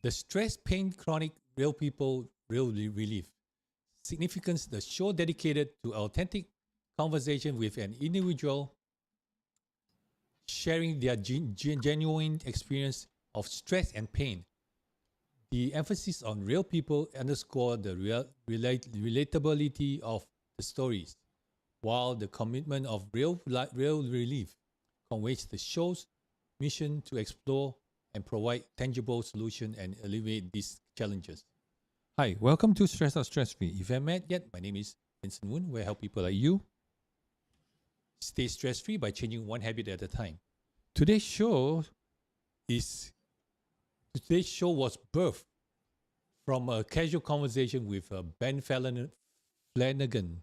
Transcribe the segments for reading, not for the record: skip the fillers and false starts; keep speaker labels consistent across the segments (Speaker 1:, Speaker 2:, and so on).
Speaker 1: The Stress Pain Chronic Real People, Real Relief. Significance, the show dedicated to authentic conversation with an individual sharing their genuine experience of stress and pain. The emphasis on real people underscore the relatability of the stories, while the commitment of real relief conveys the show's mission to explore and provide tangible solutions and alleviate these challenges. Hi, welcome to Stress Out Stress Free. If you haven't met yet, my name is Vincent Woon, where I help people like you stay stress free by changing one habit at a time. Today's show is Today's show was birthed from a casual conversation with Ben Flanagan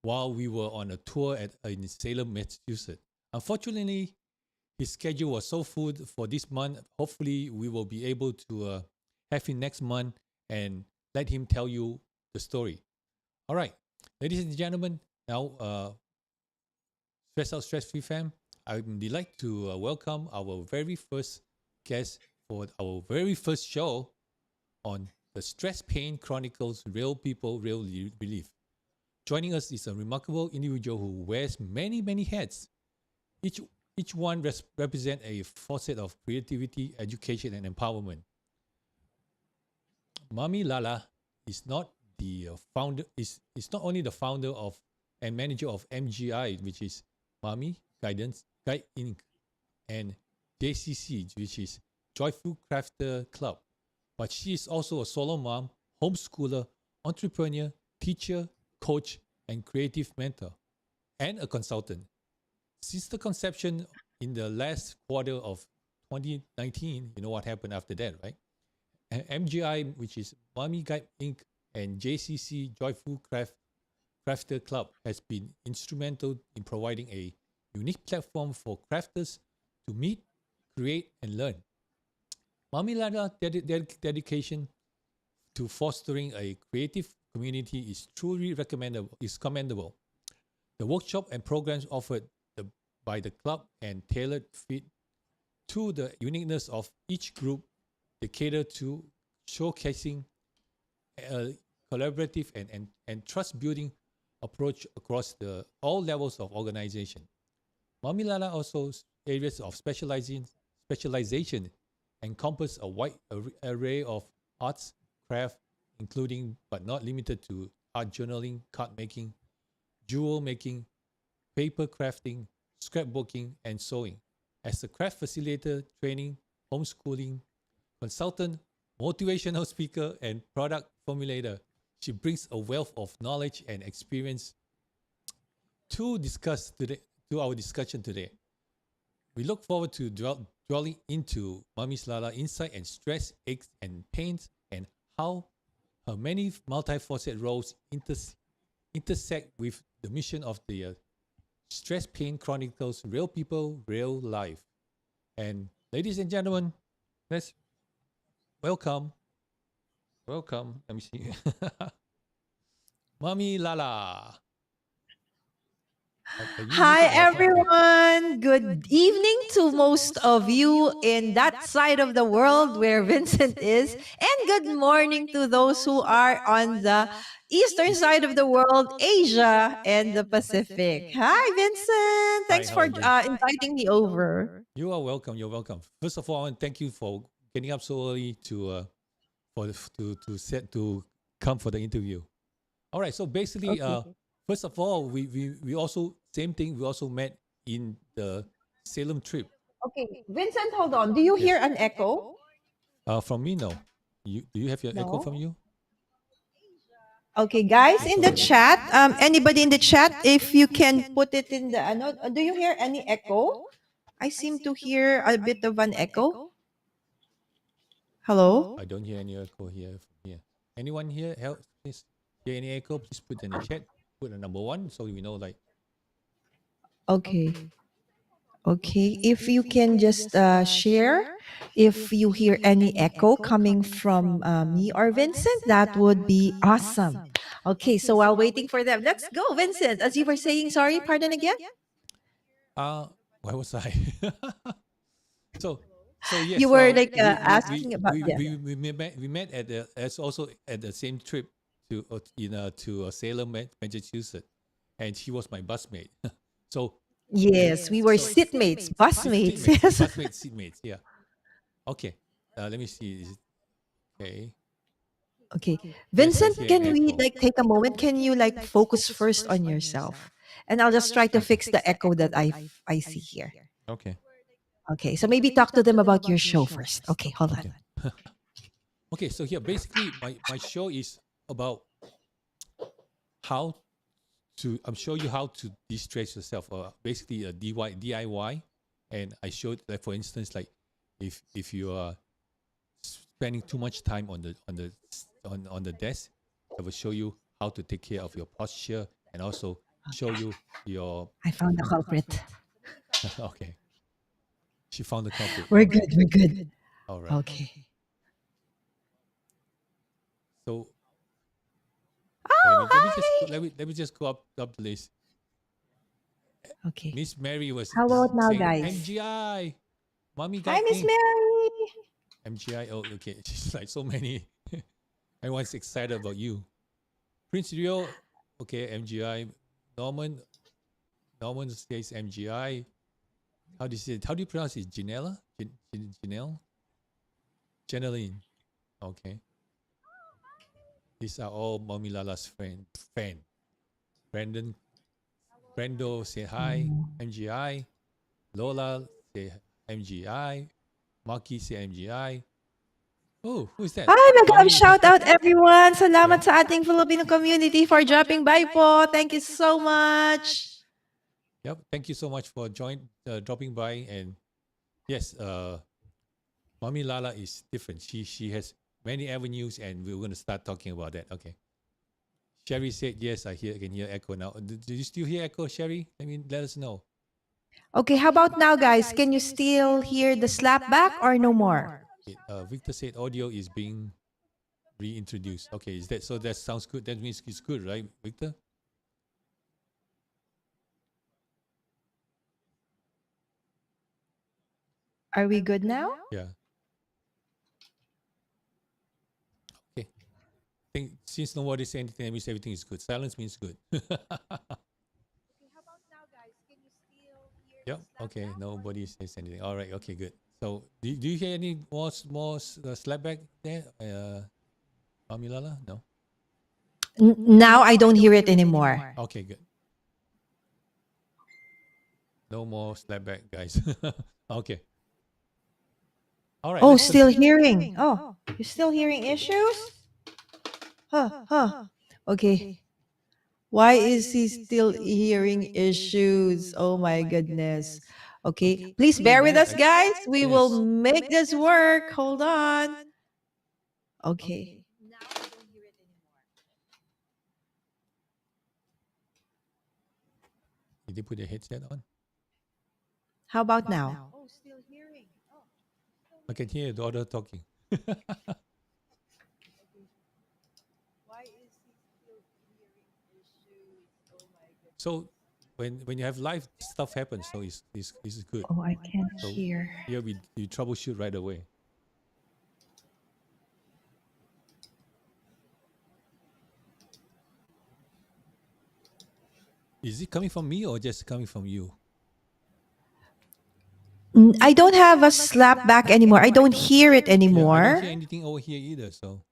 Speaker 1: while we were on a tour in Salem, Massachusetts. Unfortunately, his schedule was so full for this month. Hopefully, we will be able to have him next month and let him tell you the story. All right, ladies and gentlemen, now Stress Out Stress Free fam, I'm delighted to welcome our very first guest for our very first show on the Stress Pain Chronicles Real People, Real Relief. Joining us is a remarkable individual who wears many hats. Each one represent a facet of creativity, education, and empowerment. Mommy Lala is not the founder. Is not only the founder of and manager of MGI, which is Mommy Guide Inc., and JCC, which is Joyful Crafter Club. But she is also a solo mom, homeschooler, entrepreneur, teacher, coach, and creative mentor, and a consultant. Since the conception in the last quarter of 2019, you know what happened after that, right? MGI, which is Mommy Guide Inc., and JCC, Joyful Crafter Club, has been instrumental in providing a unique platform for crafters to meet, create, and learn. Mommy Lala's dedication to fostering a creative community is truly commendable. The workshop and programs offered by the club and tailored fit to the uniqueness of each group, they cater to showcasing a collaborative and trust building approach across all levels of organization. Mommy Lala also areas of specialization encompass a wide array of arts, craft, including but not limited to art journaling, card making, jewel making, paper crafting, scrapbooking, and sewing. As a craft facilitator, training, homeschooling, consultant, motivational speaker, and product formulator, she brings a wealth of knowledge and experience to our discussion today. We look forward to dwelling into Mommy Lala insight and stress, aches, and pains, and how her many multifaceted roles intersect with the mission of the Stress Pain Chronicles Real People, Real Life. And ladies and gentlemen, let's welcome. Let me see. Mommy Lala.
Speaker 2: Hi, everyone. Good evening to most of you in that side of the world where Vincent is. And good morning to those who are on the eastern side of the world, Asia and the Pacific. Hi, Vincent.
Speaker 1: Hi,
Speaker 2: Thanks
Speaker 1: how are
Speaker 2: for
Speaker 1: you?
Speaker 2: inviting me over.
Speaker 1: You are welcome. You're welcome. First of all, I want to thank you for getting up so early to come for the interview. All right. So basically,
Speaker 2: Okay.
Speaker 1: first of all, we also same thing. We also met in the Salem trip.
Speaker 2: Okay, Vincent, hold on. Do you hear
Speaker 1: Yes.
Speaker 2: an echo?
Speaker 1: From me, no. Do you have your echo from
Speaker 2: No.
Speaker 1: you?
Speaker 2: Okay, guys,
Speaker 1: Okay.
Speaker 2: in
Speaker 1: So
Speaker 2: the chat, anybody in the chat, if you can put it in the, ano, do you hear any echo? I seem to hear a bit of an echo.
Speaker 1: I
Speaker 2: Hello?
Speaker 1: don't hear any echo here from here. Anyone here? Help, please. Hear any echo? Please put in the chat. Put a number one so we know like.
Speaker 2: Okay. Okay. If you can just share if you hear any echo coming from me or Vincent, that would be awesome. Okay. So while waiting for them, let's go, Vincent. As you were saying, sorry, pardon again?
Speaker 1: Uh, where was I? So So
Speaker 2: You
Speaker 1: yes,
Speaker 2: were like
Speaker 1: we
Speaker 2: asking about,
Speaker 1: we
Speaker 2: yeah.
Speaker 1: we we we met at the as also at the same trip to to Salem, Massachusetts, and she was my busmate. So
Speaker 2: Yes, we were seatmates, busmates.
Speaker 1: seatmates,
Speaker 2: Yes.
Speaker 1: busmates, seatmates. Yeah. Okay. Let me see. Okay.
Speaker 2: Okay.
Speaker 1: Yes, I
Speaker 2: Vincent,
Speaker 1: hear an
Speaker 2: can we
Speaker 1: echo.
Speaker 2: like take a moment? Can you like focus first on yourself? And I'll just try to
Speaker 1: Okay.
Speaker 2: fix the echo that I see here.
Speaker 1: Okay.
Speaker 2: Okay. So maybe talk to them about your show first. Okay, hold on.
Speaker 1: Okay. Okay. So here, basically, my show is about how to show you how to de-stress yourself, or basically a DIY. And I showed, like, for instance, like if you are spending too much time on the desk, I will show you how to take care of your posture, and also show you your
Speaker 2: I found the culprit.
Speaker 1: okay. She found the culprit.
Speaker 2: We're
Speaker 1: Okay.
Speaker 2: good. We're good.
Speaker 1: All right.
Speaker 2: Okay.
Speaker 1: So
Speaker 2: Oh,
Speaker 1: let me just go up the list.
Speaker 2: hi. Okay.
Speaker 1: Miss Mary was
Speaker 2: How about now,
Speaker 1: saying
Speaker 2: guys?
Speaker 1: MGI, Mommy
Speaker 2: Hi,
Speaker 1: Guide
Speaker 2: Miss
Speaker 1: Inc.
Speaker 2: Mary.
Speaker 1: MGI. Oh, okay. She's like so many. Everyone's excited about you. Prince Rio, okay, MGI. Norman, Norman says MGI. How do you say it? How do you pronounce it? Janella? Janelle? Janeline. Okay. These are all Mommy Lala's fan. Brandon, Brando say hi.
Speaker 2: Oh.
Speaker 1: MGI. Lola say MGI. Maki say MGI. Oh, who's that?
Speaker 2: Hi, magandang
Speaker 1: Mommy.
Speaker 2: shout out everyone.
Speaker 1: Yeah.
Speaker 2: Salamat sa ating Filipino community for dropping by po. Thank you so much.
Speaker 1: Yep. Thank you so much for dropping by. And yes, Mommy Lala is different. She has many avenues, and we're going to start talking about that. Okay. Sherry said yes. Can hear echo now. Do you still hear echo, Sherry? Let us know.
Speaker 2: Okay, how about now, guys? Can you still hear the slap back or no more?
Speaker 1: Okay, Victor said audio is being reintroduced. Okay, is that so? That sounds good. That means it's good, right, Victor?
Speaker 2: Are we good now?
Speaker 1: Yeah. Okay. Think since nobody said anything, that means everything is good. Silence means good. Yep. Okay. Nobody says anything. All right. Okay. Good. So, do you hear any more slapback there, Mommy Lala? No.
Speaker 2: Now I don't hear it anymore.
Speaker 1: Okay. Good. No more slapback, guys. Okay. All right.
Speaker 2: Oh,
Speaker 1: Let's
Speaker 2: still
Speaker 1: continue.
Speaker 2: hearing. Oh, you're still hearing issues? Huh. Okay. Why is he still hearing issues? Oh my goodness. Okay. Please bear with us, guys. We will
Speaker 1: Yes.
Speaker 2: make this work. Hold on. Okay.
Speaker 1: Did they put their headset on?
Speaker 2: How about now?
Speaker 1: I can hear your daughter talking. So when you have life stuff happens, so it's good.
Speaker 2: Oh, I can't
Speaker 1: So
Speaker 2: hear.
Speaker 1: here we troubleshoot right away. Is it coming from me or just coming from you?
Speaker 2: I don't have a slap back anymore. I don't hear it
Speaker 1: Yeah, I don't
Speaker 2: anymore.
Speaker 1: hear anything over here either. So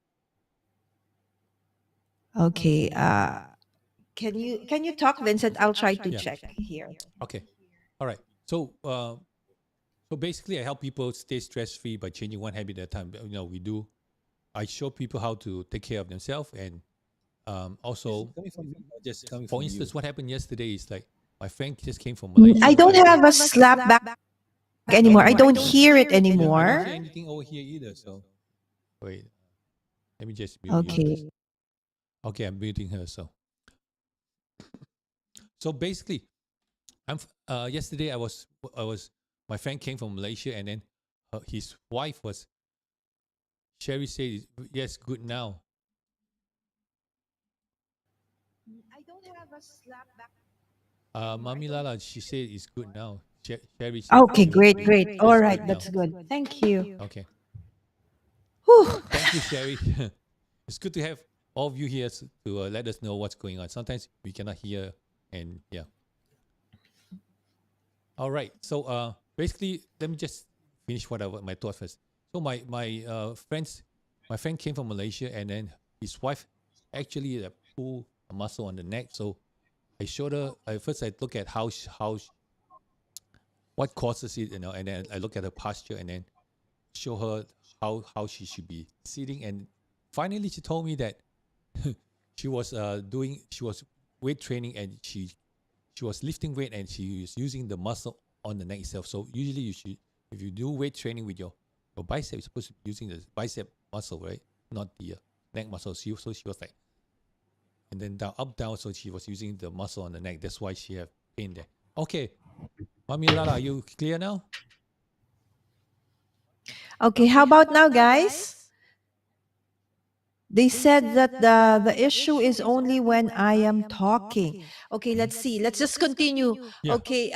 Speaker 2: Okay. Can you talk, Vincent? I'll try to
Speaker 1: yeah,
Speaker 2: check here.
Speaker 1: okay, all right. So basically, I help people stay stress free by changing one habit at a time. We do. I show people how to take care of themselves, and
Speaker 3: Is it
Speaker 1: also,
Speaker 3: coming from me or just coming
Speaker 1: for
Speaker 3: from you?
Speaker 1: instance, what happened yesterday is like my friend just came from
Speaker 2: I
Speaker 1: Malaysia,
Speaker 2: don't
Speaker 1: and
Speaker 2: have a slap back anymore. I don't hear it
Speaker 1: yeah, I don't
Speaker 2: anymore.
Speaker 1: hear anything over here either. So wait, let me just mute you.
Speaker 2: Okay.
Speaker 1: Okay, I'm muting her. So basically, yesterday I was my friend came from Malaysia, and then his wife was Sherry said yes, good now.
Speaker 2: I don't have a slap back.
Speaker 1: Mami Lala, she said it's good now. Sherry
Speaker 2: Okay,
Speaker 1: will
Speaker 2: great, great. All
Speaker 1: just
Speaker 2: right,
Speaker 1: break down.
Speaker 2: that's good. Thank you.
Speaker 1: Okay.
Speaker 2: Whew.
Speaker 1: Thank you, Sherry. It's good to have all of you here to let us know what's going on. Sometimes we cannot hear, and yeah. All right. So basically, let me just finish whatever my thought first. So my friend came from Malaysia, and then his wife actually pulled a muscle on the neck. So I showed her. First I look at what causes it, and then I look at her posture, and then show her how she should be sitting. And finally, she told me that she was weight training, and she was lifting weight, and she was using the muscle on the neck itself. So usually if you do weight training with your bicep, you're supposed to be using the bicep muscle, right? Not the neck muscle. So she was like, and then down, up, down. So she was using the muscle on the neck. That's why she have pain there. Okay. Mommy Lala, are you clear now?
Speaker 2: Okay, how about now, guys? They said that the issue is only when I am talking. Okay, let's see. Let's just continue.
Speaker 1: Yeah.
Speaker 2: Okay,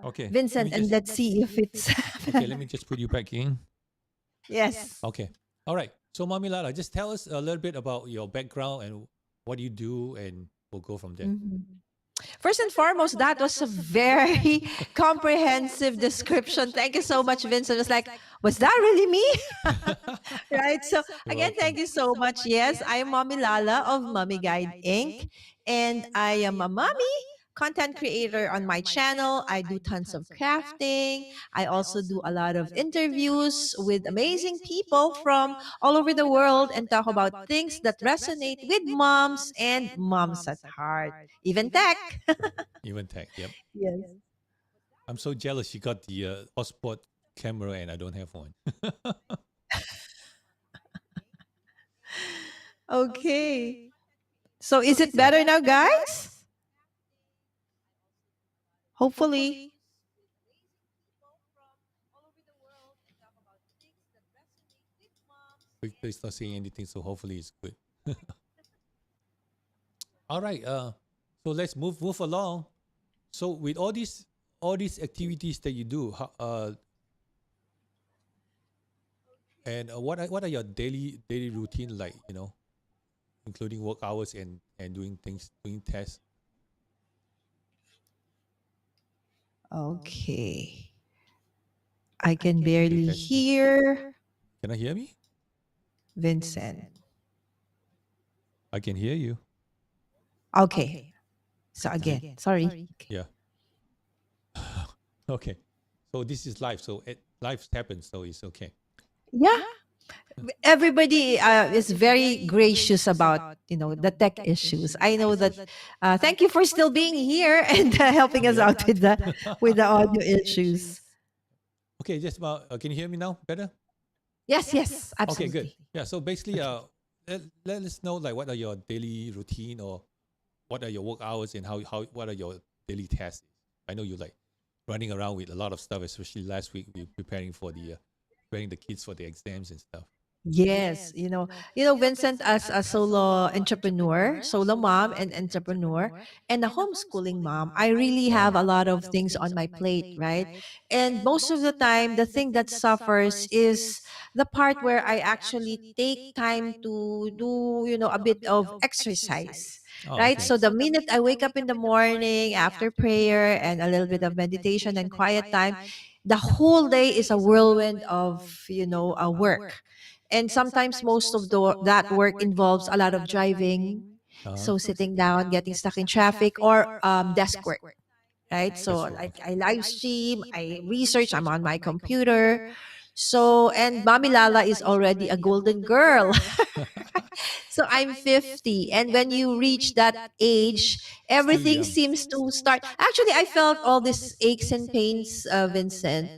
Speaker 1: Okay.
Speaker 2: Vincent, and let's see if it's
Speaker 1: Okay, let me just put you back in.
Speaker 2: yes.
Speaker 1: Okay. All right. So, Mommy Lala, just tell us a little bit about your background and what you do, and we'll go from there.
Speaker 2: Mhm. First and foremost, that was a very comprehensive description. Thank you so much, Vincent. It was like, was that really me? Right. So
Speaker 1: You're
Speaker 2: again,
Speaker 1: welcome.
Speaker 2: thank you so much. Yes, I am Mommy Lala of Mommy Guide Inc. And I am a mommy content creator on my channel. I do tons of crafting. I also do a lot of interviews with amazing people from all over the world and talk about things that resonate with moms and moms at heart. Even tech.
Speaker 1: Even tech. Yep.
Speaker 2: Yes.
Speaker 1: I'm so jealous you got the Osspot camera and I don't have one.
Speaker 2: Okay. So is it better now, guys? Hopefully.
Speaker 1: Victor is not saying anything, so hopefully it's good. All right. So let's move along. So with all these activities that you do, and what are your daily routine like? Including work hours and doing tests.
Speaker 2: Okay. I can
Speaker 1: Okay,
Speaker 2: barely
Speaker 1: testing.
Speaker 2: hear
Speaker 1: Can I hear me?
Speaker 2: Vincent.
Speaker 1: I can hear you.
Speaker 2: Okay. So again, sorry.
Speaker 1: Yeah. Okay. So this is life. So life happens. So it's okay.
Speaker 2: Yeah. Everybody is very gracious about the tech issues. I know that. Thank you for still being here and helping us
Speaker 1: Yep.
Speaker 2: out with the audio issues.
Speaker 1: Okay. Just about. Can you hear me now? Better.
Speaker 2: Yes, yes,
Speaker 1: Okay. Good.
Speaker 2: absolutely.
Speaker 1: Yeah. So basically,
Speaker 2: Okay.
Speaker 1: let us know like what are your daily routine, or what are your work hours, and how what are your daily tasks. I know you like running around with a lot of stuff, especially last week we preparing for preparing the kids for the exams and stuff.
Speaker 2: Yes, Vincent, as a solo entrepreneur, solo mom and entrepreneur, and a homeschooling mom, I really have a lot of things on my plate, right? And most of the time, the thing that suffers is the part where I actually take time to do, a bit of exercise.
Speaker 1: Oh,
Speaker 2: Right.
Speaker 1: okay.
Speaker 2: So the minute I wake up in the morning after prayer and a little bit of meditation and quiet time, the whole day is a whirlwind of, a work. And sometimes most of that work involves a lot of driving,
Speaker 1: Uh-huh.
Speaker 2: so sitting down, getting stuck in traffic, or desk work, right? So
Speaker 1: That's true.
Speaker 2: like
Speaker 1: Okay.
Speaker 2: I live stream, I research, I'm on my computer. So, and Mami Lala is already a golden girl. So I'm 50. And when you reach that age,
Speaker 1: Still
Speaker 2: everything
Speaker 1: young.
Speaker 2: seems to start. Actually, I felt all these aches and pains, Vincent.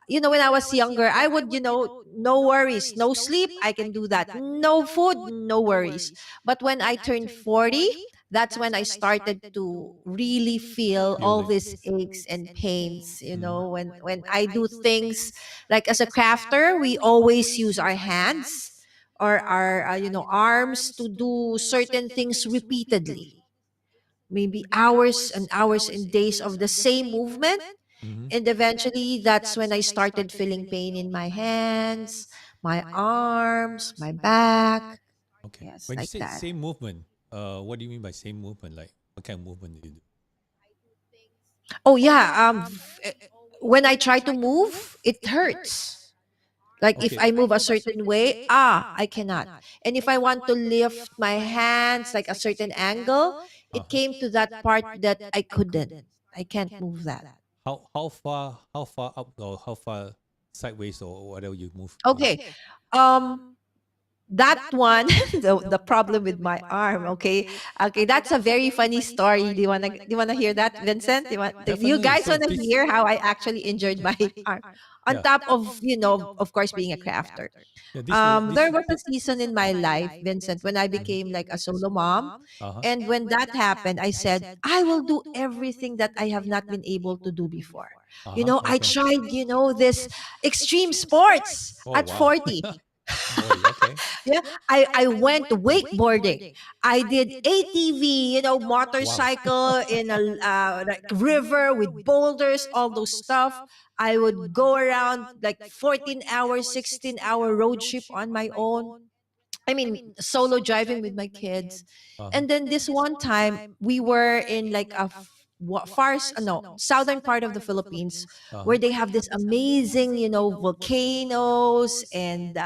Speaker 2: When I was younger, I would, no worries, no sleep, I can do that. No food, no worries. But when I turned 40, that's when I started to really feel
Speaker 1: Feel
Speaker 2: all
Speaker 1: it.
Speaker 2: these aches and pains.
Speaker 1: Mm.
Speaker 2: When I do things like as a crafter, we always use our hands or our arms to do certain things repeatedly, maybe hours and hours and days of the same movement.
Speaker 1: Mm-hmm.
Speaker 2: And eventually, that's when I started feeling pain in my hands, my arms, my back.
Speaker 1: Okay.
Speaker 2: Yes,
Speaker 1: When you
Speaker 2: like
Speaker 1: say
Speaker 2: that.
Speaker 1: same movement, what do you mean by same movement? Like what kind of movement do you do?
Speaker 2: Oh, yeah. When I try to move, it hurts. Like if
Speaker 1: Okay.
Speaker 2: I move a certain way, I cannot. And if I want to lift my hands like a certain angle, it
Speaker 1: Uh-huh.
Speaker 2: came to that part that I couldn't. I can't move that.
Speaker 1: How far up or how far sideways or whatever you move?
Speaker 2: Okay. Um that one, the problem with my arm. Okay, that's a very funny story. Do you wanna hear that, Vincent? Do you
Speaker 1: Definitely.
Speaker 2: guys
Speaker 1: So
Speaker 2: wanna
Speaker 1: please.
Speaker 2: hear how I actually injured my arm? On
Speaker 1: Yeah.
Speaker 2: top of, of course, being a crafter.
Speaker 1: Yeah. This will
Speaker 2: There
Speaker 1: this.
Speaker 2: was a season in my life, Vincent, when I became like a solo mom.
Speaker 1: Uh huh.
Speaker 2: And when that happened, I said, I will do everything that I have not been able to do before.
Speaker 1: Uh huh.
Speaker 2: I
Speaker 1: Okay.
Speaker 2: tried, this extreme sports
Speaker 1: Oh
Speaker 2: at
Speaker 1: wow.
Speaker 2: 40.
Speaker 1: Boy. Okay.
Speaker 2: Yeah, I went wakeboarding. I did ATV,
Speaker 1: Wow.
Speaker 2: motorcycle in a like river with boulders, all those stuff. I would go around like 14-hour, 16-hour road trip on my own. I mean, solo driving with my kids.
Speaker 1: Uh huh.
Speaker 2: And then this one time, we were in like a no, southern part of the Philippines,
Speaker 1: Uh
Speaker 2: where
Speaker 1: huh.
Speaker 2: they have this amazing, volcanoes and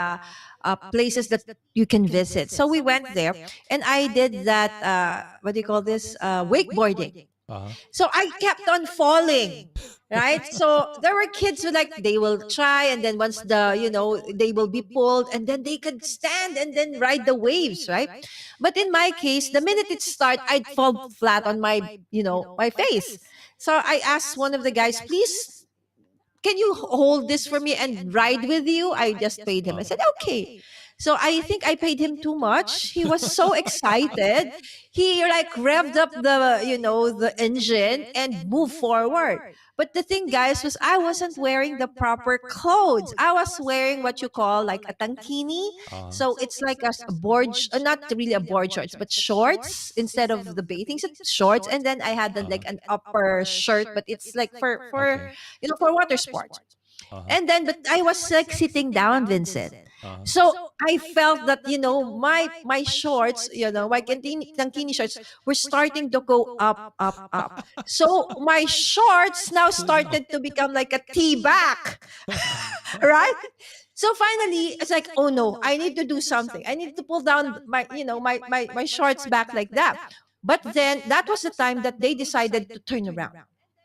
Speaker 2: places that you can visit. So we went there, and I did that. What do you call this? Wakeboarding.
Speaker 1: Uh huh.
Speaker 2: So I kept on falling, right? So there were kids who, like, they will try, and then once they will be pulled, and then they could stand and then ride the waves, right? But in my case, the minute it start, I'd fall flat on my face. So I asked one of the guys, please, can you hold this for me and ride with you? I just paid him. I said, okay. So I think I paid him too much. He was so excited. He like revved up the engine and moved forward. But the thing, guys, was I wasn't wearing the proper clothes. I was wearing what you call like a tankini.
Speaker 1: Uh
Speaker 2: So it's like a board, not really a board shorts, but shorts instead of the bathing suit, shorts. And then I had
Speaker 1: huh.
Speaker 2: like an upper shirt, but it's like for
Speaker 1: Okay.
Speaker 2: for water sports.
Speaker 1: Uh huh.
Speaker 2: And then, but I was like sitting down, Vincent.
Speaker 1: Uh huh.
Speaker 2: So I felt that my shorts, my tankini shorts were starting to go up, up, up. So my shorts now
Speaker 1: Pull down.
Speaker 2: started to become like a tea back, right? So finally, it's like, oh no, I need to do something. I need to pull down my shorts back like that. But then that was the time that they decided to turn around,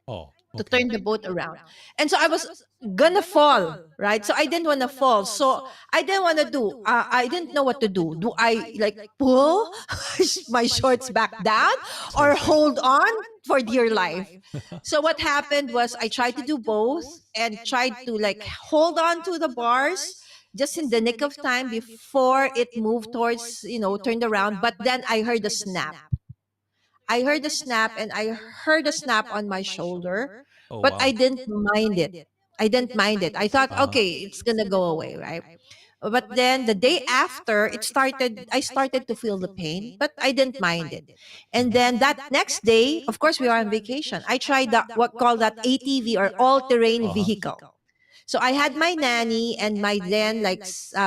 Speaker 1: Oh.
Speaker 2: to
Speaker 1: Okay.
Speaker 2: turn the boat around. And so I was gonna fall, right? So I didn't want to fall. So I didn't want to do, I didn't know what to do. Do I like pull my shorts back down,
Speaker 1: So
Speaker 2: or
Speaker 1: sad.
Speaker 2: hold on for dear life? So what happened was I tried to do both and tried to like hold on to the bars just in the nick of time before it moved towards, turned around. But then I heard a snap. I heard a snap, and I heard a snap on my shoulder,
Speaker 1: Oh
Speaker 2: but I
Speaker 1: wow.
Speaker 2: didn't mind it. I didn't mind it. I thought,
Speaker 1: Uh huh.
Speaker 2: okay, it's gonna go away, right? But then the day after, I started to feel the pain, but I didn't mind it. And
Speaker 1: Mhm.
Speaker 2: then that next day, of course, we were on vacation. I tried that, what call that ATV, or all-terrain
Speaker 1: Uh huh.
Speaker 2: vehicle. So I had my nanny and my then like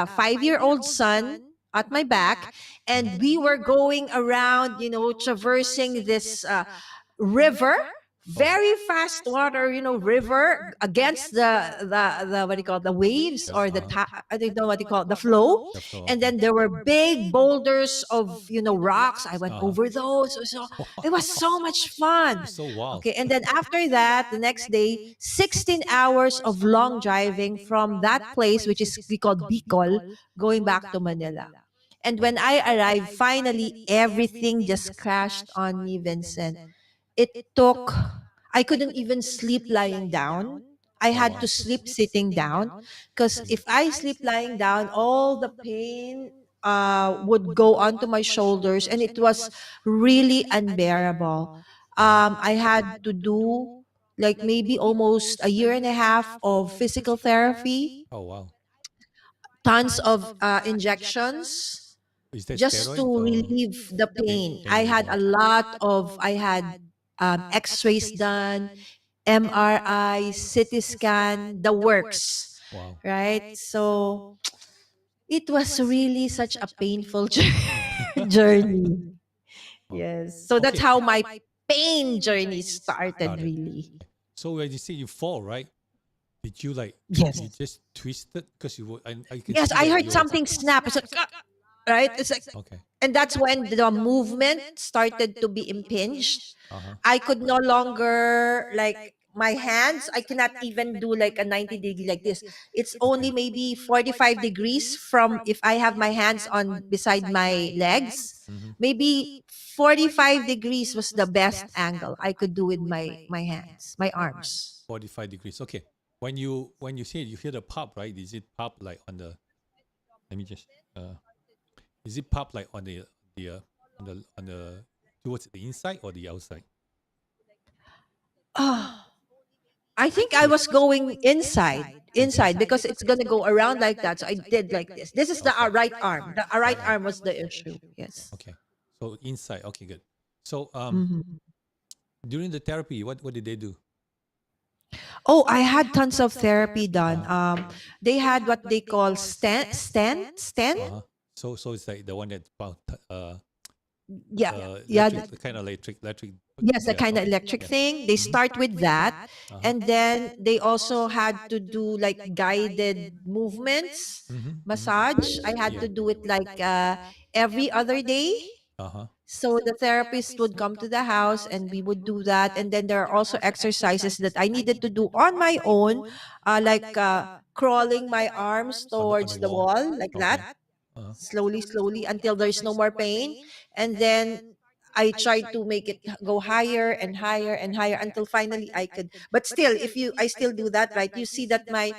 Speaker 2: 5-year-old son at my back, and we were going around, traversing this river,
Speaker 1: Oh.
Speaker 2: very fast water, river, against the what do you call it, the waves,
Speaker 1: Yes.
Speaker 2: or
Speaker 1: Uh huh.
Speaker 2: I don't know what you call it, the flow.
Speaker 1: The flow.
Speaker 2: And
Speaker 1: Okay.
Speaker 2: then there were big boulders of rocks. I went
Speaker 1: Uh huh.
Speaker 2: over those. So it was so much fun.
Speaker 1: It's so wild.
Speaker 2: Okay, and then after that, the next day, 16 hours of long driving from that place, which is we call Bicol, going back to Manila. And
Speaker 1: Oh.
Speaker 2: when I arrived, finally, everything just crashed on me, Vincent. It took, I couldn't even sleep lying down. I
Speaker 1: Oh
Speaker 2: had
Speaker 1: wow.
Speaker 2: to sleep sitting down, because if I sleep lying down, all the pain would go onto my shoulders, and it was really unbearable. I had to do like maybe almost a year and a half of physical therapy,
Speaker 1: Oh wow.
Speaker 2: tons of injections,
Speaker 1: Is that
Speaker 2: just to
Speaker 1: steroid or
Speaker 2: relieve the pain.
Speaker 1: pain relief?
Speaker 2: I had X-rays done, MRI, CT scan, the works,
Speaker 1: Wow.
Speaker 2: right? So it was really such a painful journey.
Speaker 1: Oh,
Speaker 2: Yes. So that's
Speaker 1: okay.
Speaker 2: how my pain journey started,
Speaker 1: Got it.
Speaker 2: really.
Speaker 1: So when you say you fall, right? Did you like
Speaker 2: Yes.
Speaker 1: you just twisted because you were, I can
Speaker 2: Yes,
Speaker 1: see
Speaker 2: I
Speaker 1: that
Speaker 2: heard
Speaker 1: you were
Speaker 2: something snap. It's like, "Ah," right? It's like,
Speaker 1: okay.
Speaker 2: and that's when the movement started to be impinged.
Speaker 1: Uh-huh.
Speaker 2: I could no longer like my hands. I cannot even do like a 90-degree like this. It's
Speaker 1: Okay.
Speaker 2: only maybe 45 degrees from if I have my hands on beside my legs.
Speaker 1: Mm-hmm.
Speaker 2: Maybe 45 degrees was the best angle I could do with my hands, my arms.
Speaker 1: 45 degrees. Okay. When you say you hear the pop, right? Is it pop like on the let me just is it pop like the on the towards the inside or the outside?
Speaker 2: Ah, I think I
Speaker 1: Which
Speaker 2: was going inside because it's gonna go around like that. So I did like this. This is the
Speaker 1: okay.
Speaker 2: right arm. The right
Speaker 1: Uh-huh.
Speaker 2: arm was the issue. Yes.
Speaker 1: Okay. So inside. Okay, good. So
Speaker 2: Mhm.
Speaker 1: during the therapy, what did they do?
Speaker 2: Oh, I had tons of therapy done.
Speaker 1: Uh-huh.
Speaker 2: They had what they call stent.
Speaker 1: Uh-huh. So it's like the one that
Speaker 2: Yeah, yeah.
Speaker 1: electric the kind of electric
Speaker 2: Yes, the
Speaker 1: yeah,
Speaker 2: kind of
Speaker 1: okay.
Speaker 2: electric
Speaker 1: Yeah.
Speaker 2: thing. They
Speaker 1: Mm-hmm.
Speaker 2: start with that,
Speaker 1: Uh-huh.
Speaker 2: and then they also had to do like guided movements,
Speaker 1: Mm-hmm. Mm-hmm.
Speaker 2: massage. I had
Speaker 1: Yeah.
Speaker 2: to do it like every other day.
Speaker 1: Uh-huh.
Speaker 2: So the therapist would come to the house and we would do that. And then there are also exercises that I needed to do on my own, like crawling my arms
Speaker 1: On the
Speaker 2: towards the
Speaker 1: wall.
Speaker 2: wall, like
Speaker 1: Okay.
Speaker 2: that,
Speaker 1: Uh-huh.
Speaker 2: slowly, slowly until there's no more pain. And then I tried to make it go higher and higher and higher until finally I could. But still, if you, I still do that, right? You see that my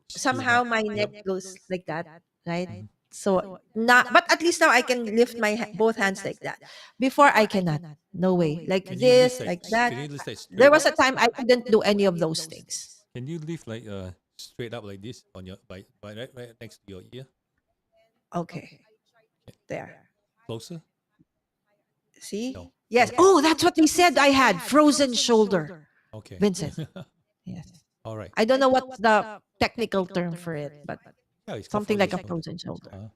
Speaker 1: Still
Speaker 2: somehow
Speaker 1: not.
Speaker 2: my
Speaker 1: Yep.
Speaker 2: neck goes like that, right?
Speaker 1: Mhm.
Speaker 2: So not, but at least now I can lift my both hands like that. Before I cannot, no way, like
Speaker 1: Can you lift
Speaker 2: this,
Speaker 1: like
Speaker 2: like that.
Speaker 1: can you lift like
Speaker 2: There
Speaker 1: straight
Speaker 2: was
Speaker 1: up?
Speaker 2: a time I couldn't do any of those things.
Speaker 1: Can you lift like straight up like this on your by right next to your ear?
Speaker 2: Okay,
Speaker 1: Yeah.
Speaker 2: there.
Speaker 1: Closer?
Speaker 2: See?
Speaker 1: No.
Speaker 2: Yes.
Speaker 1: Okay.
Speaker 2: Oh, that's what they said I had frozen shoulder,
Speaker 1: Okay.
Speaker 2: Vincent. Yes.
Speaker 1: All right.
Speaker 2: I don't know what's the technical term for it, but
Speaker 1: Yeah, it's called
Speaker 2: something
Speaker 1: frozen
Speaker 2: like a
Speaker 1: shoulder.
Speaker 2: frozen shoulder.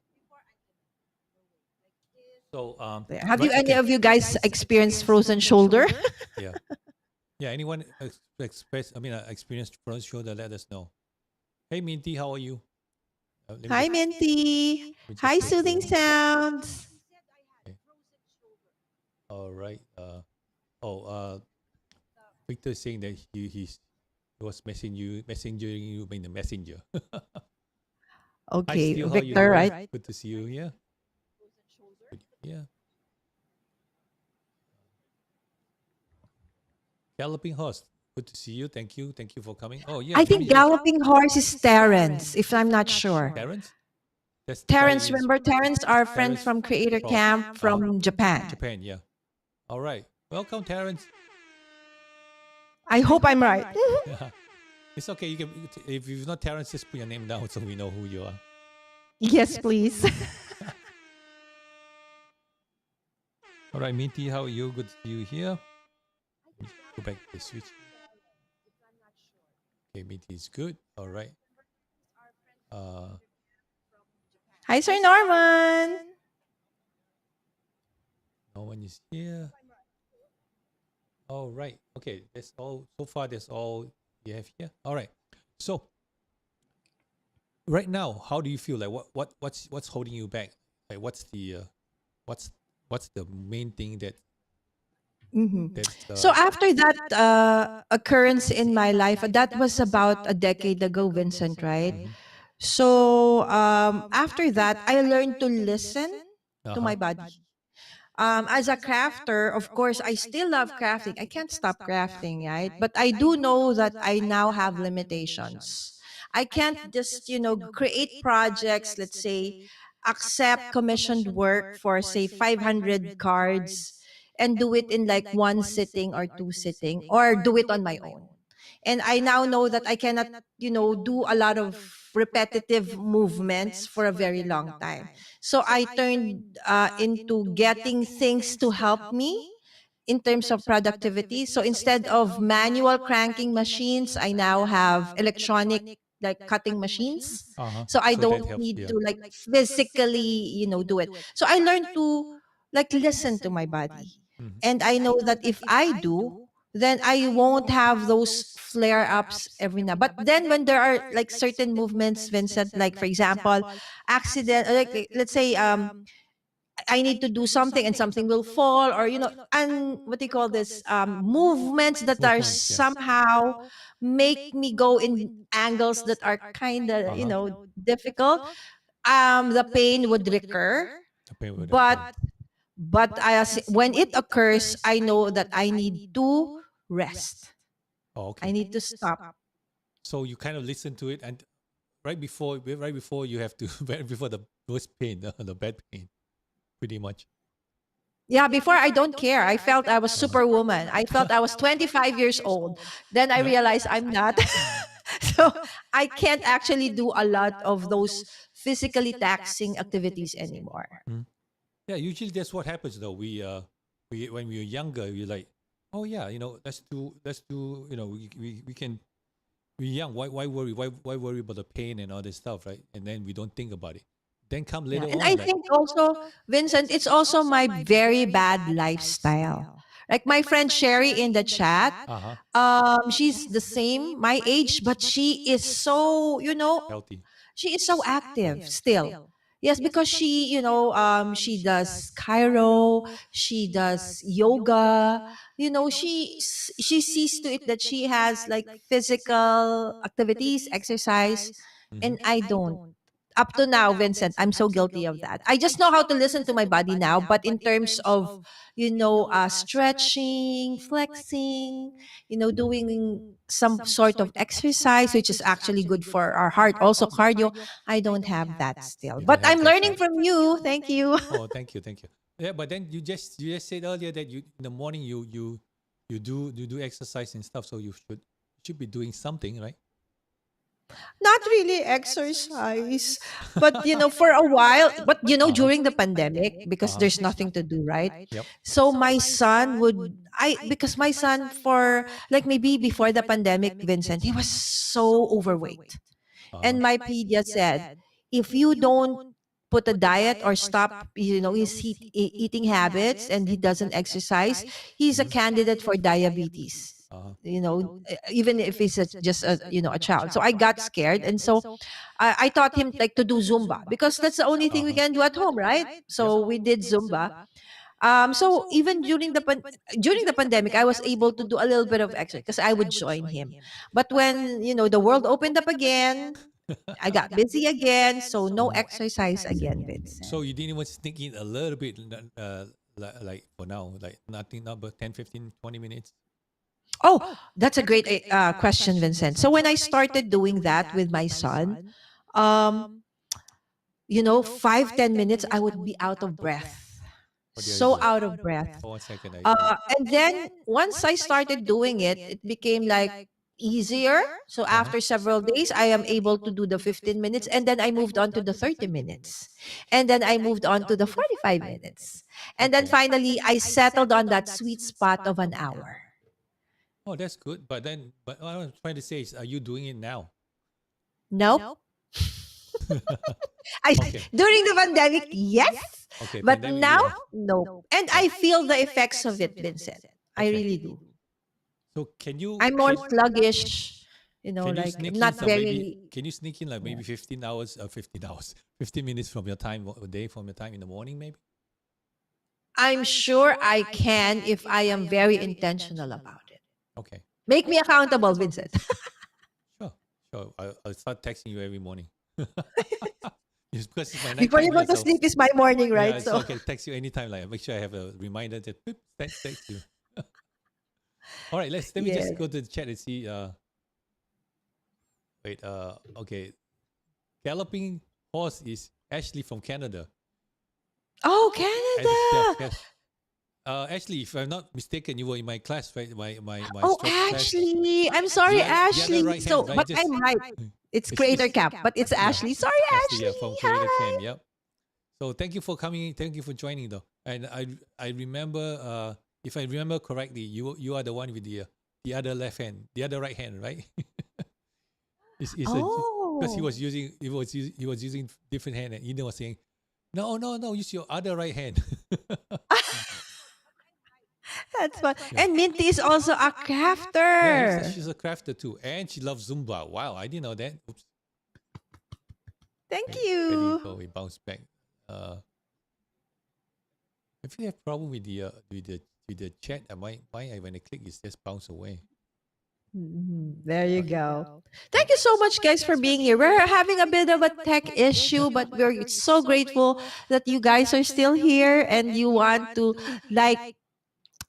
Speaker 1: So
Speaker 2: There. Have you
Speaker 1: right,
Speaker 2: any
Speaker 1: okay.
Speaker 2: of you guys experienced frozen shoulder?
Speaker 1: Yeah. Yeah, anyone experienced frozen shoulder, let us know. Hey Minty, how are you? Let me
Speaker 2: Hi,
Speaker 1: just
Speaker 2: Minty.
Speaker 1: let me just
Speaker 2: Hi,
Speaker 1: go
Speaker 2: Soothing
Speaker 1: to
Speaker 2: Sounds.
Speaker 1: okay. All right. Oh Victor is saying that he was messaging you in the messenger. Hi
Speaker 2: Okay,
Speaker 1: Steve, how are you
Speaker 2: Victor,
Speaker 1: doing?
Speaker 2: right?
Speaker 1: Good to see you here. Yeah. Galloping horse. Good to see you. Thank you. Thank you for coming. Oh yeah,
Speaker 2: I
Speaker 1: let me
Speaker 2: think
Speaker 1: just
Speaker 2: Galloping Horse is Terrence, if I'm not sure.
Speaker 1: Terrence? That's the guy
Speaker 2: Terrence,
Speaker 1: in
Speaker 2: remember Terrence, our friend
Speaker 1: Terrence
Speaker 2: from Creator
Speaker 1: from
Speaker 2: Camp from Japan.
Speaker 1: Japan, yeah. All right. Welcome, Terrence.
Speaker 2: I hope I'm right.
Speaker 1: Yeah. It's okay. You can if you're not Terrence, just put your name down so we know who you are.
Speaker 2: Yes, please.
Speaker 1: All right, Minty, how are you? Good to see you here. Let me go back to the switch. Okay, Minty is good. All right.
Speaker 2: Hi, Sir Norman.
Speaker 1: No one is here. All right. Okay, that's all. So far, that's all you have here. All right. So right now, how do you feel? Like what's holding you back? Like what's what's the main thing that
Speaker 2: Mhm.
Speaker 1: that
Speaker 2: So after that occurrence in my life, that was about a decade ago, Vincent, right?
Speaker 1: mhm.
Speaker 2: So after that, I learned to listen to
Speaker 1: Uh-huh.
Speaker 2: my body. As a crafter, of course, I still love crafting. I can't stop crafting, right? But I do know that I now have limitations. I can't just, create projects, let's say, accept commissioned work for, say, 500 cards and do it in like one sitting or two sitting or do it on my own. And I now know that I cannot, do a lot of repetitive movements for a very long time. So I turned into getting things to help me in terms of productivity. So instead of manual cranking machines, I now have electronic like cutting machines.
Speaker 1: Uh-huh.
Speaker 2: So I
Speaker 1: So that
Speaker 2: don't
Speaker 1: helps.
Speaker 2: need
Speaker 1: Yeah.
Speaker 2: to like physically, do it. So I learned to like listen to my body.
Speaker 1: Mhm.
Speaker 2: And I know that if I do, then I won't have those flare ups every now. But then when there are like certain movements, Vincent, like for example, accident, like let's say I need to do something and something will fall, or and what do you call this, movements that are
Speaker 1: Movements, yeah.
Speaker 2: somehow make me go in angles that are kind of
Speaker 1: Uh-huh.
Speaker 2: difficult. The pain would recur,
Speaker 1: The pain would
Speaker 2: but
Speaker 1: occur.
Speaker 2: when it occurs, I know that I need to rest.
Speaker 1: Oh,
Speaker 2: I
Speaker 1: okay.
Speaker 2: need to stop.
Speaker 1: So you kind of listen to it, and right before you have to right before the worst pain, the bad pain, pretty much.
Speaker 2: Yeah, before I don't care. I felt I was superwoman. I felt I was 25 years old. Then I
Speaker 1: Yep.
Speaker 2: realized I'm not. So I can't actually do a lot of those physically taxing activities anymore.
Speaker 1: Mhm. Yeah, usually that's what happens though. We when we were younger, we're like, oh yeah, let's do, we can, we're young. Why worry? Why worry about the pain and all this stuff, right? And then we don't think about it. Then come
Speaker 2: Yeah.
Speaker 1: later
Speaker 2: And I
Speaker 1: on, like,
Speaker 2: think also, Vincent, it's also my very bad lifestyle. Like my friend Sherry in the chat,
Speaker 1: uh huh,
Speaker 2: she's the same, my age, but she is so,
Speaker 1: healthy.
Speaker 2: she is so active still. Yes, because she does chiro, she does yoga. She sees to it that she has like physical activities, exercise,
Speaker 1: Hmm.
Speaker 2: and I don't. Up to now, Vincent, I'm so guilty of that. I just know how to listen to my body now, but in terms of, stretching, flexing, doing some sort of exercise, which is actually good for our heart, also cardio, I don't have that still.
Speaker 1: You
Speaker 2: But
Speaker 1: don't
Speaker 2: I'm
Speaker 1: have that
Speaker 2: learning
Speaker 1: still.
Speaker 2: from you. Thank you.
Speaker 1: Oh, thank you. Yeah, but then you just said earlier that you in the morning you do exercise and stuff, so you should be doing something, right?
Speaker 2: Not really exercise, but for a while, but
Speaker 1: Uh-huh.
Speaker 2: during the pandemic, because
Speaker 1: Uh-huh.
Speaker 2: there's nothing to do, right?
Speaker 1: Yep.
Speaker 2: So my son would, because my son, for like maybe before the pandemic, Vincent, he was so overweight.
Speaker 1: Uh-huh.
Speaker 2: And my pedia said, if you don't put a diet or stop, his eating habits, and he doesn't exercise, he's a
Speaker 1: Mhm.
Speaker 2: candidate for diabetes.
Speaker 1: Uh-huh.
Speaker 2: Even if he's just a child. So I got scared, and so I taught him like to do Zumba, because that's the only thing we
Speaker 1: Uh-huh.
Speaker 2: can do at home, right?
Speaker 1: Yep.
Speaker 2: So we did Zumba. So even during the pandemic, I was able to do a little bit of exercise because I would join him. But when the world opened up again, I got busy again, so no
Speaker 1: Mhm.
Speaker 2: exercise again, Vincent.
Speaker 1: So you didn't even sneak in a little bit, like for now, like nothing, not but 10, 15, 20 minutes.
Speaker 2: Oh, that's a great question, Vincent. So when I started doing that with my son, um, 5-10 minutes, I would be out of breath,
Speaker 1: What did I do?
Speaker 2: so out of breath.
Speaker 1: For 1 second, I.
Speaker 2: And then once I started doing it, it became like easier. So
Speaker 1: Uh-huh.
Speaker 2: after several days, I am able to do the 15 minutes. And then I moved on to the 30 minutes. And then I moved on to the 45 minutes. And then
Speaker 1: Okay.
Speaker 2: finally, I settled on that sweet spot of an hour.
Speaker 1: Oh, that's good. But what I'm trying to say is, are you doing it now?
Speaker 2: Nope. I
Speaker 1: Okay.
Speaker 2: During the pandemic, yes,
Speaker 1: Okay.
Speaker 2: but
Speaker 1: Pandemic,
Speaker 2: now,
Speaker 1: yeah.
Speaker 2: no. And I feel the effects of it, Vincent. I
Speaker 1: Okay.
Speaker 2: really do.
Speaker 1: So can you
Speaker 2: I'm more sluggish,
Speaker 1: can you
Speaker 2: like I'm
Speaker 1: sneak in
Speaker 2: not
Speaker 1: some maybe
Speaker 2: very.
Speaker 1: can you sneak in like
Speaker 2: Yeah.
Speaker 1: maybe 15 hours 15 hours 15 minutes from your time a day from your time in the morning maybe?
Speaker 2: I'm sure I can if I am very intentional about it.
Speaker 1: Okay.
Speaker 2: Make me accountable, Vincent.
Speaker 1: Sure. Sure. I'll start texting you every morning. Just because it's my
Speaker 2: Before
Speaker 1: nighttime,
Speaker 2: you go
Speaker 1: right?
Speaker 2: to
Speaker 1: So
Speaker 2: sleep is my morning,
Speaker 1: yeah,
Speaker 2: right?
Speaker 1: so
Speaker 2: So,
Speaker 1: I can text you anytime. Like make sure I have a reminder that beep, text you. All right, let me
Speaker 2: yeah.
Speaker 1: just go to the chat and see. Wait. Okay. Galloping horse is Ashley from Canada.
Speaker 2: Oh,
Speaker 1: And it's Jeff.
Speaker 2: Canada.
Speaker 1: Yes. Ashley, if I'm not mistaken, you were in my class, right? My
Speaker 2: Oh,
Speaker 1: stretch class.
Speaker 2: Ashley. I'm sorry,
Speaker 1: The other
Speaker 2: Ashley.
Speaker 1: right
Speaker 2: So,
Speaker 1: hand, right?
Speaker 2: but
Speaker 1: Just
Speaker 2: I'm right. It's
Speaker 1: it's
Speaker 2: Creator Camp, but it's
Speaker 1: yeah,
Speaker 2: Ashley. Sorry,
Speaker 1: Ashley, yeah, from
Speaker 2: Ashley.
Speaker 1: Creator
Speaker 2: Hi.
Speaker 1: Camp. Yep. So thank you for coming. Thank you for joining, though. And I remember if I remember correctly, you are the one with the other left hand, the other right hand, right? It's a because
Speaker 2: Oh,
Speaker 1: he was using different hand, and Eden was saying, no, no, no, use your other right hand.
Speaker 2: that's fun.
Speaker 1: Yeah.
Speaker 2: And Minty is also a
Speaker 1: Yeah,
Speaker 2: crafter.
Speaker 1: she's a crafter too, and she loves Zumba. Wow, I didn't know that. Oops.
Speaker 2: Thank
Speaker 1: Okay, where did it go?
Speaker 2: you.
Speaker 1: We bounce back. Uh, if you have problem with the chat, why I when I click it just bounce away.
Speaker 2: There you
Speaker 1: Okay.
Speaker 2: go.
Speaker 1: Yeah.
Speaker 2: Thank you so much, guys, for being here. We're having a bit of a tech issue, but we're so grateful that you guys are still here and you want to like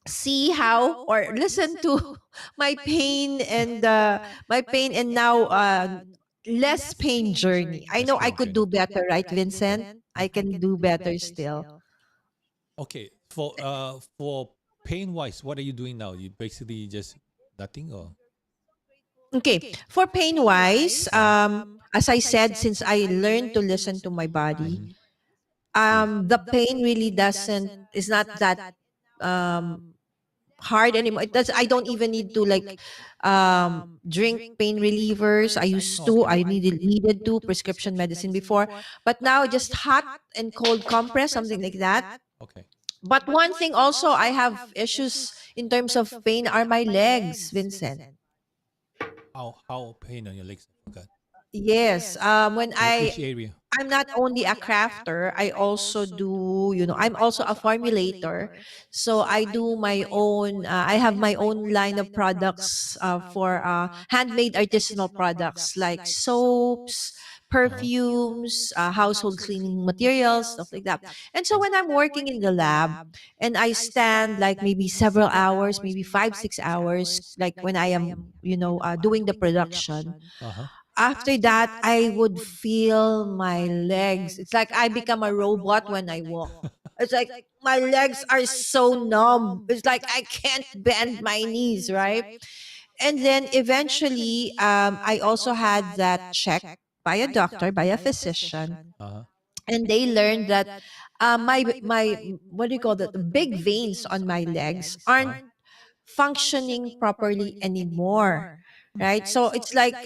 Speaker 2: see how or listen to my pain and now less pain journey. I
Speaker 1: Less
Speaker 2: know I
Speaker 1: pain
Speaker 2: could
Speaker 1: journey.
Speaker 2: do better, right, Vincent? I can do better still.
Speaker 1: Okay, for pain wise, what are you doing now? You basically just nothing or
Speaker 2: Okay, for pain wise,
Speaker 1: uh-huh.
Speaker 2: as I said, since I learned to listen to my body,
Speaker 1: Mm-hmm. Good.
Speaker 2: the pain really doesn't is not that um hard anymore. It does. I don't even need to like drink pain relievers. I used
Speaker 1: Oh,
Speaker 2: to.
Speaker 1: okay.
Speaker 2: I needed to prescription medicine before, but now just hot and cold compress, something like that.
Speaker 1: Okay.
Speaker 2: But one thing also, I have issues in terms of pain are my legs, Vincent.
Speaker 1: How pain on your legs? I forgot.
Speaker 2: Yes. When
Speaker 1: Which area?
Speaker 2: I'm not only a crafter, I also do, I'm also a formulator. So I do my own, I have my own line of products for handmade artisanal products like soaps,
Speaker 1: Uh-huh.
Speaker 2: perfumes, household cleaning materials, stuff like that. And so when I'm working in the lab and I stand like maybe several hours, maybe 5, 6 hours, like when I am, doing the production,
Speaker 1: Uh-huh.
Speaker 2: after that I would feel my legs. It's like I become a robot when I walk. It's like my legs are so numb. It's like I can't bend my knees, right? And then eventually I also had that checked by a doctor, by a physician,
Speaker 1: Uh-huh.
Speaker 2: and they learned that my what do you call that, the big veins on my legs aren't
Speaker 1: Uh-huh.
Speaker 2: functioning properly anymore, right? So it's like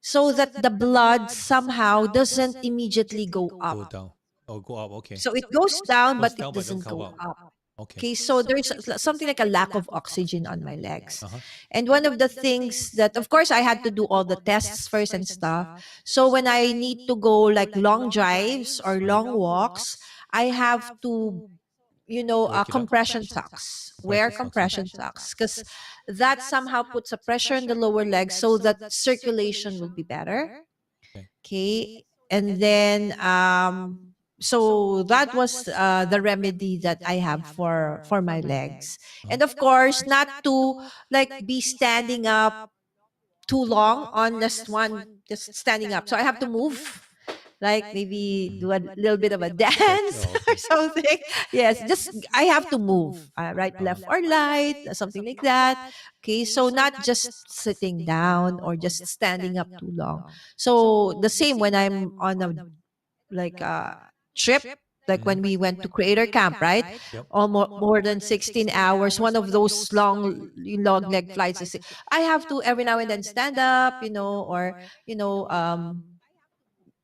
Speaker 2: so that the blood somehow doesn't immediately go up.
Speaker 1: Go down. Oh, go up. Okay.
Speaker 2: So it goes down, but
Speaker 1: Goes
Speaker 2: it
Speaker 1: down but don't
Speaker 2: doesn't
Speaker 1: come
Speaker 2: go
Speaker 1: up.
Speaker 2: up.
Speaker 1: Okay.
Speaker 2: Okay, so there's something like a lack of oxygen on my legs.
Speaker 1: Uh-huh.
Speaker 2: And one of the things that, of course, I had to do all the tests first and stuff. So when I need to go like long drives or long walks, I have to,
Speaker 1: Work it out.
Speaker 2: compression socks, wear
Speaker 1: Compression socks, huh?
Speaker 2: compression socks, because that somehow puts a pressure on the lower leg so that circulation will be better.
Speaker 1: Okay.
Speaker 2: Okay. And then so that was the remedy that I have for my legs.
Speaker 1: Uh-huh.
Speaker 2: And of course, not to like be standing up too long on just one, just standing up. So I have to move, like maybe
Speaker 1: Mm.
Speaker 2: do a little bit of a
Speaker 1: Stretch.
Speaker 2: dance
Speaker 1: Oh,
Speaker 2: or
Speaker 1: okay.
Speaker 2: something. Yes, just I have to move, right,
Speaker 1: Uh-huh.
Speaker 2: left or right, something like that. Okay, so not just sitting down or just standing up too long. So the same when I'm on a like trip, like when
Speaker 1: Mm-hmm.
Speaker 2: we went to creator camp, right?
Speaker 1: Yep.
Speaker 2: Almost more than 16 hours, one of those long leg flights is, I have to every now and then stand up, or you know um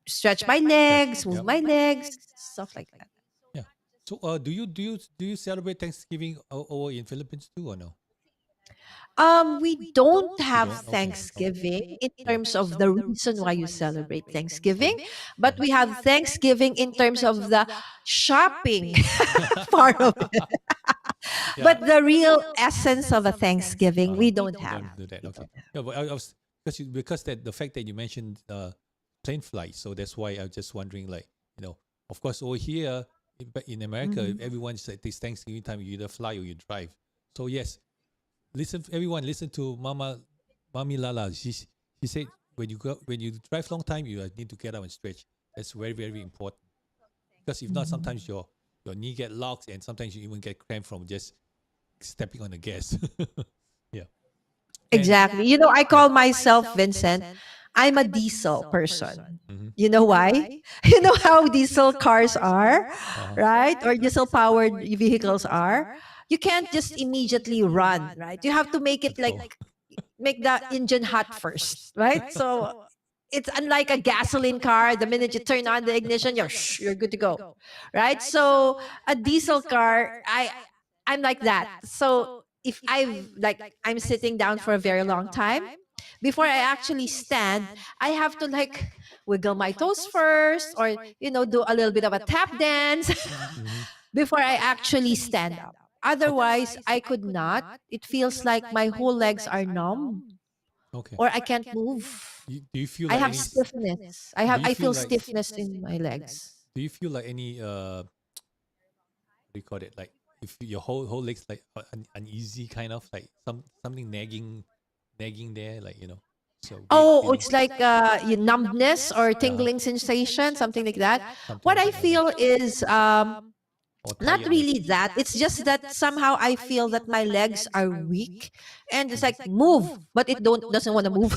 Speaker 2: stretch my
Speaker 1: Stretch.
Speaker 2: legs, move
Speaker 1: Yep.
Speaker 2: my legs, stuff like that.
Speaker 1: Yeah. So do you celebrate Thanksgiving over in Philippines too or no?
Speaker 2: We don't
Speaker 1: You
Speaker 2: have
Speaker 1: don't? Okay. Oh.
Speaker 2: Thanksgiving in
Speaker 1: Yeah.
Speaker 2: terms of the reason why you celebrate Thanksgiving, but
Speaker 1: Uh-huh.
Speaker 2: we have Thanksgiving in terms of the shopping part of it.
Speaker 1: Yeah.
Speaker 2: But the real essence of a Thanksgiving,
Speaker 1: Uh-huh.
Speaker 2: we don't
Speaker 1: You
Speaker 2: have.
Speaker 1: don't do that.
Speaker 2: We
Speaker 1: Okay.
Speaker 2: don't have.
Speaker 1: Yeah, but I was because that the fact that you mentioned plane flight, so that's why I was just wondering, like, of course over here in America,
Speaker 2: Mhm.
Speaker 1: everyone's like this Thanksgiving time, you either fly or you drive. So yes, everyone listen to Mommy Lala. She said when you drive long time, you need to get up and stretch. That's very very important because if not,
Speaker 2: Mhm.
Speaker 1: sometimes your knee get locked and sometimes you even get cramp from just stepping on the gas. Yeah, and
Speaker 2: Exactly. I
Speaker 1: yeah.
Speaker 2: call myself, Vincent, I'm a diesel person.
Speaker 1: Mm-hmm.
Speaker 2: You know why? You know how diesel cars are,
Speaker 1: Uh-huh.
Speaker 2: right? Or diesel powered vehicles are. you can't just immediately run, right? You have to make it like
Speaker 1: Control.
Speaker 2: make the engine hot first, right? So it's unlike a gasoline car. The minute you turn on the ignition, you're good to go, right? So a diesel car, I'm like that. So if I'm sitting down for a very long time, before I actually stand, I have to like wiggle my toes first, or do a little bit of a tap dance
Speaker 1: Hmm.
Speaker 2: before I actually stand up. Otherwise, I could not. It feels like my whole legs are numb,
Speaker 1: Okay.
Speaker 2: or I can't move.
Speaker 1: Do you feel
Speaker 2: I
Speaker 1: like
Speaker 2: have
Speaker 1: any?
Speaker 2: stiffness.
Speaker 1: Do you
Speaker 2: I
Speaker 1: feel
Speaker 2: feel
Speaker 1: like?
Speaker 2: stiffness in my legs.
Speaker 1: Do you feel like any? What do you call it? Like if your whole legs like uneasy, kind of like something nagging there, like so weird
Speaker 2: Oh,
Speaker 1: feeling,
Speaker 2: it's like numbness or tingling sensation, something like that.
Speaker 1: something
Speaker 2: What
Speaker 1: like
Speaker 2: I
Speaker 1: that. Okay.
Speaker 2: feel is
Speaker 1: Or
Speaker 2: not
Speaker 1: tiredness.
Speaker 2: really that. It's just that somehow I feel that my legs are weak, and it's like move, but it don't doesn't want to move.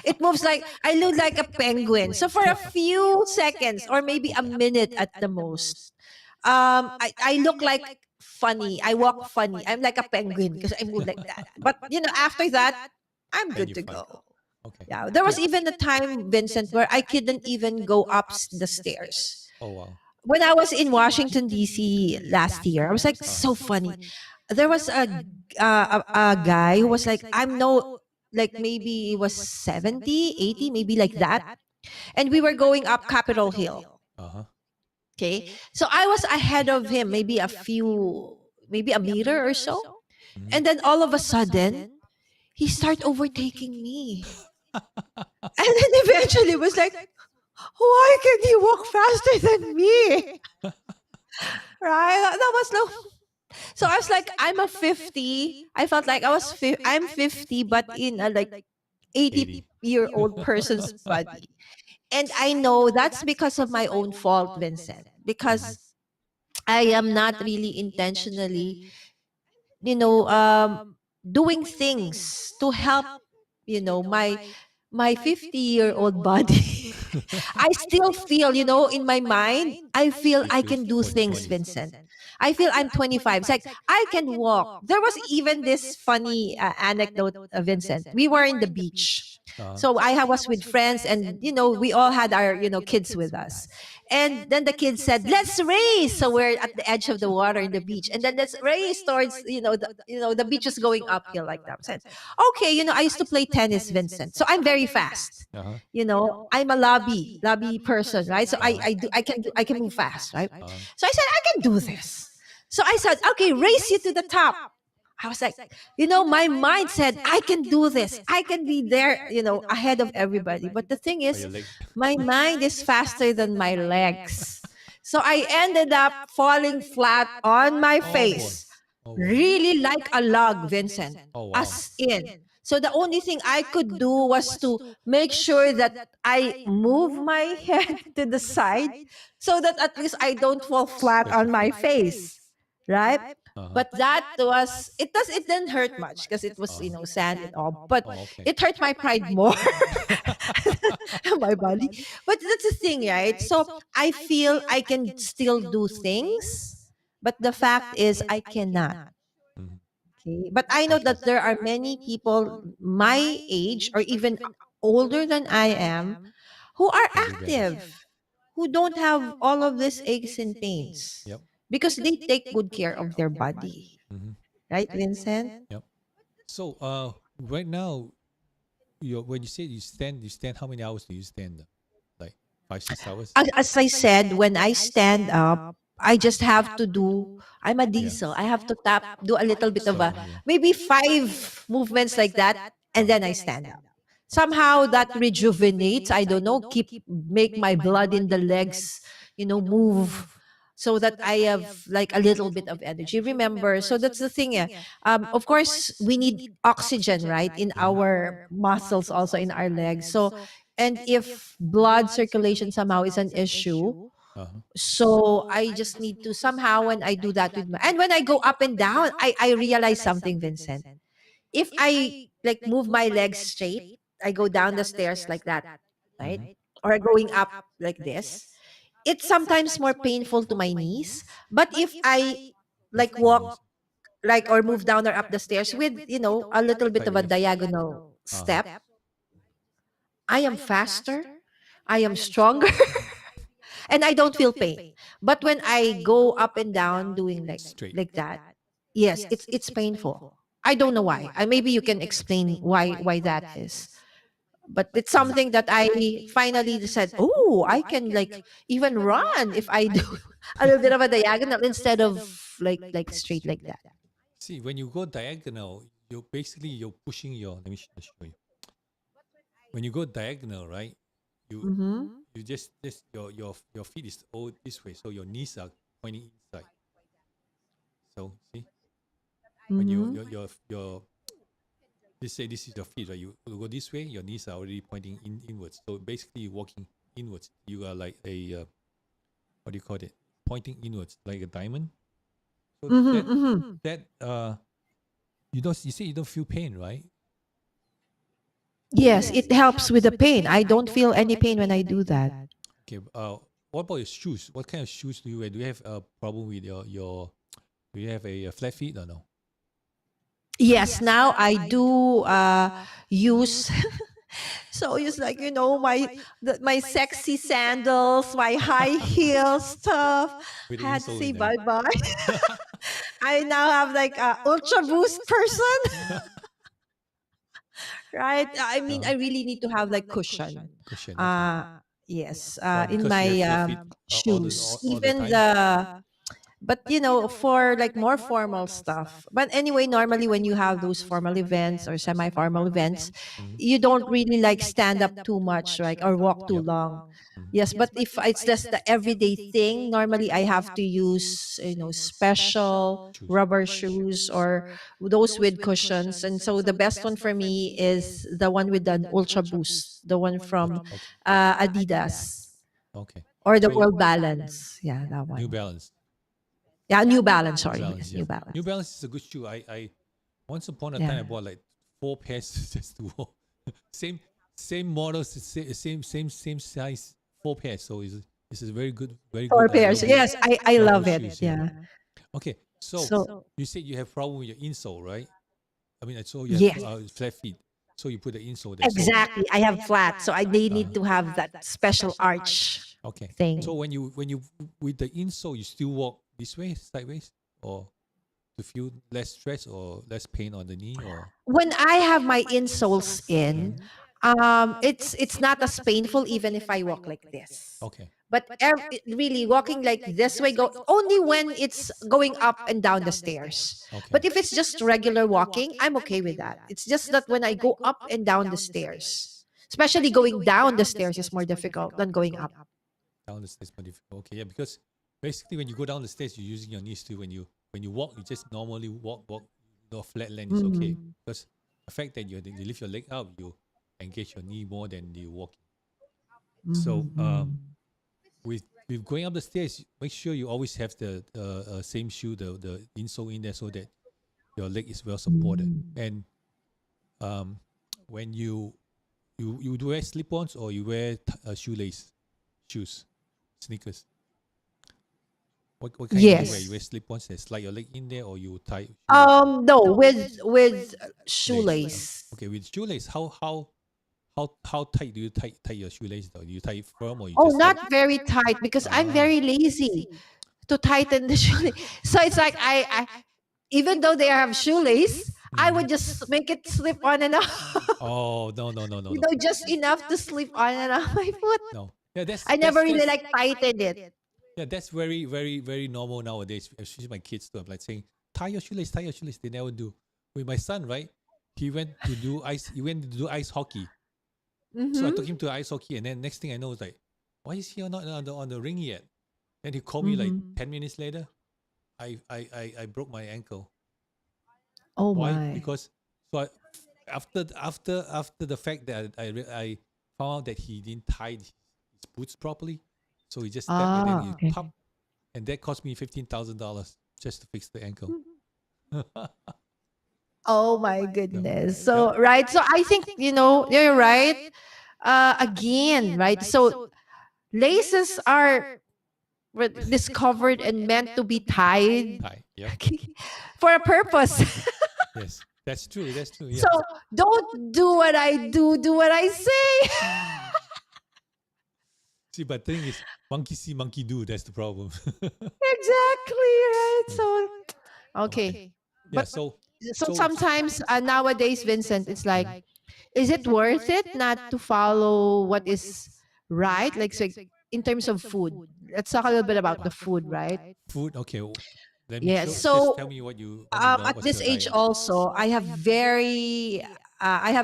Speaker 2: It moves like I look like a penguin. So for a few seconds or maybe a minute at the most, I look like funny. I walk funny. I'm like a penguin because I move like that. But after that, I'm
Speaker 1: Then
Speaker 2: good
Speaker 1: you're
Speaker 2: to
Speaker 1: fine.
Speaker 2: go.
Speaker 1: Okay.
Speaker 2: Yeah, there was
Speaker 1: Good.
Speaker 2: even a time, Vincent, where I couldn't even go up the stairs.
Speaker 1: Oh wow.
Speaker 2: When I was in Washington D.C. last year, I was like so funny. There was a guy who was like, I'm no, like maybe he was 70, 80, maybe like that, and we were going up Capitol Hill.
Speaker 1: Uh huh.
Speaker 2: Okay, so I was ahead of him, maybe a meter or so, and then all of a sudden he started overtaking me, and then eventually was like, why can he walk faster than me? Right? That was no. So I was like, I'm a 50. I felt like I'm 50, but in a like
Speaker 1: 80.
Speaker 2: 80-year-old person's body. And I know that's because of my own fault, Vincent,
Speaker 1: Mhm.
Speaker 2: because I am not really intentionally, you know, um, doing things to help, my 50-year-old body. I still feel, in my mind, I feel
Speaker 1: You
Speaker 2: I
Speaker 1: feel
Speaker 2: can do things,
Speaker 1: 2020.
Speaker 2: Vincent. I feel I'm 25. It's like I can walk. There was even this funny anecdote, Vincent. We were in the beach.
Speaker 1: Uh-huh.
Speaker 2: So was with friends, and we all had our kids with us. And then the kids said, "Let's race." So we're at the edge of the water in the beach, and then let's race towards the beach is going uphill like that. I said, "Okay, I used to play tennis, Vincent. So I'm very fast.
Speaker 1: Uh-huh.
Speaker 2: I'm a lobby person, right? So I can move fast, right?
Speaker 1: Uh-huh.
Speaker 2: So I said I can do this. So I said, okay, race you to the top. I was like, my mind said I can do this. I can be there, ahead of everybody. But the thing
Speaker 1: Or
Speaker 2: is,
Speaker 1: your leg.
Speaker 2: my mind is faster than my legs. So I ended up falling flat on my
Speaker 1: Oh boy.
Speaker 2: face,
Speaker 1: Oh boy.
Speaker 2: really like a log, Vincent,
Speaker 1: Oh wow.
Speaker 2: as in. So the only thing I could do was to make sure that I move my head to the side so that at least I don't fall flat
Speaker 1: Scratch your
Speaker 2: on my
Speaker 1: face.
Speaker 2: face, right?
Speaker 1: Uh-huh.
Speaker 2: But it didn't hurt much because it was,
Speaker 1: Uh-huh.
Speaker 2: sand and all, but
Speaker 1: Oh, okay.
Speaker 2: it hurt my pride more. My body. But that's the thing, right? So I feel I can still do things, but the fact is I cannot.
Speaker 1: Mhm.
Speaker 2: Okay. But I know
Speaker 1: Okay.
Speaker 2: that there are many people my age or even older than I am who are
Speaker 1: Can do better.
Speaker 2: active, who don't have all of these aches and pains
Speaker 1: Yep.
Speaker 2: because they take good care of their body.
Speaker 1: Hmm.
Speaker 2: Right, Vincent?
Speaker 1: Yep. So right now when you say you stand how many hours do you stand? Like 5, 6 hours?
Speaker 2: As I said, when I stand up, I just have to I'm a
Speaker 1: Yeah.
Speaker 2: diesel. I have to do a little bit of
Speaker 1: So
Speaker 2: a,
Speaker 1: yeah.
Speaker 2: maybe 5 movements like that, and
Speaker 1: Uh-huh.
Speaker 2: then I stand up. Somehow that rejuvenates. I don't know, make my blood in the legs, move so that I have like a little bit of energy. Remember, so that's the thing. Yeah. Of course, we need oxygen, right, in
Speaker 1: Mhm.
Speaker 2: our muscles, also in our legs. So, and if blood circulation somehow is an issue,
Speaker 1: Uh-huh.
Speaker 2: so I just need to somehow, when I do that with my, and when I go up and down, I realize something, Vincent. If I like move my legs straight, I go down the stairs like that, right?
Speaker 1: Mhm.
Speaker 2: Or going up like this, it's sometimes more painful to my knees. But if I
Speaker 1: Lift
Speaker 2: like
Speaker 1: your
Speaker 2: walk
Speaker 1: knees.
Speaker 2: like or move down or up the stairs with, a little bit of a
Speaker 1: Sideways.
Speaker 2: diagonal
Speaker 1: Uh-huh.
Speaker 2: step, I am faster, I am stronger, and I don't feel pain. But when I go up and down doing
Speaker 1: Straight.
Speaker 2: like that, yes, it's painful. I don't know why. Maybe you can explain why that is. But it's
Speaker 1: Mm.
Speaker 2: something that I finally said, oh, I can like even run if I do a little bit of a diagonal instead of like straight like that.
Speaker 1: See, when you go diagonal, you're pushing your. Let me show you. When you go diagonal, right? You
Speaker 2: Mm-hmm.
Speaker 1: you just your feet is all this way, so your knees are pointing inside. So see, when
Speaker 2: Mm-hmm.
Speaker 1: your let's say this is your feet, right? You go this way, your knees are already pointing inwards. So basically, you're walking inwards. You are like a what do you call it? Pointing inwards, like a diamond. So
Speaker 2: Mm-hmm.
Speaker 1: that
Speaker 2: Mm-hmm.
Speaker 1: that you say you don't feel pain, right?
Speaker 2: Yes, it helps with the pain. I don't feel any pain when I do that.
Speaker 1: Okay. What about your shoes? What kind of shoes do you wear? Do you have a problem with your do you have a flat feet or no?
Speaker 2: Yes, now I do use so use like my sexy sandals, my high heel stuff.
Speaker 1: With
Speaker 2: I
Speaker 1: the
Speaker 2: had to
Speaker 1: insole
Speaker 2: say
Speaker 1: in there.
Speaker 2: bye bye. I now have like a ultra boost person, right? I mean,
Speaker 1: Uh-huh.
Speaker 2: I really need to have like cushion.
Speaker 1: Cushion. Okay.
Speaker 2: Uh yes, in
Speaker 1: Because you
Speaker 2: my
Speaker 1: have flat feet
Speaker 2: shoes.
Speaker 1: all the
Speaker 2: Even
Speaker 1: time.
Speaker 2: but for like more formal stuff. But anyway, normally when you have those formal events or semi-formal events,
Speaker 1: Mhm.
Speaker 2: you don't really like stand up too much, right? Or walk too
Speaker 1: Yep.
Speaker 2: long.
Speaker 1: Mhm.
Speaker 2: Yes, but if it's just the everyday thing, normally I have to use, special
Speaker 1: Shoes.
Speaker 2: rubber shoes or those with cushions. And so the best one for me is the one with an Ultra Boost, the one
Speaker 1: Okay.
Speaker 2: from
Speaker 1: Okay.
Speaker 2: Adidas
Speaker 1: Okay.
Speaker 2: or the
Speaker 1: So
Speaker 2: World Balance. Yeah, that
Speaker 1: New
Speaker 2: one.
Speaker 1: Balance.
Speaker 2: Yeah, New Balance.
Speaker 1: New
Speaker 2: Sorry,
Speaker 1: Balance.
Speaker 2: yes,
Speaker 1: Yeah.
Speaker 2: New
Speaker 1: New
Speaker 2: Balance.
Speaker 1: Balance is a good shoe. I once upon a time I
Speaker 2: Yeah,
Speaker 1: bought like 4 pairs just to walk. same same models, same size, 4 pairs. So it's a very
Speaker 2: four
Speaker 1: good
Speaker 2: pairs. Yes, I
Speaker 1: durable
Speaker 2: love it.
Speaker 1: shoes. Yeah.
Speaker 2: Yeah.
Speaker 1: Okay. So
Speaker 2: So
Speaker 1: you said you have problem with your insole, right? I mean, I saw you have
Speaker 2: yes,
Speaker 1: flat feet, so you put the insole there. So
Speaker 2: exactly. I have flat, so they need to have that special arch
Speaker 1: okay. So
Speaker 2: thing.
Speaker 1: when you with the insole, you still walk this way, sideways, or to feel less stress or less pain on the knee, or
Speaker 2: When I have my insoles in,
Speaker 1: Mhm.
Speaker 2: it's not as painful even if I walk like this.
Speaker 1: Okay.
Speaker 2: But really walking like this way go only when it's going up and down the stairs.
Speaker 1: Okay.
Speaker 2: But if it's just regular walking, I'm okay with that. It's just that when I go up and down the stairs, especially going down the stairs is more difficult than going up.
Speaker 1: Down the stairs more difficult. Okay, yeah, because basically when you go down the stairs, you're using your knees too. When you walk, you just normally walk. The flat land is okay
Speaker 2: Mm.
Speaker 1: because the fact that you lift your leg up, you engage your knee more than you walking. So
Speaker 2: Mm-hmm.
Speaker 1: with going up the stairs, make sure you always have the same shoe, the insole in there, so that your leg is well supported.
Speaker 2: Mm.
Speaker 1: And um, when you do wear slip-ons or you wear shoelace shoes, sneakers. What kind do you wear? You
Speaker 2: Yes.
Speaker 1: wear slip-ons that slide your leg in there, or you tie shoelace?
Speaker 2: No, with
Speaker 1: Lace.
Speaker 2: shoelace.
Speaker 1: Okay, with shoelace, how tight do you tie your shoelace though? Do you tie it firm or you
Speaker 2: Oh,
Speaker 1: just
Speaker 2: not
Speaker 1: like
Speaker 2: very tight because I'm
Speaker 1: ah?
Speaker 2: very lazy to tighten the shoelace. So it's like I even though they have shoelace, I would just make it slip on and off.
Speaker 1: Oh no.
Speaker 2: Just enough to slip on and off my foot.
Speaker 1: No. Yeah,
Speaker 2: I never really like tightened it.
Speaker 1: yeah, that's very normal nowadays. Especially my kids too. I'm like saying, tie your shoelace. They never do. With my son, right? He went to do ice hockey. So I took
Speaker 2: Mm-hmm.
Speaker 1: him to ice hockey, and then next thing I know, it's like, why is he not on the ring yet? Then he called me like
Speaker 2: Mm-hmm.
Speaker 1: 10 minutes later. I broke my ankle.
Speaker 2: Oh
Speaker 1: Why?
Speaker 2: my.
Speaker 1: Because so after the fact that I found out that he didn't tie his boots properly, so he just stepped and then
Speaker 2: Ah,
Speaker 1: he
Speaker 2: okay.
Speaker 1: pop, and that cost me $15,000 just to fix the ankle.
Speaker 2: Oh my
Speaker 1: No,
Speaker 2: goodness.
Speaker 1: yep.
Speaker 2: So right. So I think, you're right. Again, right? So laces are discovered and meant to be tied
Speaker 1: Hi. Yep.
Speaker 2: for a purpose.
Speaker 1: Yes. That's true. That's true. Yeah.
Speaker 2: So don't do what I do, do what I say.
Speaker 1: See, but thing is, monkey see, monkey do. That's the problem.
Speaker 2: Exactly, right?
Speaker 1: Mm.
Speaker 2: So,
Speaker 1: Okay.
Speaker 2: okay.
Speaker 1: Yeah.
Speaker 2: But so
Speaker 1: So
Speaker 2: sometimes nowadays, Vincent, it's like, is it worth it not to follow what is right? Like, so in terms of food, let's talk a little bit about the food, right?
Speaker 1: food. Okay. Let me
Speaker 2: Yes.
Speaker 1: show. Just tell
Speaker 2: So
Speaker 1: me what you want to know.
Speaker 2: at
Speaker 1: What's
Speaker 2: this
Speaker 1: your
Speaker 2: age
Speaker 1: diet?
Speaker 2: also, I have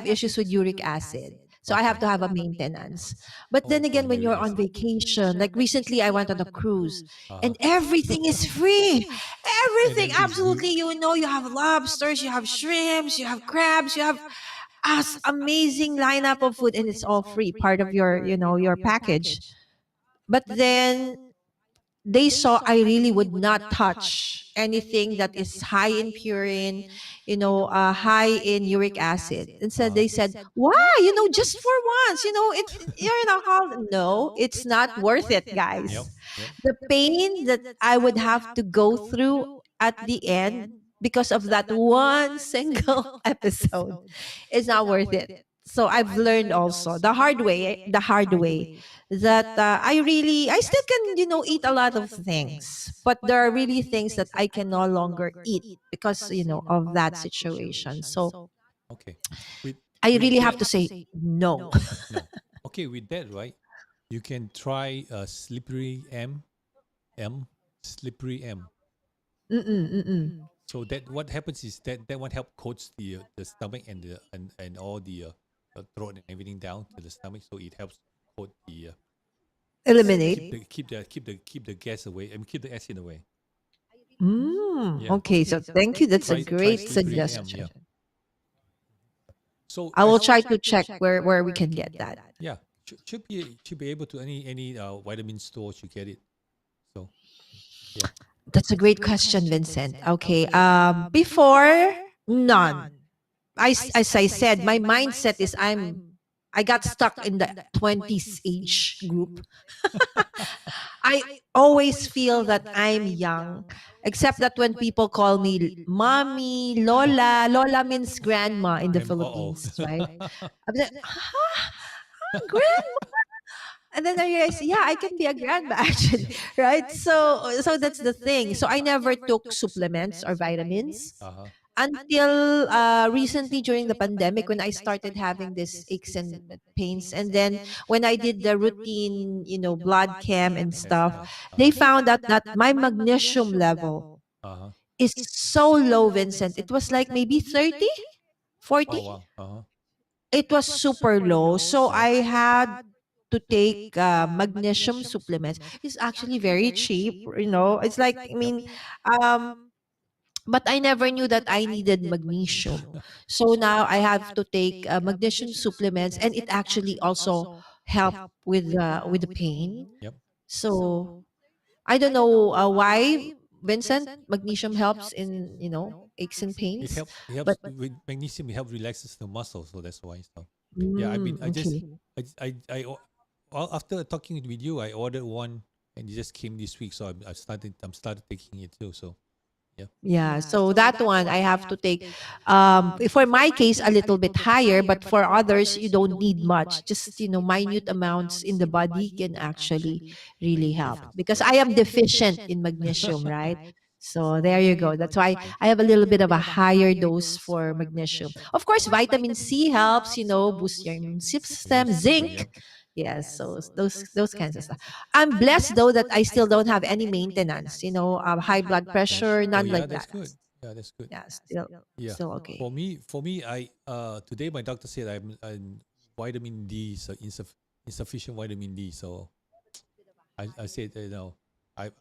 Speaker 2: issues with uric acid. So I have
Speaker 1: Okay.
Speaker 2: to have a maintenance. But then
Speaker 1: Oh, for
Speaker 2: again, when
Speaker 1: uric
Speaker 2: you're on
Speaker 1: acid.
Speaker 2: vacation, like recently I went on a cruise
Speaker 1: Uh-huh.
Speaker 2: and everything is free.
Speaker 1: And
Speaker 2: Everything,
Speaker 1: everything's good.
Speaker 2: absolutely. You have lobsters, you have shrimps, you have crabs, you have us amazing lineup of food, and it's all free, part of your, your package. But then they saw I really would not touch anything that is high in purine, high in uric acid. Instead,
Speaker 1: Uh-huh.
Speaker 2: they said, "Why? Just for once, you're in alcohol." No, it's not worth it,
Speaker 1: Yep.
Speaker 2: guys.
Speaker 1: Yep.
Speaker 2: The pain that I would have to go through at the end because of that one single episode is not worth it. So I've learned also the hard way that I still can, eat a lot of things, but there are really things that I can no longer eat because, of that situation. So
Speaker 1: Okay. With
Speaker 2: I
Speaker 1: with
Speaker 2: really have
Speaker 1: that,
Speaker 2: to say no.
Speaker 1: no. Okay. With that, right? You can try slippery M, slippery M.
Speaker 2: Mm-mm, mm-mm.
Speaker 1: So that what happens is that one help coats the stomach and and all the throat and everything down to the stomach. So it helps coat the
Speaker 2: Eliminate.
Speaker 1: keep the gas away and keep the acid away. Yeah.
Speaker 2: Okay, so thank you. That's a
Speaker 1: Try
Speaker 2: great
Speaker 1: slippery M. Yeah.
Speaker 2: suggestion.
Speaker 1: So
Speaker 2: I will
Speaker 1: as
Speaker 2: try to check where we can get that.
Speaker 1: yeah, should be able to any vitamin stores you get it. So yeah.
Speaker 2: That's a great question, Vincent. Okay. Before, none. As I said, my mindset is I got stuck in the 20s age group. I always feel that I'm young, except that when people call me mommy, lola, lola means grandma in the
Speaker 1: Oh.
Speaker 2: Philippines, right? I'm like, grandma. And then I realized, yeah, I can be a grandma actually, right? So that's the thing. So I never took supplements or vitamins
Speaker 1: Uh-huh.
Speaker 2: until recently during the pandemic when I started having this aches and pains. And then when I did the routine, blood chem and
Speaker 1: And
Speaker 2: stuff,
Speaker 1: stuff.
Speaker 2: they
Speaker 1: Uh-huh.
Speaker 2: found out that my magnesium level
Speaker 1: Uh-huh.
Speaker 2: is so low, Vincent. It was like maybe 30,
Speaker 1: Oh
Speaker 2: 40.
Speaker 1: wow. Uh-huh.
Speaker 2: It was super low. So I had to take magnesium supplements. It's actually very cheap, It's like, I
Speaker 1: Yep.
Speaker 2: mean, um, but I never knew that I needed magnesium. So now I have to take magnesium supplements, and it actually also help with the pain.
Speaker 1: Yep.
Speaker 2: So I don't know why, Vincent, magnesium helps in aches and pains,
Speaker 1: It helps
Speaker 2: but
Speaker 1: with magnesium. It helps relaxes the muscle, so that's why. So yeah,
Speaker 2: okay.
Speaker 1: after talking with you, I ordered one and it just came this week. So I'm started taking it too. So yeah.
Speaker 2: Yeah, so that one I have to take. For my case, a little bit higher, but for others, you don't need much. Just minute amounts in the body can actually
Speaker 1: Make
Speaker 2: really
Speaker 1: a
Speaker 2: help
Speaker 1: difference.
Speaker 2: because I am deficient in magnesium, right? So there you go. That's why I have a little bit of a higher dose for magnesium. Of course, vitamin C helps, boost your immune system. Zinc,
Speaker 1: Yep.
Speaker 2: yes. So those kinds of stuff. I'm blessed though that I still don't have any maintenance, high blood pressure,
Speaker 1: Oh
Speaker 2: none
Speaker 1: yeah,
Speaker 2: like
Speaker 1: that's
Speaker 2: that.
Speaker 1: good. Yeah, that's good.
Speaker 2: Yeah, still
Speaker 1: Yeah.
Speaker 2: still okay.
Speaker 1: For me, I today my doctor said I'm vitamin D, so insufficient vitamin D. So I said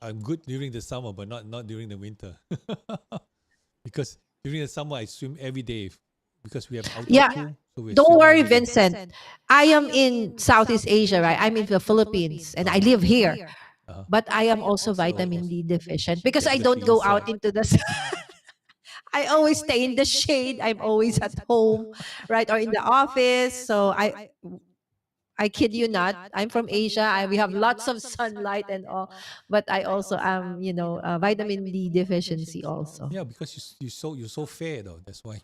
Speaker 1: I'm good during the summer, but not during the winter. Because during the summer I swim every day because we have outdoor
Speaker 2: Yeah,
Speaker 1: pool, so we
Speaker 2: don't
Speaker 1: swim
Speaker 2: worry,
Speaker 1: every day.
Speaker 2: Vincent. I am in Southeast Asia, right? I'm in the Philippines and I
Speaker 1: Uh-huh.
Speaker 2: live here.
Speaker 1: Uh-huh.
Speaker 2: But I am also
Speaker 1: So
Speaker 2: vitamin D deficient because
Speaker 1: yeah,
Speaker 2: I
Speaker 1: because
Speaker 2: don't
Speaker 1: we
Speaker 2: go out
Speaker 1: inside.
Speaker 2: into the sun. I always stay in the shade. I'm always at home, right? Or in the office. So I kid you not. I'm from Asia. We have lots of sunlight and all, but I also am, vitamin D deficiency also.
Speaker 1: Yeah, because you're so fair though. That's why.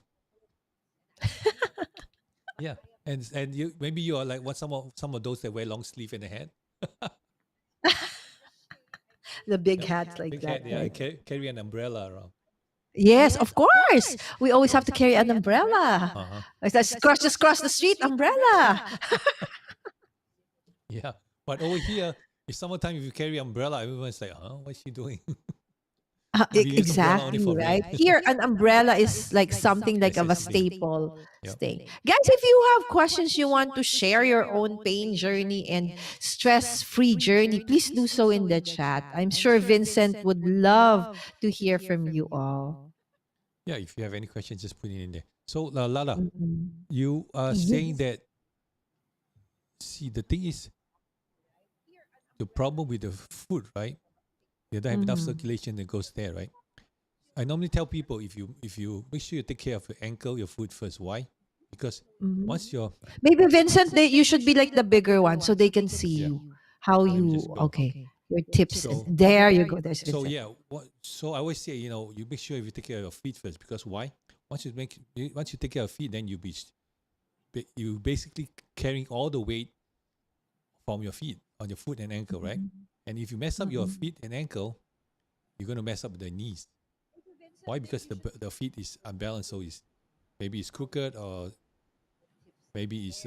Speaker 1: Yeah, and you maybe you are like what some of those that wear long sleeve and a hat,
Speaker 2: The big hats like
Speaker 1: big
Speaker 2: that,
Speaker 1: hat. Yeah,
Speaker 2: right?
Speaker 1: and carry an umbrella around.
Speaker 2: Yes, of course. We always have to carry an umbrella.
Speaker 1: Uh huh.
Speaker 2: Like, let's just cross the street, umbrella.
Speaker 1: Yeah, but over here, if summertime if you carry umbrella, everyone's like, huh, what's she doing? We use umbrella only
Speaker 2: Exactly,
Speaker 1: for
Speaker 2: right?
Speaker 1: rain.
Speaker 2: Here, an umbrella is like something like of a
Speaker 1: Necessity.
Speaker 2: staple
Speaker 1: Yep.
Speaker 2: thing. Guys, if you have questions, you want to share your own pain journey and stress-free journey, please do so in the chat. I'm sure Vincent would love to hear from you all.
Speaker 1: Yeah, if you have any questions, just put it in there. So, Lala,
Speaker 2: Mhm.
Speaker 1: you are saying
Speaker 2: Yes.
Speaker 1: that, see, the thing is, the problem with the food, right? You don't have enough
Speaker 2: Mhm.
Speaker 1: circulation that goes there, right? I normally tell people if you make sure you take care of your ankle, your foot first. Why? Because
Speaker 2: Mhm.
Speaker 1: once you're
Speaker 2: Maybe Vincent, you should be like the bigger one so they can see
Speaker 1: yeah,
Speaker 2: you. How
Speaker 1: let me
Speaker 2: you,
Speaker 1: just go.
Speaker 2: okay, your tips. And
Speaker 1: So
Speaker 2: there you go. There's
Speaker 1: so
Speaker 2: Vincent.
Speaker 1: yeah, so I always say, you make sure if you take care of your feet first, because why? Once you take care of feet, then you basically carrying all the weight from your feet on your foot and ankle, right? And if you mess up your
Speaker 2: Mm-mm.
Speaker 1: feet and ankle, you're gonna mess up the knees. Why? Because the feet is unbalanced, so maybe it's crooked, or maybe it's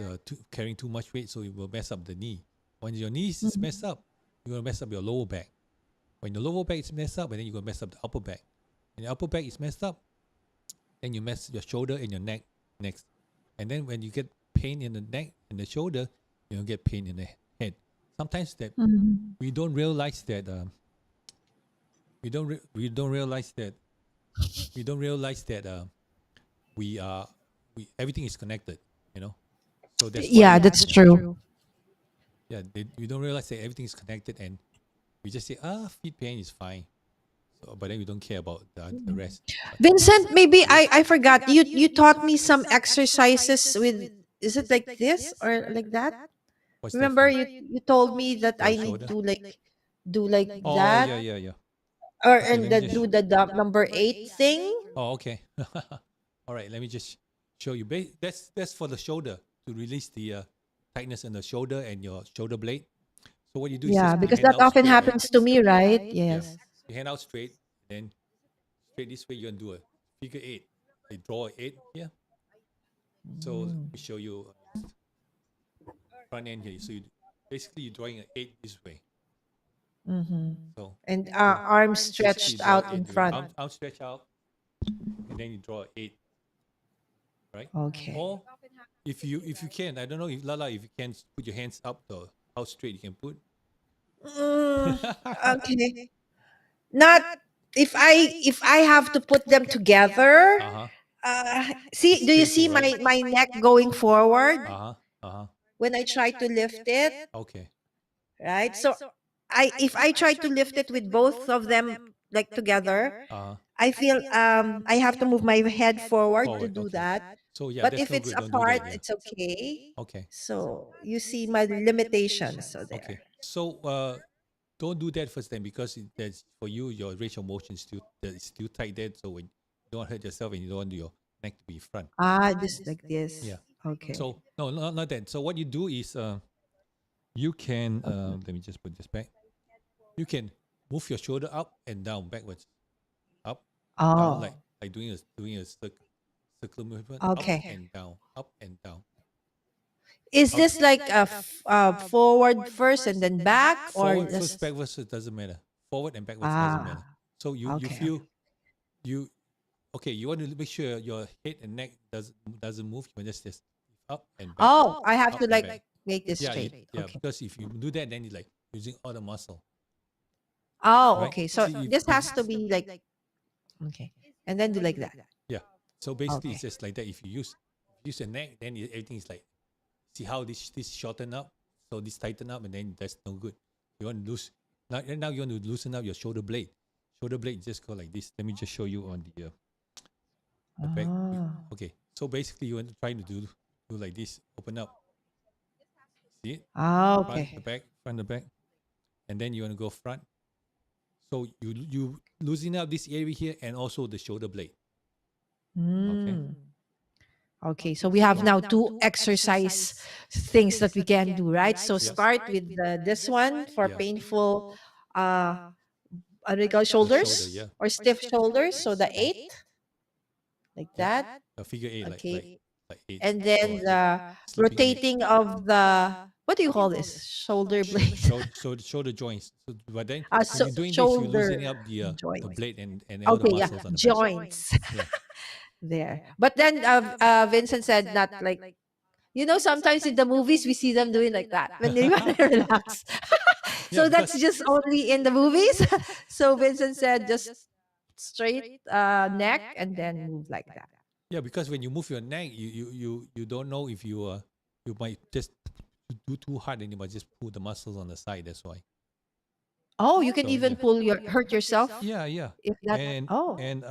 Speaker 1: carrying too much weight, so it will mess up the knee. When your knees is messed
Speaker 2: Mhm.
Speaker 1: up, you're gonna mess up your lower back. When the lower back is messed up, and then you're gonna mess up the upper back. When your upper back is messed up, then you mess your shoulder and your neck next. And then when you get pain in the neck and the shoulder, you'll get pain in the head. Sometimes that
Speaker 2: Mhm.
Speaker 1: we don't realize that we don't realize that we don't realize that we are we everything is connected. You know, so that's
Speaker 2: Yeah,
Speaker 1: why
Speaker 2: that's
Speaker 1: yeah
Speaker 2: true.
Speaker 1: yeah we don't realize that everything is connected, and we just say feet pain is fine. So but then we don't care about the rest. But
Speaker 2: Vincent, maybe I forgot. You taught me some exercises with, is it like this or like that?
Speaker 1: what's that
Speaker 2: Remember
Speaker 1: for?
Speaker 2: you told me that
Speaker 1: For
Speaker 2: I need
Speaker 1: shoulder?
Speaker 2: to like do like
Speaker 1: Oh
Speaker 2: that,
Speaker 1: yeah yeah yeah.
Speaker 2: or
Speaker 1: Okay,
Speaker 2: and
Speaker 1: let me
Speaker 2: then
Speaker 1: just.
Speaker 2: do the number 8 thing.
Speaker 1: Oh, okay. All right. Let me just show you. That's for the shoulder to release the tightness in the shoulder and your shoulder blade. So what you do is
Speaker 2: Yeah,
Speaker 1: just put your
Speaker 2: because
Speaker 1: hand
Speaker 2: that
Speaker 1: out
Speaker 2: often
Speaker 1: straight, right?
Speaker 2: happens to me, right?
Speaker 1: Yeah.
Speaker 2: Yes.
Speaker 1: Your hand out straight, then straight this way. You're gonna do a figure eight. I draw a eight here. So let me show you front end here. So basically you're drawing an eight this way.
Speaker 2: Mm-hmm.
Speaker 1: So
Speaker 2: And
Speaker 1: so
Speaker 2: arms
Speaker 1: basically you
Speaker 2: stretched
Speaker 1: draw
Speaker 2: out
Speaker 1: eight.
Speaker 2: in
Speaker 1: Your
Speaker 2: front.
Speaker 1: arm stretch out, and then you draw an eight, right?
Speaker 2: Okay.
Speaker 1: Or if you can, I don't know if Lala, if you can put your hands up to how straight you can put.
Speaker 2: Mm, okay. Not if I have to put them together.
Speaker 1: Uh-huh.
Speaker 2: See, do you
Speaker 1: Painful,
Speaker 2: see
Speaker 1: right?
Speaker 2: my neck going forward
Speaker 1: Uh-huh. Uh-huh.
Speaker 2: when I try to lift it?
Speaker 1: Okay.
Speaker 2: Right. So I if I try to lift it with both of them like together,
Speaker 1: Uh-huh.
Speaker 2: I feel I have to move my head forward to
Speaker 1: Forward.
Speaker 2: do
Speaker 1: Okay.
Speaker 2: that.
Speaker 1: So yeah,
Speaker 2: But
Speaker 1: that's
Speaker 2: if
Speaker 1: no
Speaker 2: it's
Speaker 1: good. Don't do
Speaker 2: apart,
Speaker 1: that. Yeah.
Speaker 2: it's okay.
Speaker 1: Okay.
Speaker 2: So you see my limitations. So there.
Speaker 1: Okay. So don't do that first then, because that's for you, your range of motion is still tight there. So when you don't hurt yourself and you don't want your neck to be front.
Speaker 2: Just like this.
Speaker 1: Yeah.
Speaker 2: Okay.
Speaker 1: So no, not that. So what you do is you can let me just put this back. You can move your shoulder up and down, backwards, up, down,
Speaker 2: Oh,
Speaker 1: like doing a circular movement,
Speaker 2: okay.
Speaker 1: up and down.
Speaker 2: Is
Speaker 1: Up,
Speaker 2: this like forward first and then back, or
Speaker 1: forward first,
Speaker 2: just
Speaker 1: backwards, it doesn't matter. Forward and backwards doesn't matter.
Speaker 2: ah?
Speaker 1: So you
Speaker 2: Okay.
Speaker 1: feel you okay. You want to make sure your head and neck doesn't move. You can just up and back,
Speaker 2: Oh, I have
Speaker 1: up
Speaker 2: to
Speaker 1: and
Speaker 2: like
Speaker 1: back.
Speaker 2: make this
Speaker 1: Yeah,
Speaker 2: straight.
Speaker 1: yeah.
Speaker 2: Okay.
Speaker 1: Because if you do that, then you like using all the muscle,
Speaker 2: Oh,
Speaker 1: right?
Speaker 2: okay. So
Speaker 1: See,
Speaker 2: this has to be like okay, and then do like that.
Speaker 1: yeah. So basically, it's
Speaker 2: Okay.
Speaker 1: just like that. If you use your neck, then everything is like, see how this shorten up, so this tighten up, and then that's no good. You want to lose now. Right now you want to loosen up your shoulder blade. Shoulder blade just go like this. Let me just show you on the back.
Speaker 2: Oh.
Speaker 1: Okay, so basically you want to try to do like this. Open up. See it?
Speaker 2: Ah,
Speaker 1: Front, the
Speaker 2: okay.
Speaker 1: back, front, the back. And then you want to go front. So you loosen up this area here and also the shoulder blade. Okay.
Speaker 2: Mm. Okay, so we have now two exercise things that we can do, right? So
Speaker 1: Yep.
Speaker 2: start with this one for
Speaker 1: Yeah.
Speaker 2: painful uh what do we call
Speaker 1: The shoulder,
Speaker 2: shoulders
Speaker 1: yeah.
Speaker 2: or stiff shoulders. So the eight, like
Speaker 1: Yep.
Speaker 2: that.
Speaker 1: A figure eight,
Speaker 2: Okay.
Speaker 1: like eight
Speaker 2: And then
Speaker 1: or
Speaker 2: the
Speaker 1: sleeping eight.
Speaker 2: rotating of the what do you call this? Shoulder blade.
Speaker 1: Shoulder joints. So, but then when
Speaker 2: So
Speaker 1: you're doing this, you're
Speaker 2: shoulder
Speaker 1: loosening up the
Speaker 2: joints.
Speaker 1: blade and all the
Speaker 2: Okay, yeah,
Speaker 1: muscles on the back.
Speaker 2: joints
Speaker 1: Yeah.
Speaker 2: there. But then Vincent said not like sometimes in the movies we see them doing like that when they want to relax.
Speaker 1: Yeah,
Speaker 2: So that's
Speaker 1: because
Speaker 2: just only in the movies. So Vincent said just straight neck and then move like that.
Speaker 1: because when you move your neck, you don't know if you might just do too hard and you might just pull the muscles on the side. That's why.
Speaker 2: Oh, you can
Speaker 1: So
Speaker 2: even
Speaker 1: yeah.
Speaker 2: pull your hurt yourself
Speaker 1: Yeah.
Speaker 2: if that.
Speaker 1: And
Speaker 2: Oh.
Speaker 1: and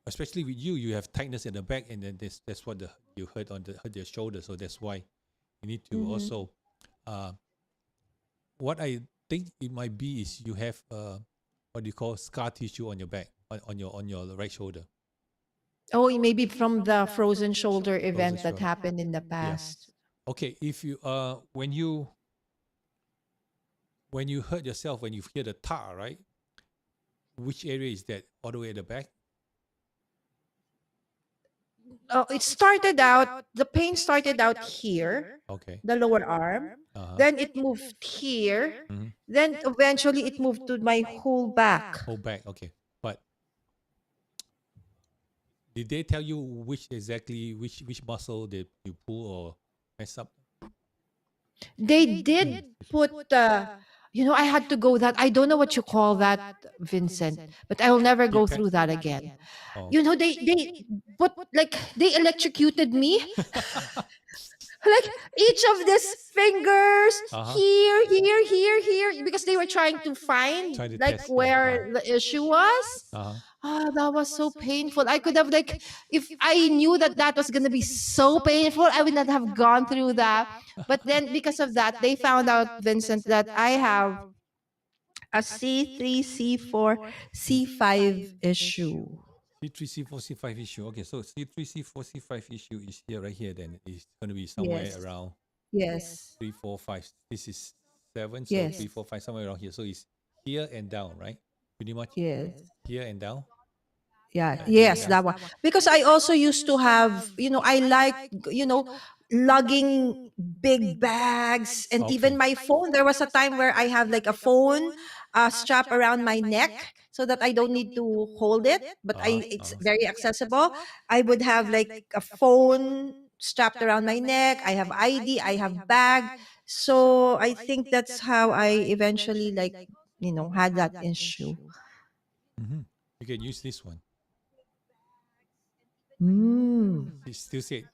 Speaker 1: especially with you have tightness at the back, and then that's what you hurt your shoulder. So that's why you need to
Speaker 2: Mhm.
Speaker 1: also. What I think it might be is you have what do you call scar tissue on your back on your right shoulder.
Speaker 2: Oh, maybe from the frozen shoulder
Speaker 1: Frozen
Speaker 2: event that
Speaker 1: shoulder.
Speaker 2: happened in the
Speaker 1: Yeah.
Speaker 2: past.
Speaker 1: Okay, if you when you hurt yourself, when you hear the tar, right? Which area is that? All the way at the back?
Speaker 2: Oh, it started out, the pain started out here,
Speaker 1: Okay.
Speaker 2: the lower arm. Then it moved here.
Speaker 1: Mhm.
Speaker 2: Then eventually it moved to my whole back.
Speaker 1: Whole back. Okay. But did they tell you which muscle that you pull or mess up?
Speaker 2: They did put I had to go that. I don't know what you call that, Vincent, but I will never go
Speaker 1: Heat pack?
Speaker 2: through that again.
Speaker 1: Oh.
Speaker 2: They put like they electrocuted me. Like each of these fingers
Speaker 1: Uh-huh.
Speaker 2: here because they were trying to find
Speaker 1: Try to
Speaker 2: like
Speaker 1: test. Yeah.
Speaker 2: where the issue was.
Speaker 1: Uh-huh.
Speaker 2: That was so painful. I could have like, if I knew that that was gonna be so painful, I would not have gone through that. But then because of that, they found out, Vincent, that I have a C3, C4, C5 issue.
Speaker 1: C3, C4, C5 issue. Okay, so C3, C4, C5 issue is here, right here. Then it's going to be somewhere
Speaker 2: Yes.
Speaker 1: around
Speaker 2: Yes.
Speaker 1: 3, 4, 5. This is 7, so
Speaker 2: Yes.
Speaker 1: 3, 4, 5, somewhere around here. So it's here and down, right? Pretty much
Speaker 2: Yes.
Speaker 1: here and down.
Speaker 2: Yeah,
Speaker 1: Here and
Speaker 2: yes,
Speaker 1: down.
Speaker 2: that one. Because I also used to have, I like, lugging big bags and even
Speaker 1: Okay.
Speaker 2: my phone. There was a time where I have like a phone strap around my neck so that I don't need to hold it, but it's very accessible. I would have like a phone strapped around my neck. I have ID, I have bag. So I think that's how I eventually like, had that issue.
Speaker 1: Mm-hmm. You can use this one.
Speaker 2: Mm.
Speaker 1: It's still said.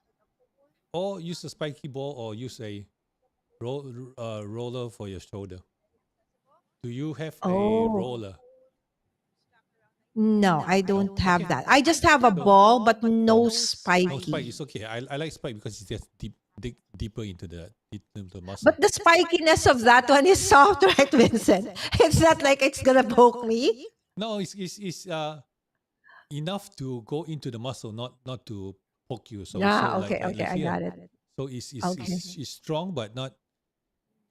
Speaker 1: Or use a spiky ball or use a roller for your shoulder. Do you have a
Speaker 2: Oh.
Speaker 1: roller?
Speaker 2: No, I
Speaker 1: No.
Speaker 2: don't have
Speaker 1: Okay.
Speaker 2: that. I just have a ball, but no
Speaker 1: No spike.
Speaker 2: spiky.
Speaker 1: It's okay. I like spike because it's just dig deeper into the muscle.
Speaker 2: But the spikiness of that one is soft, right, Vincent? It's not like it's gonna poke me.
Speaker 1: No, it's enough to go into the muscle, not to poke you. So
Speaker 2: Yeah,
Speaker 1: like
Speaker 2: okay, okay, I
Speaker 1: here.
Speaker 2: got it.
Speaker 1: So it's
Speaker 2: Okay.
Speaker 1: it's strong but not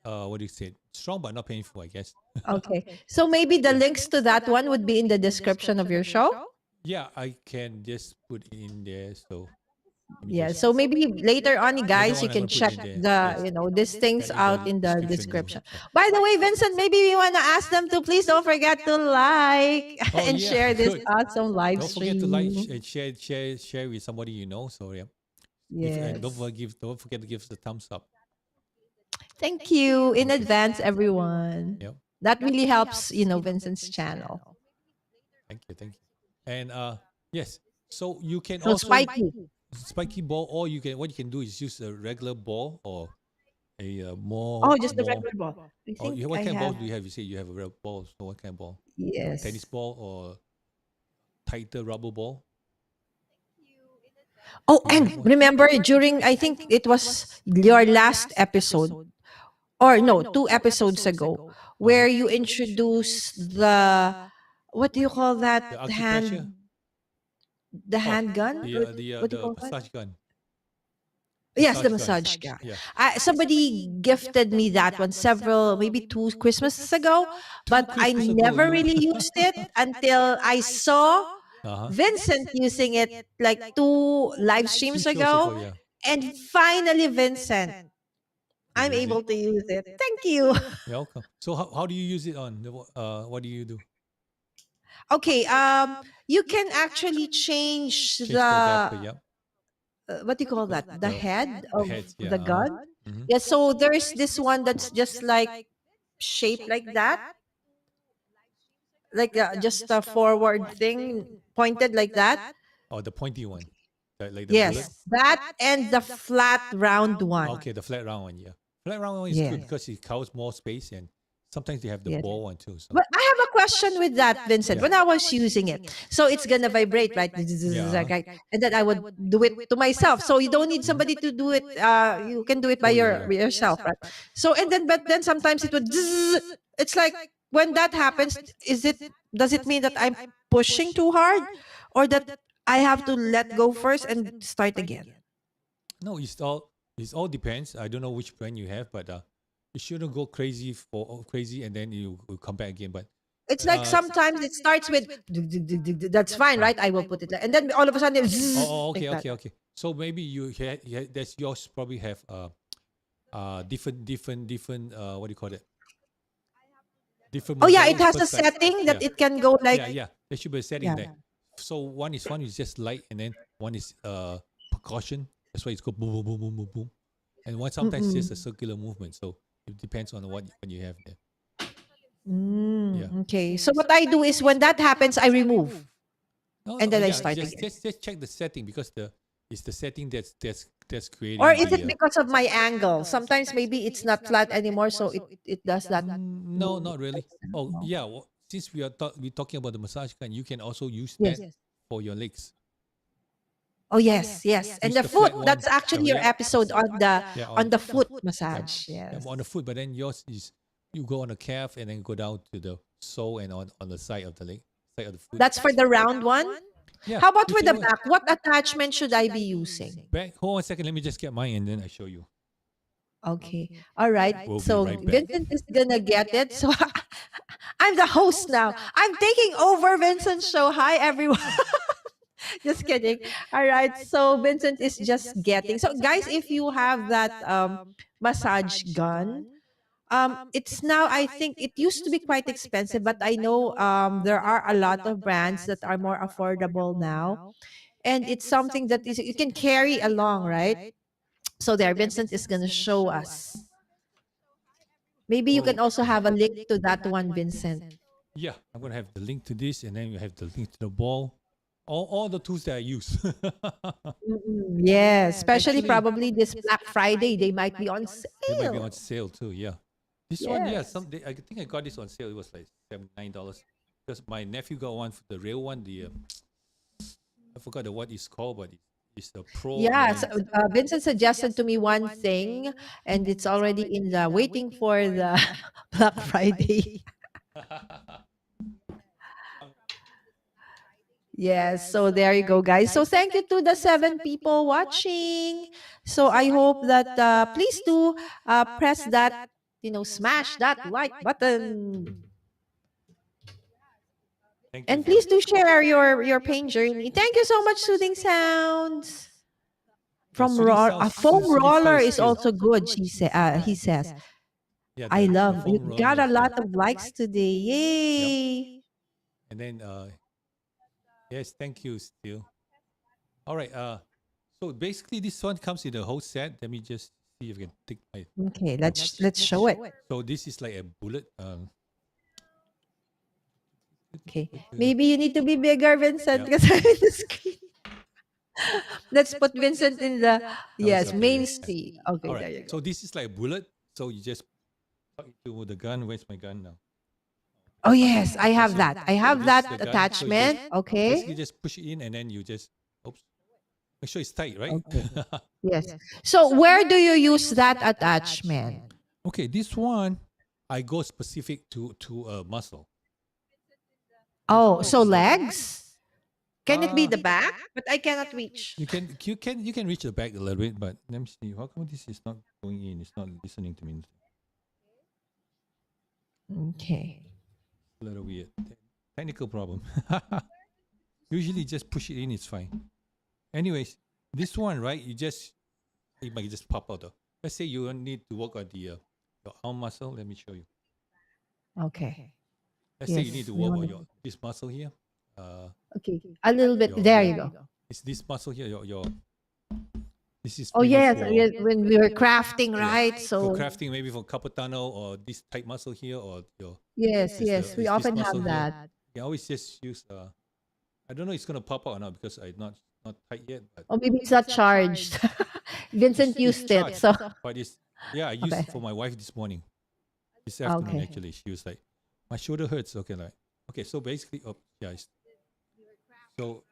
Speaker 1: what do you say? Strong but not painful, I guess.
Speaker 2: Okay. So maybe the links to that one would be in the description of your show.
Speaker 1: Yeah, I can just put it in there. So let me
Speaker 2: Yeah.
Speaker 1: just-
Speaker 2: So maybe later on, you guys,
Speaker 1: on,
Speaker 2: you
Speaker 1: I'm
Speaker 2: can
Speaker 1: gonna put
Speaker 2: check
Speaker 1: it in
Speaker 2: the,
Speaker 1: there. Yes.
Speaker 2: these things
Speaker 1: In the
Speaker 2: out in the
Speaker 1: description.
Speaker 2: description.
Speaker 1: Yeah.
Speaker 2: By the way, Vincent, maybe we want to ask them to please don't forget to like
Speaker 1: Oh,
Speaker 2: and
Speaker 1: yeah,
Speaker 2: share this
Speaker 1: good.
Speaker 2: awesome live
Speaker 1: Don't forget to like,
Speaker 2: stream.
Speaker 1: share with somebody you know. So yeah,
Speaker 2: Yes.
Speaker 1: and don't forget to give us a thumbs up.
Speaker 2: Thank you in advance, everyone.
Speaker 1: Yep.
Speaker 2: That really helps, Vincent's channel.
Speaker 1: Thank you. And yes, so you can
Speaker 2: So
Speaker 1: also
Speaker 2: spiky.
Speaker 1: ball, or what you can do is use a regular ball or a more.
Speaker 2: Oh, just the
Speaker 1: more.
Speaker 2: regular ball. I
Speaker 1: Oh,
Speaker 2: think
Speaker 1: what
Speaker 2: I
Speaker 1: kind of ball
Speaker 2: have.
Speaker 1: do you have? You say you have a real ball. So what kind of ball?
Speaker 2: Yes.
Speaker 1: Tennis ball or tighter rubber ball?
Speaker 2: Oh,
Speaker 1: You have
Speaker 2: and
Speaker 1: one?
Speaker 2: remember during, I think it was your last episode, or no, 2 episodes ago,
Speaker 1: Uh-huh.
Speaker 2: where you introduce the, what do you call that
Speaker 1: The acupressure?
Speaker 2: hand, the
Speaker 1: Oh,
Speaker 2: handgun? What do you
Speaker 1: the
Speaker 2: call that?
Speaker 1: massage gun.
Speaker 2: Yes, the
Speaker 1: Massage gun.
Speaker 2: massage gun.
Speaker 1: Yeah.
Speaker 2: Somebody gifted me that one several, maybe 2 Christmases ago,
Speaker 1: Two
Speaker 2: but I
Speaker 1: Christmas ago,
Speaker 2: never
Speaker 1: you.
Speaker 2: really used it until I saw
Speaker 1: Uh-huh.
Speaker 2: Vincent using it like 2 live
Speaker 1: Two
Speaker 2: streams
Speaker 1: shows
Speaker 2: ago.
Speaker 1: ago, yeah.
Speaker 2: And finally, Vincent,
Speaker 1: You
Speaker 2: I'm
Speaker 1: use it.
Speaker 2: able to use it. Thank you.
Speaker 1: You're welcome. So how do you use it on? What do you do?
Speaker 2: Okay, you can actually change
Speaker 1: Change the adapter,
Speaker 2: the,
Speaker 1: yeah.
Speaker 2: what do you call that? The head
Speaker 1: The
Speaker 2: of
Speaker 1: heads, yeah.
Speaker 2: the
Speaker 1: Uh-huh.
Speaker 2: gun.
Speaker 1: Mm-hmm.
Speaker 2: Yeah, so there is this one that's just like shaped like that, like just a forward thing pointed like that.
Speaker 1: Oh, the pointy one. Like the bullet.
Speaker 2: Yes, that and the flat round one.
Speaker 1: Okay, the flat round one, yeah. Flat round one is good
Speaker 2: Yeah.
Speaker 1: because it covers more space and sometimes they have the
Speaker 2: Yes.
Speaker 1: ball one too. So
Speaker 2: But I have a question with that, Vincent.
Speaker 1: yeah.
Speaker 2: When I was using it, so it's gonna vibrate, right?
Speaker 1: Yeah. Uh-huh.
Speaker 2: Right? And then I would do it to myself. So you don't need somebody to do it. You can do it by
Speaker 1: For you, yeah.
Speaker 2: yourself, right? So and then, but then sometimes it would. It's like when that happens, is it? Does it mean that I'm pushing too hard, or that I have to let go first and start again?
Speaker 1: No, it all depends. I don't know which brand you have, but you shouldn't go crazy and then you will come back again. But
Speaker 2: It's like sometimes it starts with that's fine, right? I will put it like, and then all of a sudden,
Speaker 1: okay,
Speaker 2: like that.
Speaker 1: okay. So maybe that's yours probably have different what do you call it? Different
Speaker 2: Oh yeah, it
Speaker 1: models
Speaker 2: has
Speaker 1: per
Speaker 2: a
Speaker 1: side.
Speaker 2: setting that
Speaker 1: Yeah.
Speaker 2: it can go like,
Speaker 1: Yeah. There should be a setting
Speaker 2: yeah.
Speaker 1: there. So one is just light and then one is percussion. That's why it's called boom boom boom boom boom boom. And one sometimes just a
Speaker 2: Mm-mm.
Speaker 1: circular movement. So it depends on what you have there. Yeah.
Speaker 2: Okay. So what I do is when that happens, I remove
Speaker 1: No,
Speaker 2: and
Speaker 1: no,
Speaker 2: then I
Speaker 1: yeah.
Speaker 2: start
Speaker 1: Just
Speaker 2: again.
Speaker 1: just just check the setting because it's the setting that's
Speaker 2: Or
Speaker 1: creating
Speaker 2: is it
Speaker 1: the.
Speaker 2: because of my angle? Sometimes maybe it's not flat anymore, so it does that
Speaker 1: No,
Speaker 2: move.
Speaker 1: not really. Oh
Speaker 2: No.
Speaker 1: yeah. Well, since we're talking about the massage gun, you can also use
Speaker 2: Yes.
Speaker 1: that for your legs.
Speaker 2: Oh yes, yes. And
Speaker 1: Use
Speaker 2: the
Speaker 1: the flat
Speaker 2: foot,
Speaker 1: one.
Speaker 2: that's actually your
Speaker 1: Yeah.
Speaker 2: episode
Speaker 1: Yeah.
Speaker 2: on the foot
Speaker 1: Yeah,
Speaker 2: massage.
Speaker 1: yeah,
Speaker 2: Yes.
Speaker 1: on the foot, but then yours is you go on the calf and then go down to the sole and on the side of the leg, side of the foot.
Speaker 2: That's for the round one.
Speaker 1: Yeah,
Speaker 2: How about for the
Speaker 1: whichever.
Speaker 2: back? What attachment should I be using?
Speaker 1: Back. Hold on a second. Let me just get mine and then I show you.
Speaker 2: Okay. All right.
Speaker 1: We'll be
Speaker 2: So
Speaker 1: right back.
Speaker 2: Vincent is gonna get it. So I'm the host now. I'm taking over Vincent's show. Hi everyone. Just kidding. All right. So Vincent is just getting. So guys, if you have that massage gun, it's now, I think it used to be quite expensive, but I know there are a lot of brands that are more affordable now. And it's something that is you can carry along, right? So there, Vincent is gonna show us. Maybe you
Speaker 1: Oh,
Speaker 2: can also have a link to that one, Vincent.
Speaker 1: yeah. I'm gonna have the link to this, and then you have the link to the ball. All the tools that I use.
Speaker 2: Yeah, especially
Speaker 1: Actually,
Speaker 2: probably this Black Friday, they might be on
Speaker 1: they might be on
Speaker 2: sale.
Speaker 1: sale too. Yeah. This one, yeah.
Speaker 2: Yes.
Speaker 1: I think I got this on sale. It was like $79 because my nephew got one for the real one. I forgot what it's called, but it's the pro. And
Speaker 2: Yeah,
Speaker 1: then
Speaker 2: so, Vincent suggested to me one thing, and it's already in the waiting for the Black Friday. Yes, so there you go, guys. So thank you to the 7 people watching. So I hope that please do press that, smash that like button.
Speaker 1: Thank you
Speaker 2: And
Speaker 1: for.
Speaker 2: please do share your pain journey. Thank you so much, Soothing Sounds.
Speaker 1: Yeah,
Speaker 2: From
Speaker 1: soothing
Speaker 2: a
Speaker 1: sounds.
Speaker 2: foam
Speaker 1: Soothing
Speaker 2: roller
Speaker 1: sounds
Speaker 2: is
Speaker 1: good.
Speaker 2: also good. He says.
Speaker 1: Yeah,
Speaker 2: I
Speaker 1: the
Speaker 2: love. You
Speaker 1: foam roller
Speaker 2: got a
Speaker 1: is good.
Speaker 2: lot of likes today.
Speaker 1: Yep.
Speaker 2: Yay!
Speaker 1: And then yes, thank you still. All right. So basically this one comes in the whole set. Let me just see if I can take my.
Speaker 2: Okay, let's show it.
Speaker 1: So this is like a bullet.
Speaker 2: Okay, maybe you need to be bigger, Vincent,
Speaker 1: Yep.
Speaker 2: because I'm in the screen. Let's put Vincent in the
Speaker 1: No, it's okay.
Speaker 2: main
Speaker 1: Yeah.
Speaker 2: screen.
Speaker 1: All
Speaker 2: Okay,
Speaker 1: right.
Speaker 2: there you go.
Speaker 1: So this is like a bullet. So you just plug it to the gun. Where's my gun now?
Speaker 2: Oh yes, I have
Speaker 1: That's it.
Speaker 2: that. I have
Speaker 1: This is
Speaker 2: that
Speaker 1: the gun. So you
Speaker 2: attachment.
Speaker 1: basically
Speaker 2: Okay.
Speaker 1: just push it in and then you just oops. Make sure it's tight, right?
Speaker 2: Okay. Yes. So where do you use that attachment?
Speaker 1: Okay, this one I go specific to a muscle.
Speaker 2: Oh, so legs? Can it be
Speaker 1: Uh
Speaker 2: the back? But I cannot reach.
Speaker 1: you can reach the back a little bit, but let me see. How come this is not going in? It's not listening to me.
Speaker 2: Okay.
Speaker 1: A little weird. Technical problem. Usually just push it in, it's fine. Anyways, this one, right? It might just pop out though. Let's say you need to work on the your arm muscle. Let me show you.
Speaker 2: Okay.
Speaker 1: Let's say you need
Speaker 2: Yes.
Speaker 1: to
Speaker 2: We
Speaker 1: work
Speaker 2: want
Speaker 1: on
Speaker 2: to.
Speaker 1: this muscle here. Uh,
Speaker 2: Okay. A little bit.
Speaker 1: your
Speaker 2: There you go.
Speaker 1: it's this muscle here. Your this is
Speaker 2: Oh
Speaker 1: pretty much
Speaker 2: yes.
Speaker 1: for
Speaker 2: When we were crafting,
Speaker 1: yeah
Speaker 2: right?
Speaker 1: for
Speaker 2: So
Speaker 1: crafting, maybe for carpal tunnel or this tight muscle here, or your
Speaker 2: yes, yes. We
Speaker 1: is this
Speaker 2: often
Speaker 1: muscle
Speaker 2: have
Speaker 1: here.
Speaker 2: that.
Speaker 1: You can always just use I don't know it's gonna pop out or not because I not tight yet, but
Speaker 2: Or maybe it's not charged. Vincent
Speaker 1: it's
Speaker 2: used it.
Speaker 1: charged.
Speaker 2: So
Speaker 1: But it's yeah, I used
Speaker 2: okay.
Speaker 1: it for my wife this morning, this afternoon
Speaker 2: Okay.
Speaker 1: actually. She was like, my shoulder hurts. Okay, like okay, so basically, oh yeah, so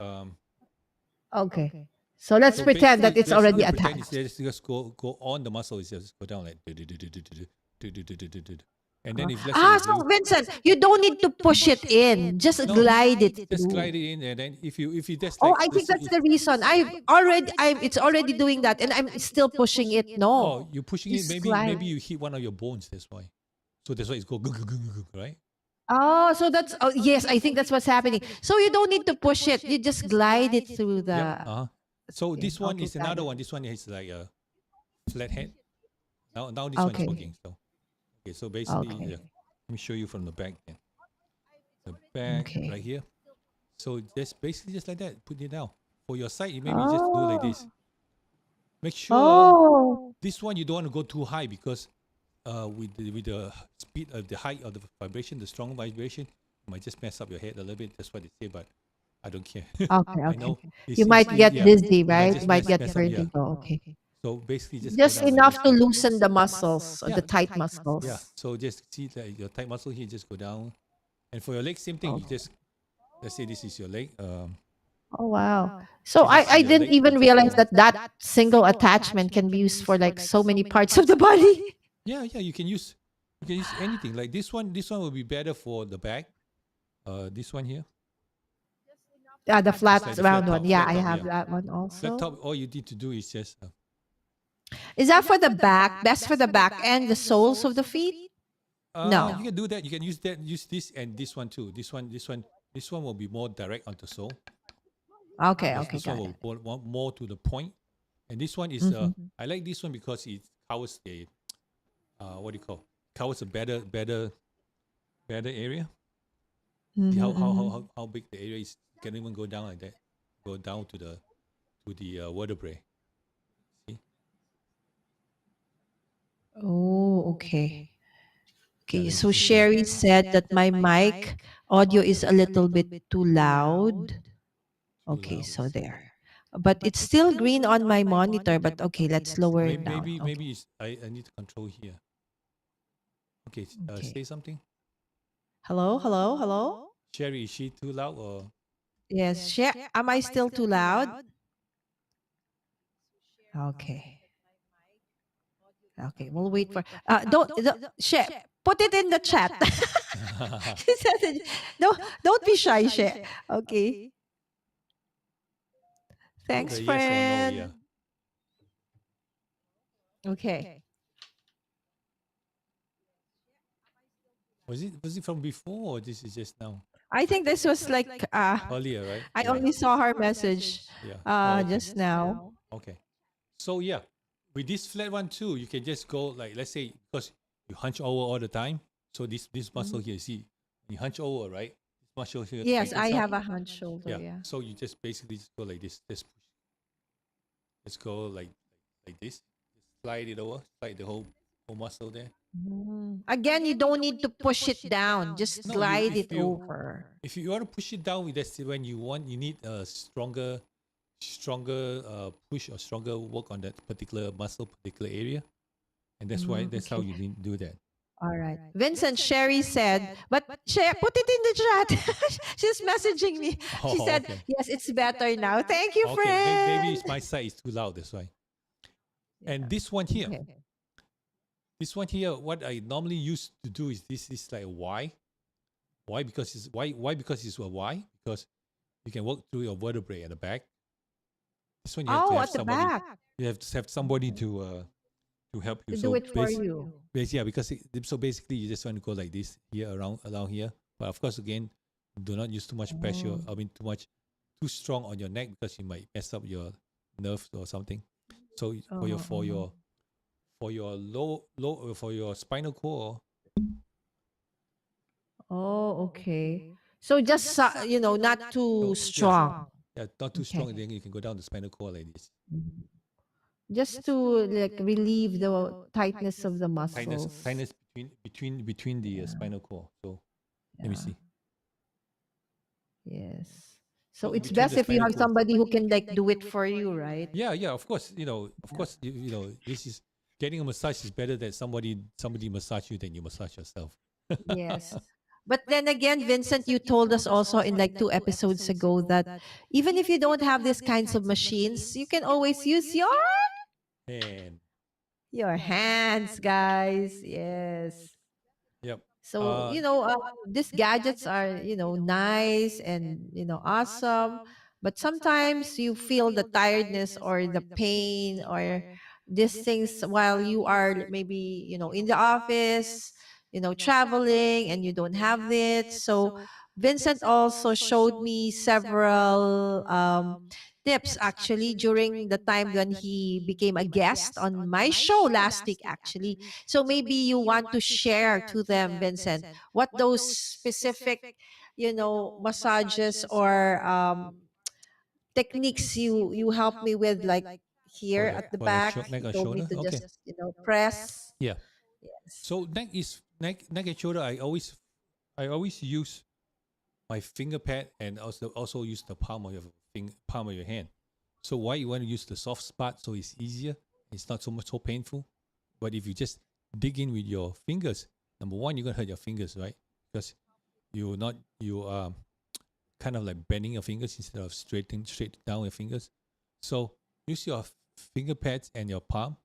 Speaker 2: Okay. So let's
Speaker 1: so
Speaker 2: pretend that
Speaker 1: basically,
Speaker 2: it's
Speaker 1: just
Speaker 2: already
Speaker 1: you pretend it's
Speaker 2: attached.
Speaker 1: just go on the muscle. It's just go down like and then
Speaker 2: Uh,
Speaker 1: if let's say you
Speaker 2: so
Speaker 1: do
Speaker 2: Vincent, you don't need to push it in. Just
Speaker 1: no,
Speaker 2: glide it
Speaker 1: just
Speaker 2: through.
Speaker 1: glide it in, and then if you just
Speaker 2: Oh,
Speaker 1: like
Speaker 2: I
Speaker 1: let's
Speaker 2: think
Speaker 1: say
Speaker 2: that's
Speaker 1: if
Speaker 2: the reason. It's already doing that and I'm still pushing it.
Speaker 1: oh
Speaker 2: No.
Speaker 1: you're pushing it,
Speaker 2: Just
Speaker 1: maybe
Speaker 2: glide.
Speaker 1: you hit one of your bones. That's why. So that's why it's go right.
Speaker 2: Oh, so that's oh yes, I think that's what's happening. So you don't need to push it. You just glide it through
Speaker 1: Yep.
Speaker 2: the
Speaker 1: So
Speaker 2: skin.
Speaker 1: this one
Speaker 2: Okay,
Speaker 1: is
Speaker 2: got
Speaker 1: another
Speaker 2: it.
Speaker 1: one. This one is like a flat head. Now this one is
Speaker 2: Okay.
Speaker 1: working. So okay, so basically, yeah.
Speaker 2: Okay.
Speaker 1: Let me show you from the back then. The back
Speaker 2: Okay.
Speaker 1: right here. So just basically just like that. Put it down. For your side, you maybe just do like this.
Speaker 2: Oh.
Speaker 1: Make sure
Speaker 2: Oh.
Speaker 1: this one you don't want to go too high because with the speed of the height of the vibration, the strong vibration, you might just mess up your head a little bit. That's what they say, but I don't care.
Speaker 2: Okay,
Speaker 1: I
Speaker 2: okay.
Speaker 1: know it
Speaker 2: You
Speaker 1: seems
Speaker 2: might get
Speaker 1: yeah.
Speaker 2: dizzy,
Speaker 1: You might
Speaker 2: right? You
Speaker 1: just
Speaker 2: might get
Speaker 1: mess up, yeah.
Speaker 2: vertigo. Okay.
Speaker 1: So basically just go
Speaker 2: Just
Speaker 1: down like this.
Speaker 2: enough to loosen the muscles,
Speaker 1: Yeah.
Speaker 2: the tight
Speaker 1: Yeah.
Speaker 2: muscles.
Speaker 1: So just see that your tight muscle here, just go down. And for your leg, same thing. You
Speaker 2: Okay.
Speaker 1: just let's say this is your leg.
Speaker 2: Oh wow. So
Speaker 1: This is
Speaker 2: I
Speaker 1: your
Speaker 2: didn't
Speaker 1: leg. You
Speaker 2: even
Speaker 1: just
Speaker 2: realize
Speaker 1: go.
Speaker 2: that single attachment can be used for like so many parts of the body.
Speaker 1: Yeah, you can use anything. Like this one. This one will be better for the back. This one here.
Speaker 2: Yeah, the
Speaker 1: It's
Speaker 2: flat
Speaker 1: like the
Speaker 2: round one. Yeah,
Speaker 1: flat
Speaker 2: I
Speaker 1: top.
Speaker 2: have
Speaker 1: Yeah,
Speaker 2: that one
Speaker 1: flat
Speaker 2: also.
Speaker 1: top. All you need to do is just
Speaker 2: Is that for the back? Best for the back and the soles of the feet?
Speaker 1: you
Speaker 2: No.
Speaker 1: can do that. You can use that. Use this and this one too. This one will be more direct on the sole.
Speaker 2: Okay,
Speaker 1: This
Speaker 2: okay,
Speaker 1: this one
Speaker 2: got
Speaker 1: will
Speaker 2: it.
Speaker 1: more to the point. And this one is
Speaker 2: Mm-hmm.
Speaker 1: I like this one because it covers the what do you call covers a better area. See
Speaker 2: Mm-hmm,
Speaker 1: how
Speaker 2: mm-hmm.
Speaker 1: how big the area is. You can even go down like that. Go down to the vertebrae. See?
Speaker 2: Oh, okay.
Speaker 1: Yeah,
Speaker 2: Okay,
Speaker 1: let me
Speaker 2: so
Speaker 1: see. Yeah.
Speaker 2: Sherry said that my mic audio is a little bit too loud.
Speaker 1: Too
Speaker 2: Okay,
Speaker 1: loud.
Speaker 2: so there. But it's still green on my monitor, but okay, let's lower it down. Okay.
Speaker 1: Maybe it's, I need to control here. Okay,
Speaker 2: Okay.
Speaker 1: say something.
Speaker 2: Hello, hello, hello?
Speaker 1: Sherry, is she too loud or
Speaker 2: Yes, am I still too loud? Okay. Okay, we'll wait for share. Put it in the chat. She said it. No, don't be shy, share. Okay.
Speaker 1: put
Speaker 2: Thanks,
Speaker 1: a yes or no? Yeah.
Speaker 2: friend. Okay.
Speaker 1: Was it from before or this is just now?
Speaker 2: I think this was like
Speaker 1: Earlier, right?
Speaker 2: I
Speaker 1: Yeah.
Speaker 2: only saw her message
Speaker 1: Yeah. Oh, okay.
Speaker 2: just now.
Speaker 1: Okay. So yeah, with this flat one too, you can just go like let's say because you hunch over all the time. So this muscle
Speaker 2: Mhm.
Speaker 1: here, see, you hunch over, right? This muscle here
Speaker 2: Yes, I
Speaker 1: tightens up.
Speaker 2: have a hunch shoulder,
Speaker 1: Yeah.
Speaker 2: yeah.
Speaker 1: So you just basically just go like this. Just push. Just go like this. Just slide it over. Slide the whole muscle there.
Speaker 2: Again, you don't need to push it down. Just
Speaker 1: No, you
Speaker 2: glide it over.
Speaker 1: if you want to push it down, that's when you need a stronger push or stronger work on that particular muscle, particular area, and that's why that's how
Speaker 2: Okay.
Speaker 1: you need do that.
Speaker 2: All right. Vincent, Sherry said, but put it in the chat. She's messaging me. She
Speaker 1: Oh,
Speaker 2: said,
Speaker 1: okay.
Speaker 2: yes, it's better now. Thank you,
Speaker 1: Okay, maybe
Speaker 2: friend.
Speaker 1: it's my side is too loud. That's why.
Speaker 2: Yeah.
Speaker 1: And this one here,
Speaker 2: Okay.
Speaker 1: what I normally used to do is this is like why? Why? Because it's why? Because it's a why? Because you can work through your vertebrae at the back. This one you have to
Speaker 2: Oh,
Speaker 1: have
Speaker 2: at the
Speaker 1: somebody.
Speaker 2: back
Speaker 1: You have to have somebody to help you.
Speaker 2: to do
Speaker 1: So
Speaker 2: it for you.
Speaker 1: yeah, because so basically you just want to go like this here around here. But of course, again, do not use too much pressure.
Speaker 2: Oh.
Speaker 1: I mean, too strong on your neck because you might mess up your nerves or something. So
Speaker 2: Uh-huh, uh-huh.
Speaker 1: for your low for your spinal cord,
Speaker 2: Oh, okay. So just not too
Speaker 1: no, yes,
Speaker 2: strong.
Speaker 1: yeah, not too strong.
Speaker 2: Okay.
Speaker 1: Then you can go down the spinal cord like this.
Speaker 2: Mhm. Just to like relieve the tightness of the muscles.
Speaker 1: Tightness between the
Speaker 2: Yeah.
Speaker 1: spinal cord. So let me
Speaker 2: Yeah.
Speaker 1: see.
Speaker 2: Yes.
Speaker 1: So
Speaker 2: So
Speaker 1: in
Speaker 2: it's
Speaker 1: between
Speaker 2: best
Speaker 1: the
Speaker 2: if you
Speaker 1: spinal
Speaker 2: have
Speaker 1: cord.
Speaker 2: somebody who can like do it for you, right?
Speaker 1: Yeah, yeah. Of course, of
Speaker 2: Yeah.
Speaker 1: course, this is getting a massage is better than somebody massage you than you massage yourself.
Speaker 2: Yes. But then again, Vincent, you told us also in like 2 episodes ago that even if you don't have these kinds of machines, you can always use
Speaker 1: And
Speaker 2: your hands, guys. Yes.
Speaker 1: yep.
Speaker 2: So, these gadgets are, nice and, awesome. But sometimes you feel the tiredness or the pain or these things while you are maybe, in the office, traveling and you don't have it. So, Vincent also showed me several tips actually during the time when he became a guest on my show last week, actually. So maybe you want to share to them, Vincent, what those specific, massages or techniques you help me with, like
Speaker 1: For
Speaker 2: here
Speaker 1: the
Speaker 2: at the
Speaker 1: for the
Speaker 2: back.
Speaker 1: neck
Speaker 2: You
Speaker 1: and
Speaker 2: told me
Speaker 1: shoulder.
Speaker 2: to
Speaker 1: Okay.
Speaker 2: just, press.
Speaker 1: Yeah.
Speaker 2: Yes.
Speaker 1: So neck and shoulder. I always use my finger pad and also use the palm of your hand. So why you want to use the soft spot so it's easier? It's not so painful. But if you just dig in with your fingers, number one, you're gonna hurt your fingers, right? Because you kind of like bending your fingers instead of straight down your fingers. So use your finger pads and your palm.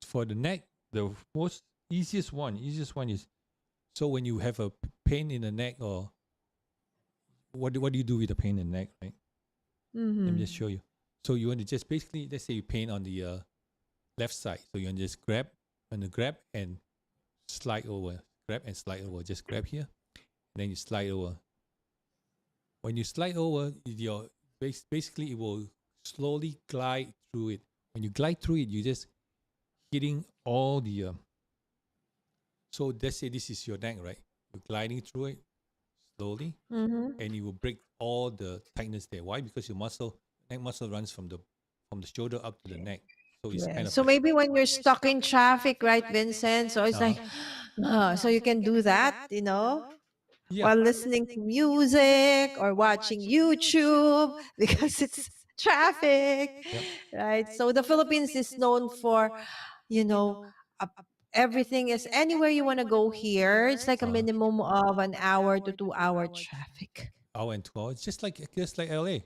Speaker 1: For the neck, the most easiest one is so when you have a pain in the neck or what do you do with the pain in the neck, right? Let me
Speaker 2: Mm-hmm.
Speaker 1: just show you. So you want to just basically, let's say you pain on the left side. So you want to just grab and slide over. Grab and slide over. Just grab here. And then you slide over. When you slide over, basically it will slowly glide through it. When you glide through it, you just hitting all the. So let's say this is your neck, right? You're gliding through it slowly,
Speaker 2: Mm-hmm.
Speaker 1: and you will break all the tightness there. Why? Because your neck muscle runs from the shoulder up to the neck. So it's
Speaker 2: Yeah.
Speaker 1: kind of
Speaker 2: So
Speaker 1: like
Speaker 2: maybe when you're stuck in traffic, right, Vincent? So it's
Speaker 1: uh-huh.
Speaker 2: like, so you can do that,
Speaker 1: Yeah.
Speaker 2: while listening to music or watching YouTube because it's traffic,
Speaker 1: Yep.
Speaker 2: right? So the Philippines is known for, you know, uh, everything is anywhere you want to go here. It's like a
Speaker 1: Uh-huh.
Speaker 2: minimum of an hour to 2 hour traffic.
Speaker 1: Hour and 2 hours, just like LA.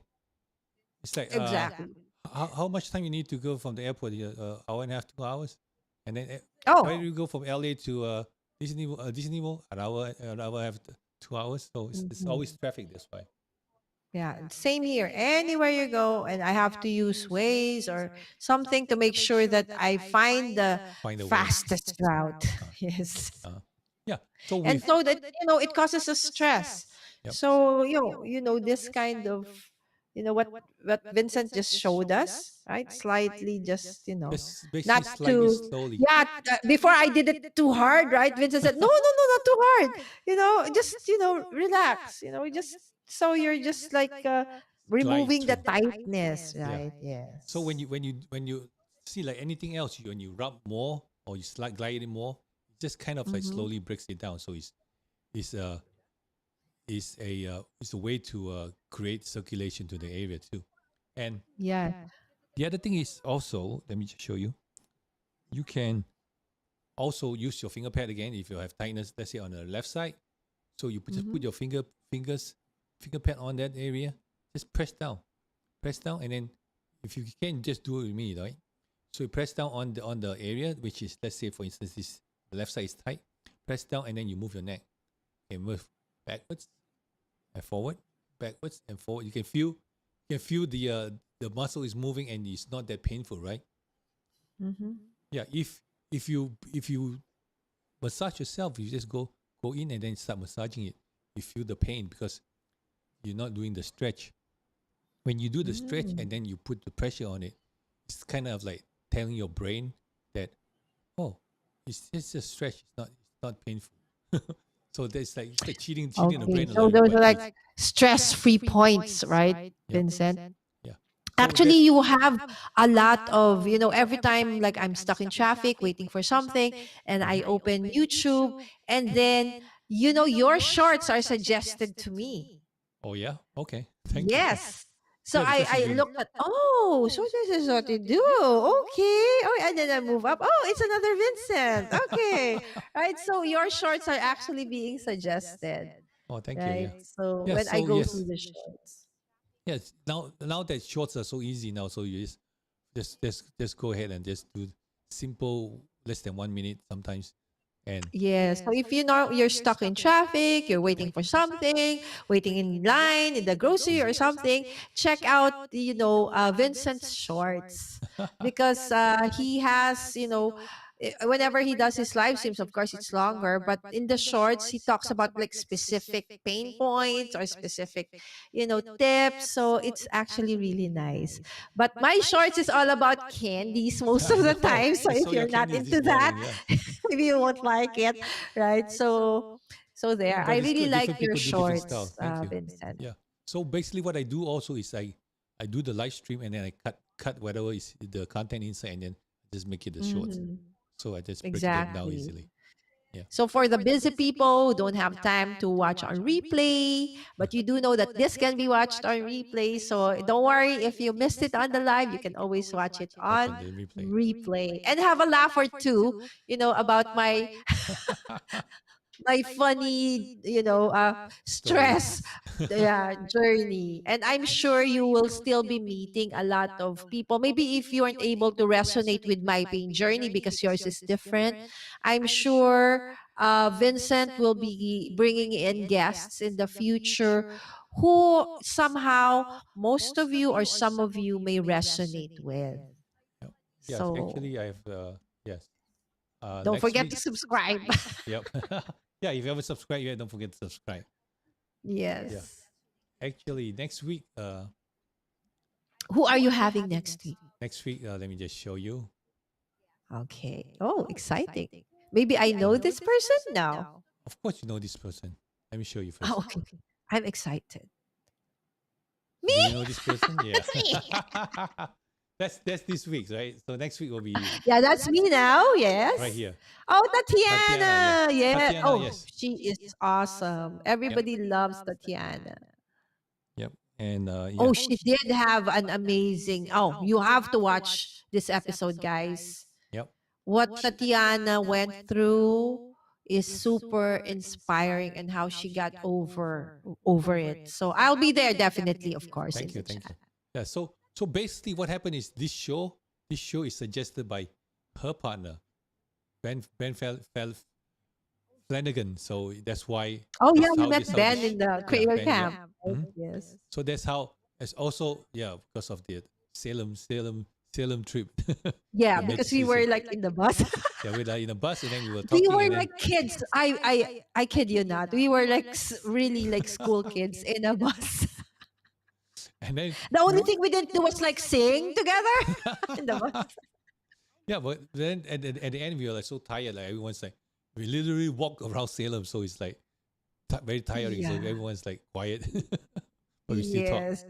Speaker 1: It's like
Speaker 2: Exactly.
Speaker 1: how much time you need to go from the airport? Hour and a half, 2 hours, and then where do
Speaker 2: Oh,
Speaker 1: you go from LA to Disney World? An hour and a half, 2 hours. So it's
Speaker 2: mhm.
Speaker 1: always traffic. That's why.
Speaker 2: Yeah, same here. Anywhere you go, and I have to use Waze or something to make sure that I find the
Speaker 1: Find a way.
Speaker 2: fastest route.
Speaker 1: Uh,
Speaker 2: Yes.
Speaker 1: uh, yeah. So
Speaker 2: And
Speaker 1: with
Speaker 2: so that it causes us stress.
Speaker 1: yep.
Speaker 2: So this kind of what Vincent just showed us, right? Slightly just
Speaker 1: Just basically
Speaker 2: not
Speaker 1: slightly
Speaker 2: too,
Speaker 1: slowly.
Speaker 2: yeah, before I did it too hard, right? Vincent said, no, no, no, not too hard. Just relax, just so you're just like
Speaker 1: Glide
Speaker 2: removing the
Speaker 1: through.
Speaker 2: tightness,
Speaker 1: Yeah.
Speaker 2: right?
Speaker 1: So
Speaker 2: Yes.
Speaker 1: when you see like anything else, when you rub more or you glide it more, it just kind of like
Speaker 2: Mm-hmm.
Speaker 1: slowly breaks it down. So it's it's a way to create circulation to the area too. And
Speaker 2: Yeah.
Speaker 1: the other thing is also, let me just show you. You can also use your finger pad again if you have tightness, let's say on the left side. So you just put your finger pad on that area. Just press down, and then if you can, just do it with me, right? So you press down on the area, which is, let's say for instance, this the left side is tight. Press down and then you move your neck. Okay, move backwards and forward, backwards and forward. You can feel the muscle is moving and it's not that painful, right? Yeah. If you massage yourself, you just go in and then start massaging it. You feel the pain because you're not doing the stretch. When you do the stretch and then you put the pressure on it, it's kind of like telling your brain that, oh, it's just a stretch. It's not painful. So there's like it's like cheating the
Speaker 2: Okay.
Speaker 1: brain a
Speaker 2: So
Speaker 1: little bit.
Speaker 2: those
Speaker 1: But
Speaker 2: are
Speaker 1: it's,
Speaker 2: like stress-free points, right,
Speaker 1: yeah,
Speaker 2: Vincent?
Speaker 1: yeah. So
Speaker 2: Actually,
Speaker 1: that's
Speaker 2: you have a lot of, every time like I'm stuck in traffic waiting for something and I open YouTube and then, your shorts are suggested to me.
Speaker 1: oh yeah, okay, thank you.
Speaker 2: Yes. So
Speaker 1: Yeah, because you've
Speaker 2: I
Speaker 1: been
Speaker 2: looked at, oh, so this is what you do. Okay. Oh, and then I move up. Oh, it's another Vincent. Okay. Right. So your shorts are actually being suggested.
Speaker 1: oh thank you,
Speaker 2: Right.
Speaker 1: yeah.
Speaker 2: So
Speaker 1: Yeah,
Speaker 2: when I
Speaker 1: so
Speaker 2: go through
Speaker 1: yes.
Speaker 2: the shorts.
Speaker 1: Yes, now that shorts are so easy now, so you just go ahead and just do simple less than 1 minute sometimes, and
Speaker 2: Yeah. So if you know you're stuck in traffic, you're waiting for something, waiting in line in the grocery or something, check out, Vincent's shorts because he has, whenever he does his live streams, of course it's longer, but in the shorts, he talks about like specific pain points or specific, tips. So it's actually really nice. But my shorts is all about candies most
Speaker 1: I
Speaker 2: of the
Speaker 1: know
Speaker 2: time. So
Speaker 1: I
Speaker 2: if
Speaker 1: saw your
Speaker 2: you're not
Speaker 1: candies this
Speaker 2: into that,
Speaker 1: morning. Yeah,
Speaker 2: maybe you won't like it, right? So
Speaker 1: yeah,
Speaker 2: there. I
Speaker 1: but it's
Speaker 2: really
Speaker 1: good.
Speaker 2: like
Speaker 1: Different
Speaker 2: your
Speaker 1: people do different style.
Speaker 2: shorts,
Speaker 1: Thank you.
Speaker 2: Vincent.
Speaker 1: Yeah. So basically, what I do also is I do the live stream and then I cut whatever is the content inside and then just make it the shorts.
Speaker 2: Mhm.
Speaker 1: So I just break them down
Speaker 2: Exactly.
Speaker 1: easily. Yeah.
Speaker 2: So for the busy people who don't have time to watch on replay, but you do know that this can be watched on replay. So don't worry if you missed it on the live, you can always watch it
Speaker 1: Watch
Speaker 2: on
Speaker 1: on the replay.
Speaker 2: replay and have a laugh or two, about my funny,
Speaker 1: Stories.
Speaker 2: stress, yeah, journey. And I'm sure you will still be meeting a lot of people. Maybe if you weren't able to resonate with my pain journey because yours is different, I'm sure Vincent will be bringing in guests in the future who somehow most of you or some of you may resonate with.
Speaker 1: Yep. Yes,
Speaker 2: So
Speaker 1: actually, I have yes.
Speaker 2: don't
Speaker 1: Next
Speaker 2: forget
Speaker 1: week.
Speaker 2: to subscribe.
Speaker 1: Yep. Yeah, if you haven't subscribed yet, don't forget to subscribe. Yeah.
Speaker 2: Yes.
Speaker 1: Actually,
Speaker 2: Who are you having next week?
Speaker 1: let me just show you.
Speaker 2: Okay. Oh, exciting. Maybe I know this person now.
Speaker 1: Of course, you know this person. Let me show you
Speaker 2: Oh,
Speaker 1: first.
Speaker 2: okay. I'm excited.
Speaker 1: Do you
Speaker 2: Me?
Speaker 1: know this person? Yeah.
Speaker 2: That's me.
Speaker 1: That's this week, right? So next week will be
Speaker 2: Yeah, that's me now.
Speaker 1: right
Speaker 2: Yes.
Speaker 1: here.
Speaker 2: Oh,
Speaker 1: Tatiana,
Speaker 2: Tatiana.
Speaker 1: yeah.
Speaker 2: Yeah.
Speaker 1: Tatiana,
Speaker 2: Oh,
Speaker 1: yes.
Speaker 2: she is awesome.
Speaker 1: Yep.
Speaker 2: Everybody loves Tatiana.
Speaker 1: Yep. And yeah.
Speaker 2: Oh, she did have an amazing. Oh, you have to watch this episode, guys.
Speaker 1: Yep.
Speaker 2: What Tatiana went through is super inspiring and how she got over it. So I'll be there definitely, of course, in
Speaker 1: Thank you.
Speaker 2: the
Speaker 1: Thank you.
Speaker 2: chat.
Speaker 1: Yeah. So basically, what happened is this show is suggested by her partner, Ben Flanagan. So that's why.
Speaker 2: Oh yeah,
Speaker 1: That's
Speaker 2: you
Speaker 1: how
Speaker 2: met
Speaker 1: this how
Speaker 2: Ben
Speaker 1: this
Speaker 2: in the
Speaker 1: yeah
Speaker 2: Creator
Speaker 1: Ben yep.
Speaker 2: Camp. Right?
Speaker 1: Mhm.
Speaker 2: Yes.
Speaker 1: So that's how. It's also because of the Salem trip.
Speaker 2: Yeah,
Speaker 1: The
Speaker 2: because
Speaker 1: magic
Speaker 2: we were
Speaker 1: season.
Speaker 2: like in the bus.
Speaker 1: Yeah, we're like in a bus and then we were
Speaker 2: We
Speaker 1: talking
Speaker 2: were
Speaker 1: and then
Speaker 2: like kids. I kid you not. We were like really like school kids in a bus.
Speaker 1: and then
Speaker 2: The only thing we didn't do was like sing together in the bus.
Speaker 1: yeah, but then at the end we were like so tired. Like everyone's like we literally walk around Salem, so it's like very tiring. So
Speaker 2: Yeah.
Speaker 1: everyone's like quiet, but we still talk.
Speaker 2: Yes.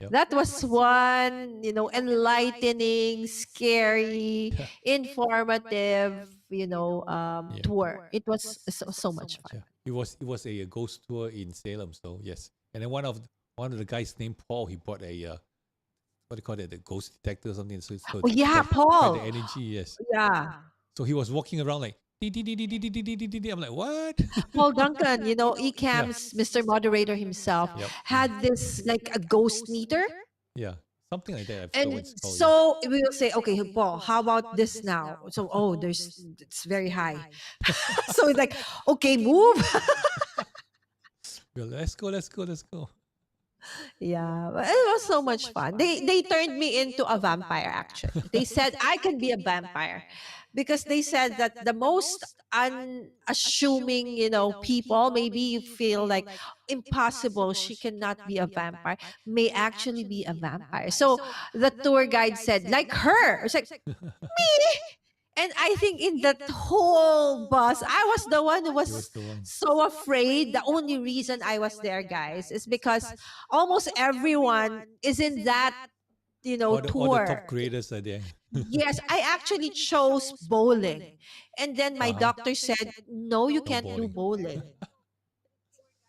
Speaker 1: Yep.
Speaker 2: That was one, enlightening, scary,
Speaker 1: Yeah.
Speaker 2: informative,
Speaker 1: Yeah.
Speaker 2: tour. It was so much fun.
Speaker 1: Yeah. It was a ghost tour in Salem. So yes, and then one of the guys named Paul. He bought a what do you call it? The ghost detector or something. So
Speaker 2: Oh yeah,
Speaker 1: to find the
Speaker 2: Paul.
Speaker 1: energy. Yes.
Speaker 2: Yeah.
Speaker 1: So he was walking around like I'm like, what?
Speaker 2: Paul Duncan,
Speaker 1: Yeah.
Speaker 2: Ecamm's Mr. Moderator himself,
Speaker 1: Yep.
Speaker 2: had this like a ghost meter.
Speaker 1: Yeah. Something like that. I forgot
Speaker 2: And
Speaker 1: what it's called. Yeah.
Speaker 2: so we will say, okay, Paul, how about this now? So, oh, it's very high. So it's like, okay, move.
Speaker 1: Well, let's go. Let's go. Let's go.
Speaker 2: Yeah, but it was so much fun. They turned me into a vampire actually. They said I can be a vampire because they said that the most unassuming, people, maybe you feel like impossible, she cannot be a vampire, may actually be a vampire. So the tour guide said, like her. It's like, and I think in that whole bus, I was the one who
Speaker 1: He was
Speaker 2: was
Speaker 1: the one.
Speaker 2: so afraid. The only reason I was there, guys, is because almost everyone is in that,
Speaker 1: All the top
Speaker 2: tour.
Speaker 1: creators are there.
Speaker 2: Yes, I actually chose bowling. And then my
Speaker 1: Uh-huh.
Speaker 2: doctor said, no, you
Speaker 1: No
Speaker 2: can't do
Speaker 1: bowling.
Speaker 2: bowling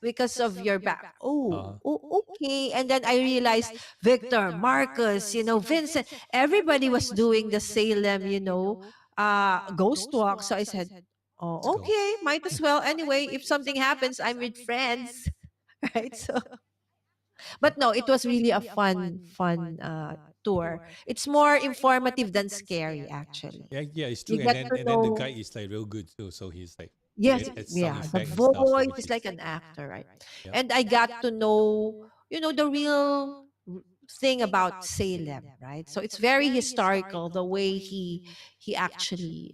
Speaker 2: because of your back.
Speaker 1: Uh-huh.
Speaker 2: Okay. And then I realized Victor, Marcus, Vincent, everybody was doing the Salem, ghost walk. So I said,
Speaker 1: Let's
Speaker 2: oh,
Speaker 1: go.
Speaker 2: okay, might as well. Anyway, if something happens, I'm with friends. Right. So, but no, it was really a fun tour. It's more informative than scary, actually.
Speaker 1: Yeah, yeah, it's true.
Speaker 2: You
Speaker 1: And
Speaker 2: get
Speaker 1: then
Speaker 2: to
Speaker 1: and then the guy
Speaker 2: know.
Speaker 1: is like real good too. So he's like
Speaker 2: Yes,
Speaker 1: at sound
Speaker 2: yeah, the
Speaker 1: effect and stuff. So
Speaker 2: voice
Speaker 1: which
Speaker 2: is
Speaker 1: is
Speaker 2: like an actor, right?
Speaker 1: yeah.
Speaker 2: And I got to know, the real thing about Salem, right? So it's very historical the way he actually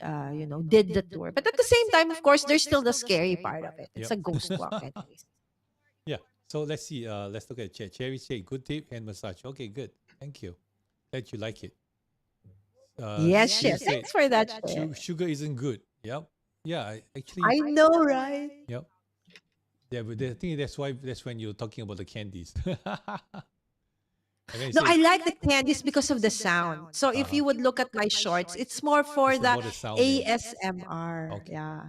Speaker 2: did the tour. But at the same time, of course, there's still the scary part of it. It's
Speaker 1: Yep.
Speaker 2: a ghost walk anyways.
Speaker 1: Yeah. So let's see. Let's look at chat. Cherry say good tip and massage. Okay, good. Thank you. Glad you like it.
Speaker 2: Yes,
Speaker 1: Sheila
Speaker 2: shit.
Speaker 1: said
Speaker 2: Thanks for that shit.
Speaker 1: sugar isn't good. Yep. Yeah. Actually.
Speaker 2: I know, right?
Speaker 1: Yep. Yeah, but I think that's when you're talking about the candies. And then he
Speaker 2: No,
Speaker 1: said,
Speaker 2: I like the candies because of the sound. So if
Speaker 1: uh-huh.
Speaker 2: you would look at my shorts, it's more for
Speaker 1: It's
Speaker 2: the
Speaker 1: about the sound and
Speaker 2: ASMR.
Speaker 1: okay.
Speaker 2: Yeah.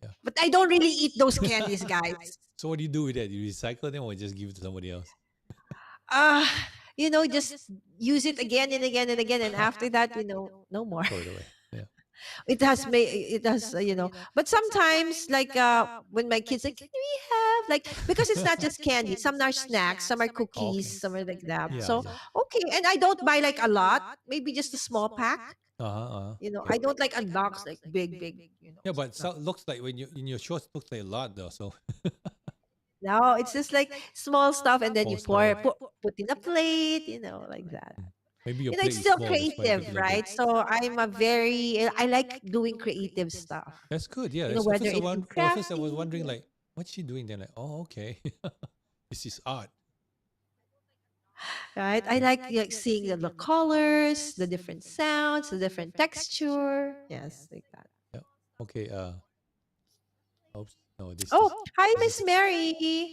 Speaker 1: Yeah.
Speaker 2: But I don't really eat those candies, guys.
Speaker 1: So what do you do with that? You recycle them or just give it to somebody else?
Speaker 2: uh just use it again and again and again, and after that, no more.
Speaker 1: Throw it away. Yeah.
Speaker 2: But sometimes, like, when my kids like, can we have, like, because it's not just candy, some are snacks, some are
Speaker 1: Oh, okay.
Speaker 2: cookies, some are like that.
Speaker 1: Yeah,
Speaker 2: So
Speaker 1: yeah.
Speaker 2: okay, and I don't buy like a lot, maybe just a small pack.
Speaker 1: Uh-huh. Uh-huh.
Speaker 2: I don't like unbox like big,
Speaker 1: Yeah, but
Speaker 2: stuff.
Speaker 1: looks like when you in your shorts looks like a lot though. So
Speaker 2: No, it's just like small stuff, and then you
Speaker 1: small stuff. Yeah.
Speaker 2: put in a plate, like that.
Speaker 1: Maybe your
Speaker 2: It's
Speaker 1: plate is
Speaker 2: still
Speaker 1: small. That's why you put
Speaker 2: creative,
Speaker 1: a little bit.
Speaker 2: right? So I like doing creative stuff.
Speaker 1: That's good. Yeah. That's
Speaker 2: Whether it's in
Speaker 1: first I was
Speaker 2: crafting,
Speaker 1: wondering like what's she doing then? Like, oh, okay. This is art.
Speaker 2: right? I like seeing the colors, the different sounds, the different texture. Yes, like that.
Speaker 1: Yeah. Okay. Oops. No,
Speaker 2: Oh, hi,
Speaker 1: this
Speaker 2: Miss
Speaker 1: is
Speaker 2: Mary.
Speaker 1: this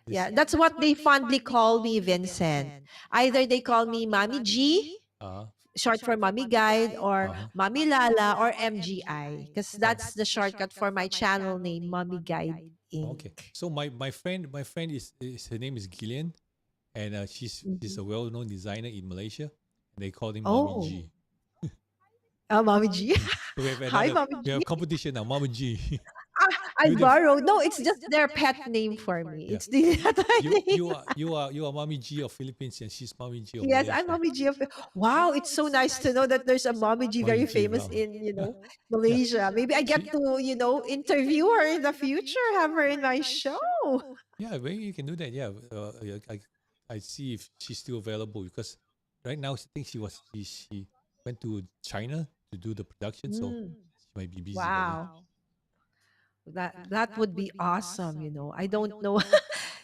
Speaker 2: Yeah, that's what they fondly call me, Vincent. Either they call me Mommy G,
Speaker 1: uh
Speaker 2: short for Mommy Guide, or
Speaker 1: uh-huh.
Speaker 2: Mommy Lala, or MGI, because that's the shortcut for my channel name, Mommy Guide
Speaker 1: Okay.
Speaker 2: Inc.
Speaker 1: So my friend is her name is Gillian, and she's
Speaker 2: Mhm.
Speaker 1: a well-known designer in Malaysia. And they call him Mommy
Speaker 2: Oh,
Speaker 1: G.
Speaker 2: Mommy G.
Speaker 1: So
Speaker 2: Hi, Mommy
Speaker 1: we have
Speaker 2: G.
Speaker 1: competition now, Mommy G.
Speaker 2: I
Speaker 1: You're the
Speaker 2: borrowed. No, it's just their pet name for me.
Speaker 1: yeah.
Speaker 2: It's the that
Speaker 1: You
Speaker 2: name.
Speaker 1: you are you are you are Mommy G of Philippines and she's Mommy G of
Speaker 2: Yes, I'm
Speaker 1: Malaysia.
Speaker 2: Mommy G of. Wow, it's so nice to know that there's a Mommy G
Speaker 1: Mommy
Speaker 2: very
Speaker 1: G,
Speaker 2: famous
Speaker 1: wow.
Speaker 2: in,
Speaker 1: Yeah.
Speaker 2: Malaysia. Maybe I get
Speaker 1: She
Speaker 2: to, interview her in the future, have her in my show.
Speaker 1: yeah, maybe you can do that. Yeah. Yeah, I see if she's still available because right now I think she went to China to do the production, so
Speaker 2: Mm,
Speaker 1: she might be busy. But yeah.
Speaker 2: wow. That would be awesome, I don't know.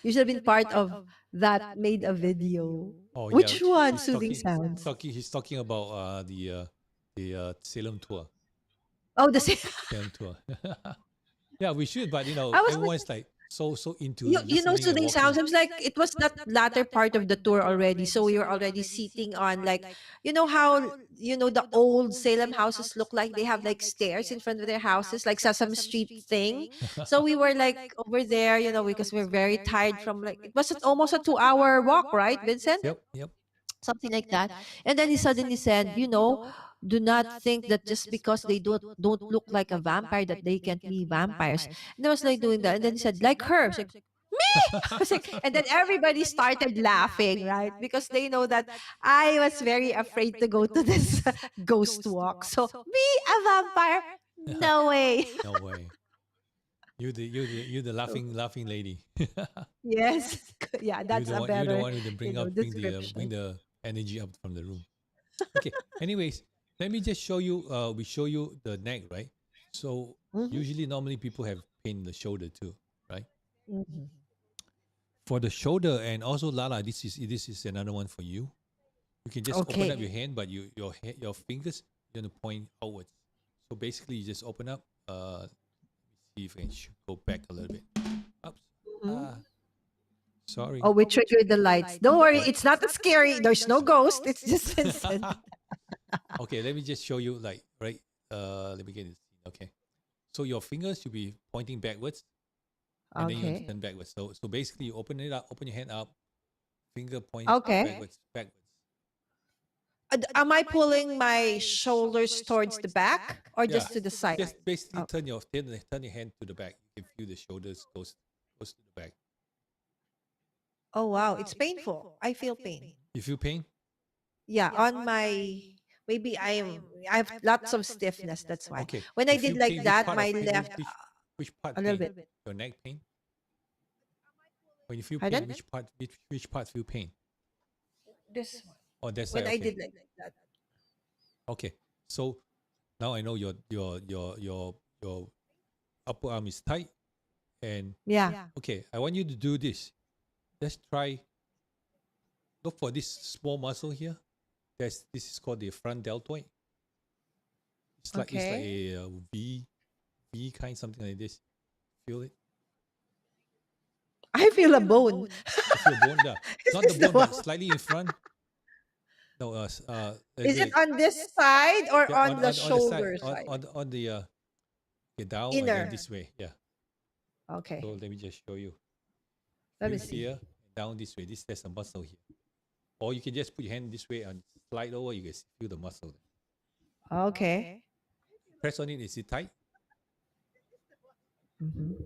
Speaker 2: You should have been part of that made a video.
Speaker 1: Oh yeah,
Speaker 2: Which one?
Speaker 1: he's
Speaker 2: Soothing
Speaker 1: talking
Speaker 2: Sounds.
Speaker 1: he's talking about the Salem tour.
Speaker 2: Oh, the same.
Speaker 1: Salem tour. Yeah, we should, but
Speaker 2: I was like,
Speaker 1: everyone's like so into
Speaker 2: you know,
Speaker 1: listening and
Speaker 2: Soothing
Speaker 1: walking.
Speaker 2: Sounds. I was like, it was that latter part of the tour already. So we were already sitting on, like, how, the old Salem houses look like. They have like stairs in front of their houses, like Sesame Street thing. So we were like over there, because we're very tired from, like, it was almost a 2-hour walk, right, Vincent?
Speaker 1: Yep, yep.
Speaker 2: Something like that. And then he suddenly said, do not think that just because they don't look like a vampire that they can't be vampires. And I was like doing that, and then he said, like her. I was like, I was like, and then everybody started laughing, right? Because they know that I was very afraid to go to this ghost walk. So be a vampire? No way.
Speaker 1: No way. You the laughing lady.
Speaker 2: Yes. Yeah,
Speaker 1: you
Speaker 2: that's
Speaker 1: the
Speaker 2: a
Speaker 1: one you the
Speaker 2: better,
Speaker 1: one who bring
Speaker 2: description.
Speaker 1: the energy up from the room. Okay. Anyways, let me just show you. We show you the neck, right? So
Speaker 2: Mhm.
Speaker 1: usually, normally people have pain in the shoulder too, right?
Speaker 2: Mhm.
Speaker 1: For the shoulder, and also Lala, this is another one for you. You can just open up your
Speaker 2: Okay.
Speaker 1: hand, but your fingers you're gonna point outwards. So basically, you just open up. See if I can go back a little bit. Oops.
Speaker 2: Mhm.
Speaker 1: Ah, sorry.
Speaker 2: Oh, we triggered the lights. Don't worry,
Speaker 1: Right.
Speaker 2: it's not a scary. There's no ghost. It's just Vincent.
Speaker 1: Okay, let me just show you like right. Let me get it. Okay, so your fingers should be pointing backwards, and then you
Speaker 2: Okay.
Speaker 1: turn backwards. So basically, you open it up, open your hand up, finger point
Speaker 2: Okay.
Speaker 1: backwards.
Speaker 2: Am I pulling my shoulders towards the back or
Speaker 1: Yeah,
Speaker 2: just to the side?
Speaker 1: just basically
Speaker 2: Oh,
Speaker 1: turn your hand to the back. You can feel the shoulders goes to the back.
Speaker 2: oh wow, it's painful. I feel pain.
Speaker 1: You feel pain?
Speaker 2: Yeah, on my, maybe I have lots of stiffness. That's why
Speaker 1: Okay.
Speaker 2: when I
Speaker 1: You
Speaker 2: did
Speaker 1: feel
Speaker 2: like
Speaker 1: pain? Which
Speaker 2: that,
Speaker 1: part
Speaker 2: my
Speaker 1: of pain?
Speaker 2: left
Speaker 1: Which part
Speaker 2: a little
Speaker 1: pain?
Speaker 2: bit.
Speaker 1: Your neck pain? When you feel pain,
Speaker 2: Pardon?
Speaker 1: which part feel pain?
Speaker 2: This one.
Speaker 1: Oh, that
Speaker 2: When
Speaker 1: side.
Speaker 2: I
Speaker 1: Okay.
Speaker 2: did like that.
Speaker 1: Okay. So now I know your upper arm is tight, and
Speaker 2: Yeah.
Speaker 1: okay, I want you to do this. Let's try. Look for this small muscle here. This is called the front deltoid. It's like
Speaker 2: Okay.
Speaker 1: a V kind, something like this. Feel it?
Speaker 2: I feel a bone.
Speaker 1: You feel bone? Yeah,
Speaker 2: Is
Speaker 1: not the
Speaker 2: this the
Speaker 1: bone, but
Speaker 2: one?
Speaker 1: slightly in front. No,
Speaker 2: Is it
Speaker 1: wait.
Speaker 2: on this side or
Speaker 1: Yeah,
Speaker 2: on the
Speaker 1: on the side,
Speaker 2: shoulder side?
Speaker 1: on the okay, down and then
Speaker 2: Inner.
Speaker 1: this way. Yeah. So
Speaker 2: Okay.
Speaker 1: let me just show you.
Speaker 2: Let
Speaker 1: Feel
Speaker 2: me
Speaker 1: here
Speaker 2: see.
Speaker 1: and down this way. There's a muscle here. Or you can just put your hand this way and slide over. You can feel the muscle.
Speaker 2: Okay.
Speaker 1: Press on it. Is it tight?
Speaker 2: Mhm.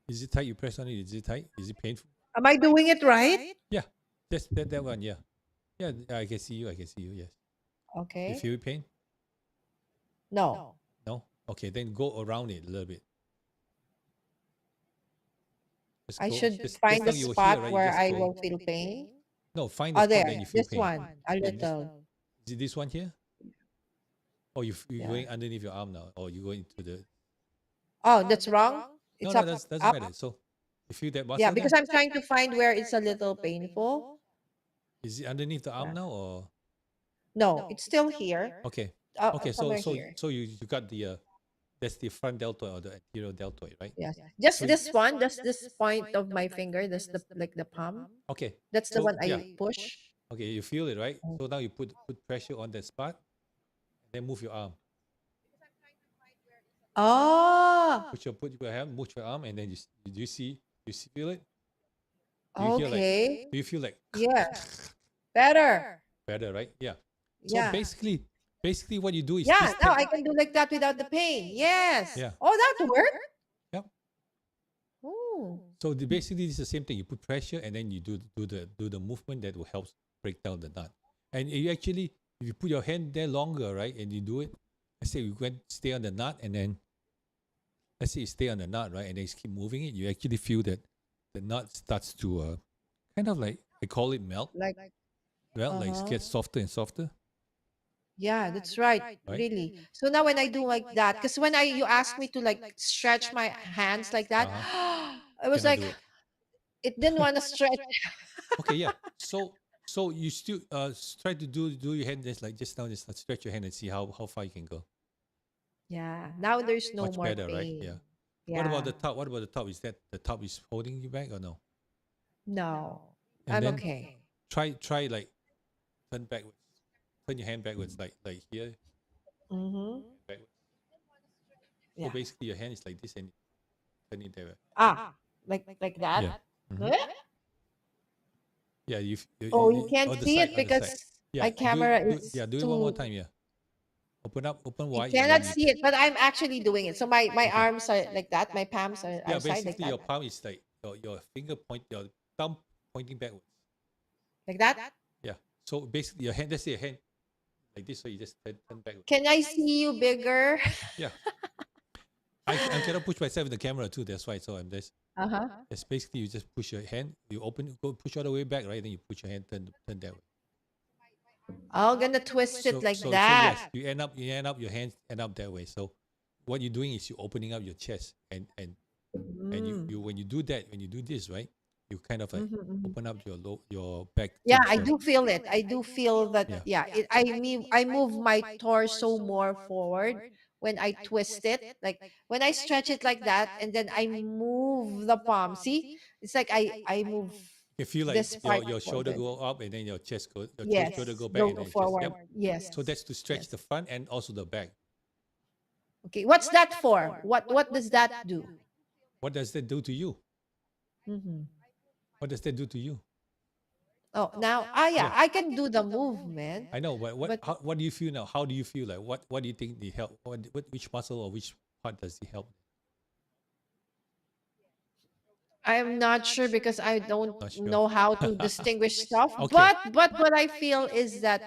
Speaker 1: Is it tight? You press on it. Is it tight? Is it painful?
Speaker 2: Am I doing it right?
Speaker 1: Yeah. Just that one. Yeah. Yeah. I can see you. I can see you. Yes. You
Speaker 2: Okay.
Speaker 1: feel pain?
Speaker 2: No.
Speaker 1: No. Okay. Then go around it a little bit. Just
Speaker 2: I
Speaker 1: go.
Speaker 2: should
Speaker 1: Just
Speaker 2: find
Speaker 1: now
Speaker 2: the
Speaker 1: you were here,
Speaker 2: spot
Speaker 1: right? You
Speaker 2: where
Speaker 1: just
Speaker 2: I
Speaker 1: go.
Speaker 2: will feel pain.
Speaker 1: No. Find the
Speaker 2: Oh,
Speaker 1: spot.
Speaker 2: there.
Speaker 1: Then you feel
Speaker 2: This
Speaker 1: pain.
Speaker 2: one. A
Speaker 1: Yeah. Just
Speaker 2: little.
Speaker 1: is it this one here? Oh, you
Speaker 2: Yeah.
Speaker 1: going underneath your arm now, or you going to the?
Speaker 2: Oh, that's wrong.
Speaker 1: No,
Speaker 2: It's
Speaker 1: no,
Speaker 2: up,
Speaker 1: that doesn't
Speaker 2: up.
Speaker 1: matter. So, you feel that
Speaker 2: Yeah,
Speaker 1: muscle
Speaker 2: because
Speaker 1: there?
Speaker 2: I'm trying to find where it's a little painful.
Speaker 1: Is it underneath the arm
Speaker 2: Yeah.
Speaker 1: now, or
Speaker 2: No, it's still here.
Speaker 1: okay? Okay, so
Speaker 2: Somewhere
Speaker 1: so
Speaker 2: here.
Speaker 1: so you got the that's the front deltoid or the anterior deltoid, right?
Speaker 2: Yes.
Speaker 1: So
Speaker 2: Just this one. Just this point of my finger. That's the like the palm.
Speaker 1: okay,
Speaker 2: That's the
Speaker 1: so
Speaker 2: one
Speaker 1: yeah,
Speaker 2: I push.
Speaker 1: okay, you feel it, right?
Speaker 2: Oh.
Speaker 1: So now you put pressure on that spot, and then move your arm.
Speaker 2: Oh,
Speaker 1: Put your hand, move your arm, and then do you feel it? Do you hear like?
Speaker 2: okay.
Speaker 1: Do you feel like
Speaker 2: Yes. Better.
Speaker 1: better, right? Yeah. So
Speaker 2: Yeah.
Speaker 1: basically, what you do is
Speaker 2: Yeah.
Speaker 1: this.
Speaker 2: Now I can do like that without the pain. Yes.
Speaker 1: Yeah.
Speaker 2: Oh, that worked.
Speaker 1: Yep.
Speaker 2: Oh.
Speaker 1: So basically, it's the same thing. You put pressure, and then you do the movement that will help break down the nut. And you actually, if you put your hand there longer, right, and you do it, let's say you stay on the nut, and then let's say you stay on the nut, right, and then you keep moving it, you actually feel that the nut starts to kind of like I call it melt,
Speaker 2: Like,
Speaker 1: like it
Speaker 2: uh-huh.
Speaker 1: gets softer and softer,
Speaker 2: Yeah, that's right.
Speaker 1: right?
Speaker 2: Really. So now when I do like that, because when you ask me to like stretch my hands like that,
Speaker 1: Uh huh.
Speaker 2: I was
Speaker 1: Cannot
Speaker 2: like,
Speaker 1: do it.
Speaker 2: it didn't want to stretch.
Speaker 1: Okay, yeah. So you still try to do your hand just now, just stretch your hand and see how far you can go.
Speaker 2: Yeah. Now there's no
Speaker 1: Much
Speaker 2: more
Speaker 1: better, right? Yeah.
Speaker 2: pain.
Speaker 1: What about
Speaker 2: Yeah.
Speaker 1: the top? What about the top? Is that the top is holding you back or no?
Speaker 2: No,
Speaker 1: And
Speaker 2: I'm
Speaker 1: then
Speaker 2: okay.
Speaker 1: try like turn backwards. Turn your hand backwards, like here,
Speaker 2: Mm-hmm.
Speaker 1: backwards. So
Speaker 2: Yeah.
Speaker 1: basically, your hand is like this, and turn it that way.
Speaker 2: Like that.
Speaker 1: Yeah. Hmm.
Speaker 2: Eh?
Speaker 1: Yeah.
Speaker 2: Oh, you can't
Speaker 1: On the
Speaker 2: see
Speaker 1: side,
Speaker 2: it
Speaker 1: on the
Speaker 2: because
Speaker 1: side. Yeah,
Speaker 2: My camera is
Speaker 1: yeah, do it one more
Speaker 2: too.
Speaker 1: time. Yeah, open
Speaker 2: You
Speaker 1: wide, and then
Speaker 2: cannot
Speaker 1: you.
Speaker 2: see it, but I'm actually doing it. So my
Speaker 1: Okay.
Speaker 2: arms are like that. My palms
Speaker 1: Yeah,
Speaker 2: are side like
Speaker 1: basically
Speaker 2: that.
Speaker 1: your palm is like your finger point, your thumb pointing backwards.
Speaker 2: Like that.
Speaker 1: Yeah. So basically your hand, let's say your hand like this, so you just turn backwards.
Speaker 2: Can I see you bigger?
Speaker 1: Yeah. I cannot push myself in the camera too. That's why. So I'm just.
Speaker 2: Uh-huh.
Speaker 1: It's basically you just push your hand, you open, go push all the way back, right? Then you push your hand, turn that way.
Speaker 2: I'm gonna twist it like
Speaker 1: So yes,
Speaker 2: that.
Speaker 1: your hands end up that way. So what you're doing is you're opening up your chest, and
Speaker 2: Mm.
Speaker 1: you when you do that, when you do this, right, you kind of like
Speaker 2: Mhm, mhm.
Speaker 1: open up your back
Speaker 2: Yeah,
Speaker 1: too.
Speaker 2: I
Speaker 1: So
Speaker 2: do feel it. I do feel that.
Speaker 1: yeah,
Speaker 2: Yeah, I move my torso more forward when I twist it. Like when I stretch it like that, and then I move the palm. See, it's like I move
Speaker 1: you feel like
Speaker 2: this part
Speaker 1: your shoulder
Speaker 2: forward.
Speaker 1: go up, and then your shoulder
Speaker 2: Yes,
Speaker 1: go back, and
Speaker 2: go
Speaker 1: then your chest.
Speaker 2: forward.
Speaker 1: Yep. So
Speaker 2: Yes,
Speaker 1: that's to stretch
Speaker 2: yes.
Speaker 1: the front and also the back.
Speaker 2: Okay, what's that for? What does that do?
Speaker 1: What does that do to you?
Speaker 2: Hmm.
Speaker 1: What does that do to you?
Speaker 2: Oh, now, yeah,
Speaker 1: Yeah.
Speaker 2: I can do the movement,
Speaker 1: I know, but
Speaker 2: but
Speaker 1: what do you feel now? How do you feel like? What do you think the help? Which muscle or which part does the help?
Speaker 2: I'm not sure because I don't
Speaker 1: Not sure.
Speaker 2: know how to distinguish stuff.
Speaker 1: Okay.
Speaker 2: But what I feel is that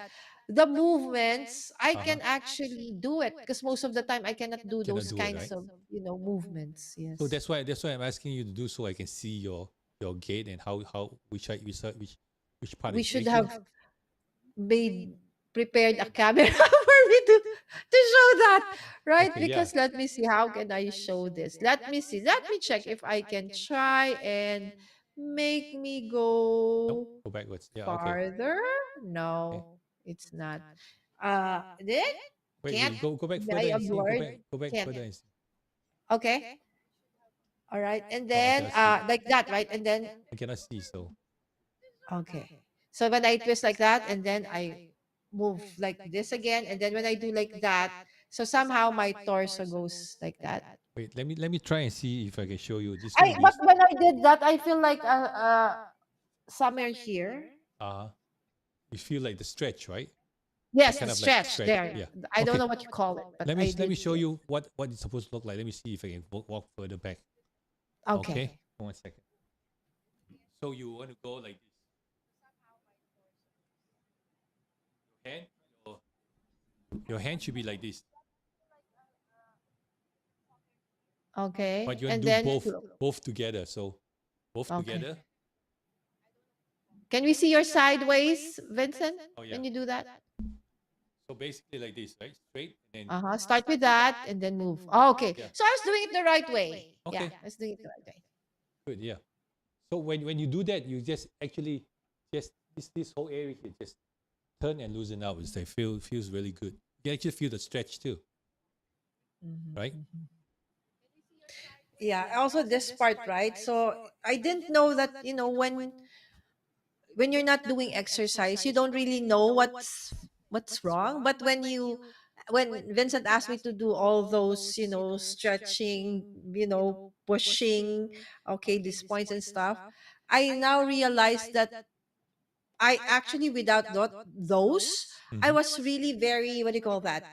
Speaker 2: the movements I
Speaker 1: Uh-huh.
Speaker 2: can actually do it because most of the time I cannot do
Speaker 1: Cannot
Speaker 2: those
Speaker 1: do it,
Speaker 2: kinds
Speaker 1: right?
Speaker 2: of movements.
Speaker 1: So
Speaker 2: Yes,
Speaker 1: that's why I'm asking you to do, so I can see your gait and how which part
Speaker 2: we
Speaker 1: is
Speaker 2: should
Speaker 1: weaker.
Speaker 2: have made prepared a camera for me to show that, right?
Speaker 1: Okay, yeah.
Speaker 2: Because let me see, how can I show this? Let me see, let me check if I can try and make me
Speaker 1: Nope,
Speaker 2: go
Speaker 1: go backwards. Yeah, okay.
Speaker 2: farther.
Speaker 1: Okay.
Speaker 2: No, it's not. Then can't.
Speaker 1: Wait, go back
Speaker 2: I
Speaker 1: further and see.
Speaker 2: blurred.
Speaker 1: Go back
Speaker 2: Can't.
Speaker 1: further and see.
Speaker 2: Okay. All right, and
Speaker 1: No, I
Speaker 2: then
Speaker 1: cannot see.
Speaker 2: like that, right? And then
Speaker 1: I cannot see, so
Speaker 2: okay. So when I twist like that, and then I move like this again, and then when I do like that, so somehow my torso goes like that.
Speaker 1: wait, let me try and see if I can show you. This is gonna
Speaker 2: I
Speaker 1: be
Speaker 2: but when I did that, I feel like somewhere here.
Speaker 1: uh you feel like the stretch, right?
Speaker 2: Yes,
Speaker 1: Kind
Speaker 2: the
Speaker 1: of like
Speaker 2: stretch
Speaker 1: stretch.
Speaker 2: there.
Speaker 1: Yeah.
Speaker 2: I don't
Speaker 1: Okay.
Speaker 2: know what you call it, but I
Speaker 1: Let me
Speaker 2: did
Speaker 1: show
Speaker 2: feel.
Speaker 1: you what it's supposed to look like. Let me see if I can walk further back. Okay.
Speaker 2: Okay.
Speaker 1: 1 second. So you want to go like this. Hand, your, your hand should be like this.
Speaker 2: Okay.
Speaker 1: But you want
Speaker 2: And
Speaker 1: to do
Speaker 2: then
Speaker 1: both together. So both
Speaker 2: okay.
Speaker 1: together.
Speaker 2: Can we see your sideways, Vincent?
Speaker 1: Oh yeah.
Speaker 2: When you do that?
Speaker 1: So basically like this, right? Straight and then
Speaker 2: Uh-huh. Start with that and then move. Oh, okay.
Speaker 1: yeah.
Speaker 2: So I was doing it the right way. Yeah,
Speaker 1: Okay.
Speaker 2: I was doing it the right way.
Speaker 1: Good, yeah. So when you do that, you just actually just this whole area here just turn and loosen up. It's like feels really good. You can actually feel the stretch too,
Speaker 2: Mhm,
Speaker 1: right?
Speaker 2: mhm. Yeah, also this part, right? So I didn't know that, when you're not doing exercise, you don't really know what's wrong. But when Vincent asked me to do all those, stretching, pushing, okay, these points and stuff, I now realize that I actually without those, I
Speaker 1: Mm-hmm.
Speaker 2: was really very, what do you call that,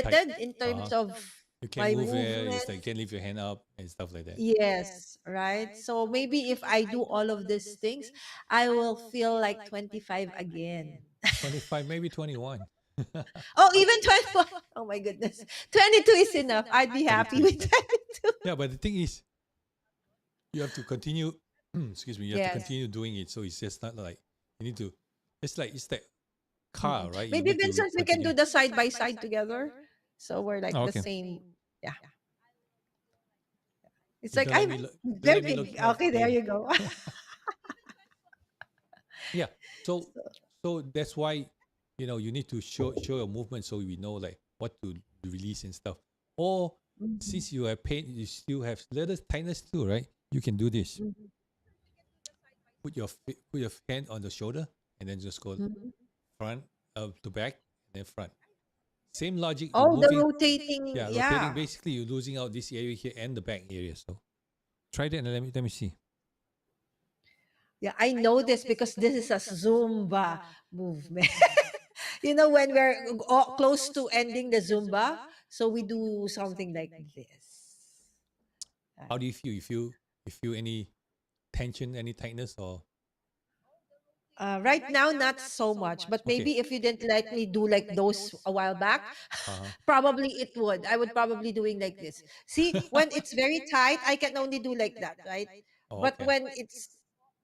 Speaker 1: Tight.
Speaker 2: limited in terms
Speaker 1: Uh-huh.
Speaker 2: of
Speaker 1: You can't
Speaker 2: my
Speaker 1: move it.
Speaker 2: movement.
Speaker 1: It's like you can't leave your hand up and stuff like that.
Speaker 2: Yes, right. So maybe if I do all of these things, I will feel like 25 again.
Speaker 1: 25, maybe 21.
Speaker 2: Oh, even 21. Oh my goodness. 22 is enough. I'd be happy
Speaker 1: 22 is
Speaker 2: with
Speaker 1: enough.
Speaker 2: 22.
Speaker 1: Yeah, but the thing is, you have to continue. Excuse me. You have to
Speaker 2: Yes.
Speaker 1: continue doing it. So it's just not like you need to. It's like car,
Speaker 2: Mm-mm.
Speaker 1: right? You
Speaker 2: Maybe
Speaker 1: need to
Speaker 2: Vincent, we can
Speaker 1: continue.
Speaker 2: do the side by side together. So we're like
Speaker 1: Oh,
Speaker 2: the
Speaker 1: okay.
Speaker 2: same. Yeah. It's
Speaker 1: You
Speaker 2: like
Speaker 1: don't let
Speaker 2: I'm
Speaker 1: me look. Don't
Speaker 2: very
Speaker 1: let me look
Speaker 2: big.
Speaker 1: more.
Speaker 2: Okay, there
Speaker 1: Yeah.
Speaker 2: you go.
Speaker 1: Yeah. So
Speaker 2: So,
Speaker 1: so that's why you need to show your movement so we know like what to release and stuff. Or
Speaker 2: mhm,
Speaker 1: since you have pain, you still have little tightness too, right? You can do this.
Speaker 2: mhm,
Speaker 1: Put your hand on the shoulder and then just go
Speaker 2: mhm.
Speaker 1: front to back and then front. Same logic. You're
Speaker 2: Oh, the
Speaker 1: moving.
Speaker 2: rotating.
Speaker 1: Yeah, rotating.
Speaker 2: Yeah.
Speaker 1: Basically, you're losing out this area here and the back area. So try that and let me see.
Speaker 2: Yeah, I know this because this is a Zumba movement. when we're close to ending the Zumba, so we do something like this.
Speaker 1: How do you feel? You feel any tension, any tightness, or
Speaker 2: Right now, not so much, but
Speaker 1: okay?
Speaker 2: maybe if you didn't let me do like those a while back,
Speaker 1: Uh-huh.
Speaker 2: probably it would. I would probably doing like this. See, when it's very tight, I can only do like that, right?
Speaker 1: Oh,
Speaker 2: But
Speaker 1: okay.
Speaker 2: when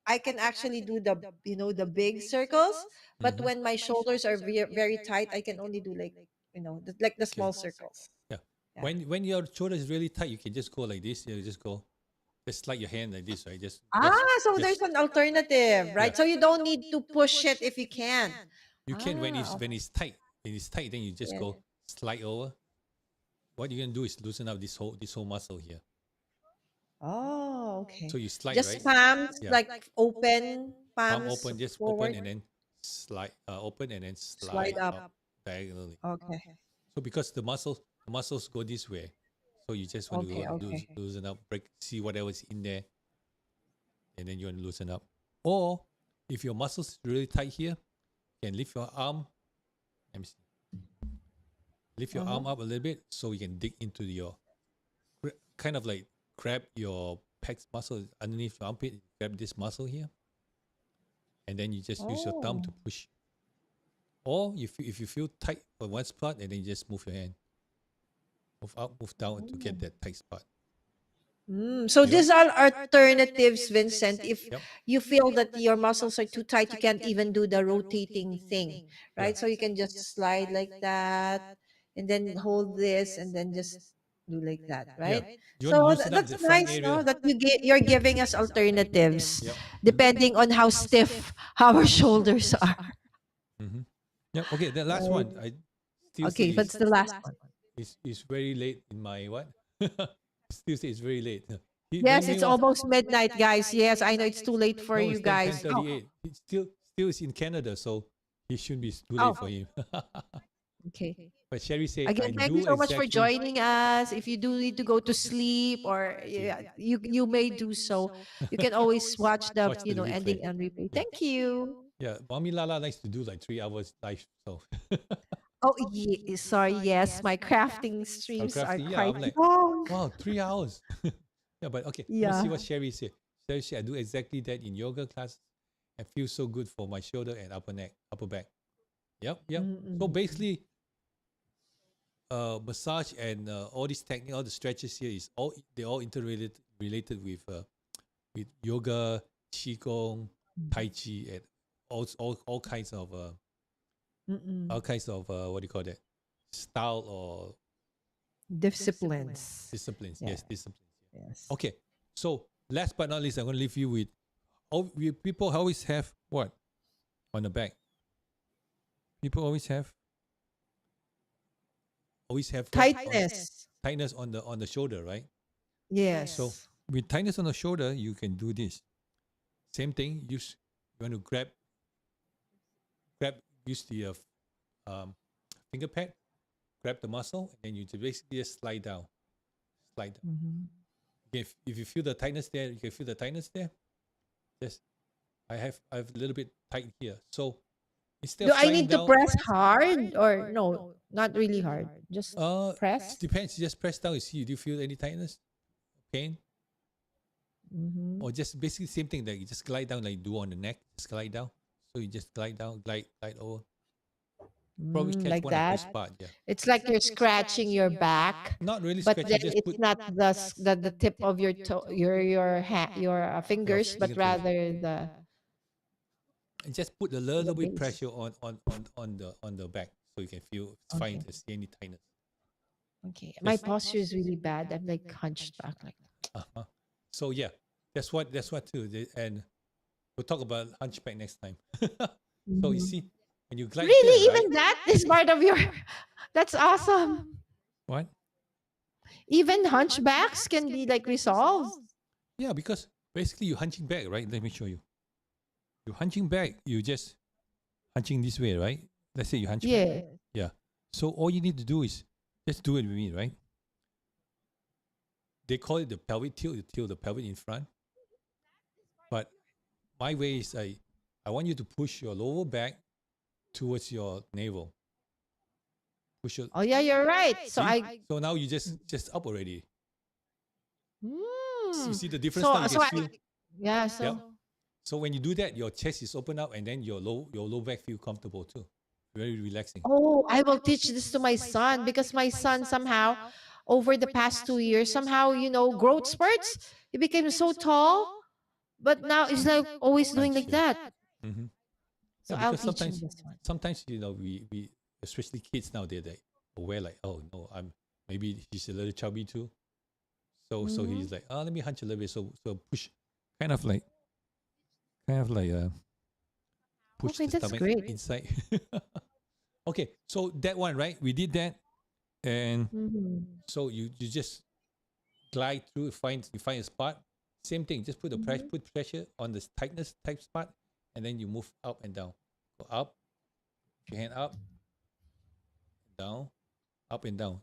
Speaker 2: I can actually do the big circles. But
Speaker 1: Mm-hmm.
Speaker 2: when my shoulders are very tight, I can only do like, like the
Speaker 1: Okay.
Speaker 2: small circles.
Speaker 1: Yeah.
Speaker 2: Yeah.
Speaker 1: When your shoulder is really tight, you can just go like this. You just go, just slide your hand like this, right?
Speaker 2: So there's an alternative,
Speaker 1: Yeah.
Speaker 2: right? So you don't need to push it if you can.
Speaker 1: You can when it's
Speaker 2: Okay.
Speaker 1: when it's tight. When it's tight, then you just
Speaker 2: Yeah.
Speaker 1: go slide over. What you're gonna do is loosen up this whole muscle here.
Speaker 2: Oh,
Speaker 1: So
Speaker 2: okay.
Speaker 1: you slide,
Speaker 2: Just
Speaker 1: right?
Speaker 2: palms,
Speaker 1: Yeah.
Speaker 2: like open
Speaker 1: Palm
Speaker 2: palms
Speaker 1: open, just open
Speaker 2: forward,
Speaker 1: and then slide. Open and then slide
Speaker 2: slide up.
Speaker 1: up diagonally.
Speaker 2: Okay.
Speaker 1: So because the muscles go this way, so you just want to
Speaker 2: Okay.
Speaker 1: go
Speaker 2: Okay.
Speaker 1: loosen up, break, see whatever's in there, and then you want to loosen up. Or if your muscles really tight here, you can lift your arm. Let me see. Lift your
Speaker 2: Uh-huh.
Speaker 1: arm up a little bit so you can dig into kind of like grab your pecs muscle underneath your armpit. Grab this muscle here, and then you just use your thumb
Speaker 2: Oh.
Speaker 1: to push. Or if you feel tight on one spot, and then you just move your hand, move up, move down to get that tight spot.
Speaker 2: So
Speaker 1: You got
Speaker 2: these are alternatives, Vincent. If
Speaker 1: Yep.
Speaker 2: you feel that your muscles are too tight, you can't even do the rotating thing,
Speaker 1: Yeah.
Speaker 2: right? So you can just slide like that and then hold this and then just do like that,
Speaker 1: Yeah.
Speaker 2: right?
Speaker 1: You want to
Speaker 2: So
Speaker 1: loosen up
Speaker 2: that's
Speaker 1: the front
Speaker 2: nice, no?
Speaker 1: area.
Speaker 2: That you're giving us alternatives
Speaker 1: Yep.
Speaker 2: depending on how stiff our shoulders are.
Speaker 1: Mm-hmm. Yep. Okay. The last
Speaker 2: Right.
Speaker 1: one, I still say
Speaker 2: Okay, what's the last one?
Speaker 1: is very late in my what? Still say it's very late. When
Speaker 2: Yes,
Speaker 1: we
Speaker 2: it's
Speaker 1: was
Speaker 2: almost midnight, guys. Yes, I know it's too late for
Speaker 1: no,
Speaker 2: you
Speaker 1: it's ten
Speaker 2: guys. Oh,
Speaker 1: 38. It's still is in Canada, so it shouldn't be too late
Speaker 2: oh,
Speaker 1: for him.
Speaker 2: okay.
Speaker 1: But Sherry say I
Speaker 2: Again, thank you
Speaker 1: do
Speaker 2: so much for
Speaker 1: exactly.
Speaker 2: joining us. If you do need to go to sleep or yeah, you may do so. You can always watch the
Speaker 1: Watch the replay.
Speaker 2: ending and replay.
Speaker 1: Yeah.
Speaker 2: Thank you.
Speaker 1: Yeah. Mommy Lala likes to do like 3 hours live. So
Speaker 2: Oh, sorry. Yes, my crafting
Speaker 1: I'm
Speaker 2: streams are
Speaker 1: crafty. Yeah.
Speaker 2: quite
Speaker 1: I'm like,
Speaker 2: long.
Speaker 1: wow, 3 hours. Yeah, but okay. Let me see
Speaker 2: Yeah.
Speaker 1: what Sherry said. Sherry said I do exactly that in yoga class and feel so good for my shoulder and upper back. Yep, yep. So
Speaker 2: Mm-mm.
Speaker 1: basically, massage and all these technique, all the stretches here is all interrelated with yoga, qigong, tai chi, and all kinds of
Speaker 2: Mm-mm.
Speaker 1: what do you call that, style or
Speaker 2: Disciplines.
Speaker 1: disciplines.
Speaker 2: Yeah.
Speaker 1: Yes, disciplines.
Speaker 2: Yes.
Speaker 1: Okay. So last but not least, I'm going to leave you with people always have what on the back. People always have what
Speaker 2: Tightness.
Speaker 1: tightness on the shoulder, right? So
Speaker 2: Yes.
Speaker 1: with tightness on the shoulder, you can do this. Same thing. You want to use the finger pad, grab the muscle, and then you basically just slide down.
Speaker 2: Mhm.
Speaker 1: If you feel the tightness there, you can feel the tightness there. Just I have a little bit tight here. So instead
Speaker 2: Do
Speaker 1: of
Speaker 2: I
Speaker 1: sliding
Speaker 2: need to
Speaker 1: down,
Speaker 2: press hard or no? Not really hard. Just press.
Speaker 1: depends. You just press down. You see, do you feel any tightness, pain,
Speaker 2: Mm-hmm.
Speaker 1: or just basically same thing? Like you just glide down, like you do on the neck. Just glide down. So you just glide down, glide over. Probably catch
Speaker 2: Like
Speaker 1: one or two
Speaker 2: that.
Speaker 1: spot. Yeah,
Speaker 2: It's like you're scratching your back,
Speaker 1: not really
Speaker 2: but
Speaker 1: scratch.
Speaker 2: then
Speaker 1: You just
Speaker 2: it's
Speaker 1: put
Speaker 2: not the tip of your toe, your
Speaker 1: your
Speaker 2: fingers, but
Speaker 1: fingertips.
Speaker 2: rather the
Speaker 1: And just put a
Speaker 2: the
Speaker 1: little bit
Speaker 2: base.
Speaker 1: pressure on the back, so you can feel it's fine
Speaker 2: Okay.
Speaker 1: to see any tightness.
Speaker 2: Okay. My
Speaker 1: Just
Speaker 2: posture is really bad. I'm like hunched back like
Speaker 1: uh-huh. So yeah, that's what too. And we'll talk about hunchback next time. So you
Speaker 2: Mhm.
Speaker 1: see, when you glide here,
Speaker 2: Really,
Speaker 1: right?
Speaker 2: even that is part of your that's awesome.
Speaker 1: What?
Speaker 2: Even hunchbacks can be like resolved.
Speaker 1: Yeah, because basically you're hunching back, right? Let me show you. You're hunching back. You just hunching this way, right? Let's say you hunch back.
Speaker 2: Yeah.
Speaker 1: Yeah. So all you need to do is just do it with me, right? They call it the pelvic tilt. You tilt the pelvic in front. But my way is I want you to push your lower back towards your navel. Push your.
Speaker 2: Oh yeah, you're right. So
Speaker 1: See? So now you just up already. You see the difference now? You
Speaker 2: so
Speaker 1: can
Speaker 2: I,
Speaker 1: feel.
Speaker 2: yeah,
Speaker 1: Yep. So when you do that, your chest is open up, and then your low back feel comfortable too. Very relaxing.
Speaker 2: oh, I will teach this to my son because my son somehow over the past 2 years somehow growth spurts. He became so tall, but now he's like always doing
Speaker 1: Hunch,
Speaker 2: like
Speaker 1: yeah.
Speaker 2: that.
Speaker 1: Mm-hmm.
Speaker 2: So
Speaker 1: Yeah,
Speaker 2: I'll
Speaker 1: because
Speaker 2: teach him this one.
Speaker 1: sometimes we especially kids now they aware like, oh no, I'm maybe he's a little chubby too. So he's like, oh, let me hunch a little bit. So push, kind of like push
Speaker 2: Okay,
Speaker 1: the
Speaker 2: that's
Speaker 1: stomach
Speaker 2: great.
Speaker 1: inside. Okay, so that one, right? We did that, and
Speaker 2: Mm-hmm.
Speaker 1: so you just glide through, you find a spot. Same thing, just put pressure on the tightness type spot, and then you move up and down. Go up, your hand up, down, up and down.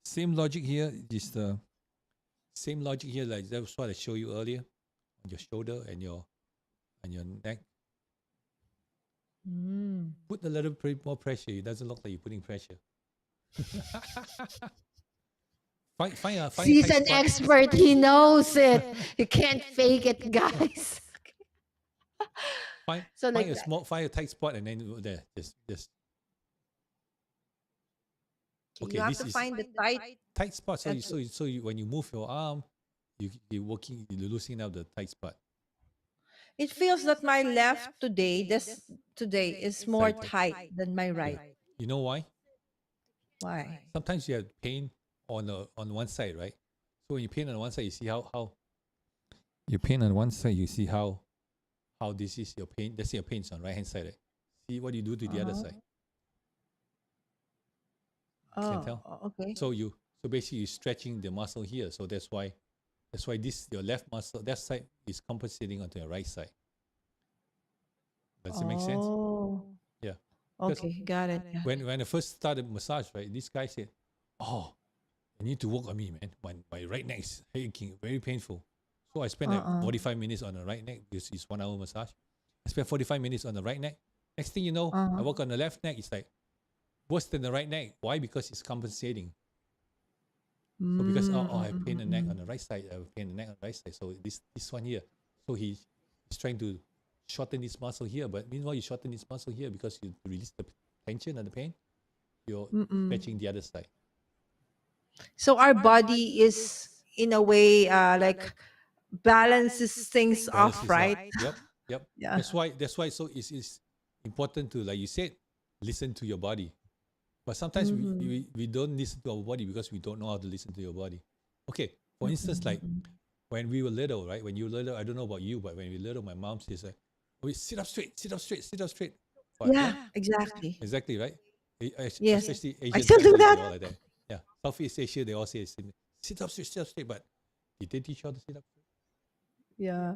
Speaker 1: Same logic here. Is the same logic here. Like that was what I showed you earlier on your shoulder and your neck. Put a little bit more pressure. It doesn't look like you're putting pressure. Find a
Speaker 2: He's
Speaker 1: tight
Speaker 2: an
Speaker 1: spot.
Speaker 2: expert. He knows it. You can't fake it, guys. So like that.
Speaker 1: Find a tight spot, and then there, just
Speaker 2: You
Speaker 1: okay.
Speaker 2: have
Speaker 1: This
Speaker 2: to
Speaker 1: is
Speaker 2: find the
Speaker 1: tight spot. So
Speaker 2: That's
Speaker 1: when you move your arm, you're loosening up the tight spot.
Speaker 2: It feels that my left today is more
Speaker 1: Tighter.
Speaker 2: tight than my
Speaker 1: Yeah.
Speaker 2: right.
Speaker 1: You know why?
Speaker 2: Why?
Speaker 1: Sometimes you have pain on one side, right? So when you pain on one side, you see how you pain on one side, you see how this is your pain. That's your pain on right hand side, right? See what you do to the other side. Can tell.
Speaker 2: Okay.
Speaker 1: So basically you're stretching the muscle here. So that's why this your left muscle, that side is compensating onto your right side. Does it make sense?
Speaker 2: Oh,
Speaker 1: Yeah. Because
Speaker 2: okay, got it.
Speaker 1: when I first started massage, right, this guy said, "Oh, you need to work on me, man. My right neck is aching, very painful." So I spent like 45 minutes on the right neck because it's 1 hour massage. I spent 45 minutes on the right neck. Next thing you know, I work on the left neck. It's like worse than the right neck. Why? Because it's compensating. So because I have pain in the neck on the right side, I have pain in the neck on the right side. So this one here. So he's trying to shorten this muscle here, but meanwhile you shorten this muscle here because you release the tension and the pain. You're stretching the other side.
Speaker 2: So our body is in a way like balances things
Speaker 1: Balance
Speaker 2: off,
Speaker 1: is
Speaker 2: right?
Speaker 1: Yep.
Speaker 2: Yeah.
Speaker 1: That's why so it's important to, like you said, listen to your body. But sometimes we don't listen to our body because we don't know how to listen to your body. Okay, for instance, like when we were little, right? When you were little, I don't know about you, but when we were little, my mom says like, "Oh, sit up straight, sit up straight, sit up straight." But,
Speaker 2: Yeah, exactly.
Speaker 1: exactly, right?
Speaker 2: Yes.
Speaker 1: Especially
Speaker 2: I
Speaker 1: Asian
Speaker 2: still do
Speaker 1: families, they
Speaker 2: that.
Speaker 1: all like that. Yeah, Southeast Asia, they all say sit up straight, sit up straight. But did they teach you how to sit up straight?
Speaker 2: Yeah.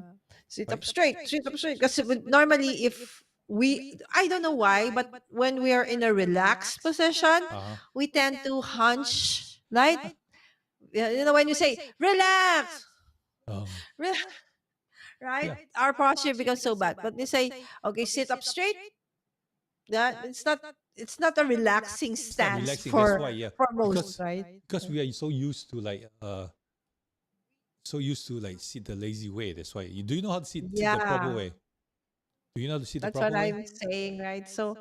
Speaker 2: Sit
Speaker 1: Right?
Speaker 2: up straight, sit up straight. Because normally, if I don't know why, but when we are in a relaxed position, we tend to hunch, right? Yeah, when you say relax,
Speaker 1: Oh,
Speaker 2: re- right?
Speaker 1: yeah.
Speaker 2: Our posture becomes so bad. But you say, okay, sit up straight. That it's not a relaxing
Speaker 1: It's not
Speaker 2: stance
Speaker 1: relaxing. That's why, yeah.
Speaker 2: for most,
Speaker 1: Because
Speaker 2: right?
Speaker 1: we are so used to like sit the lazy way. That's why. Do you know how to sit the proper
Speaker 2: Yeah,
Speaker 1: way? Do you know how to sit the
Speaker 2: that's
Speaker 1: proper
Speaker 2: what
Speaker 1: way?
Speaker 2: I'm saying, right? So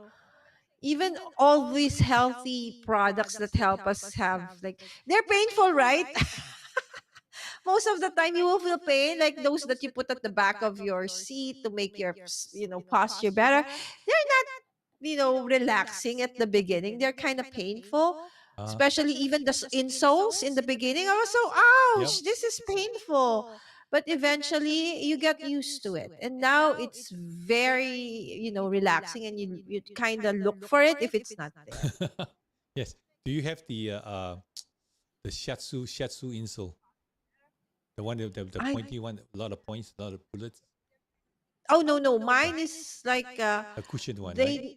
Speaker 2: even all these healthy products that help us have like they're painful, right? Most of the time you will feel pain, like those that you put at the back of your seat to make your posture better. They're not relaxing at the beginning. They're kind of painful,
Speaker 1: Uh,
Speaker 2: especially even the insoles in the beginning. I was so,
Speaker 1: yep.
Speaker 2: ouch, this is painful. But eventually you get used to it. And now it's very, relaxing, and you kind of look for it if it's not there.
Speaker 1: Yes. Do you have the shiatsu insole? The one the
Speaker 2: I
Speaker 1: pointy one, a lot of points, a lot of bullets.
Speaker 2: Oh, no, mine is like
Speaker 1: A cushioned one, right?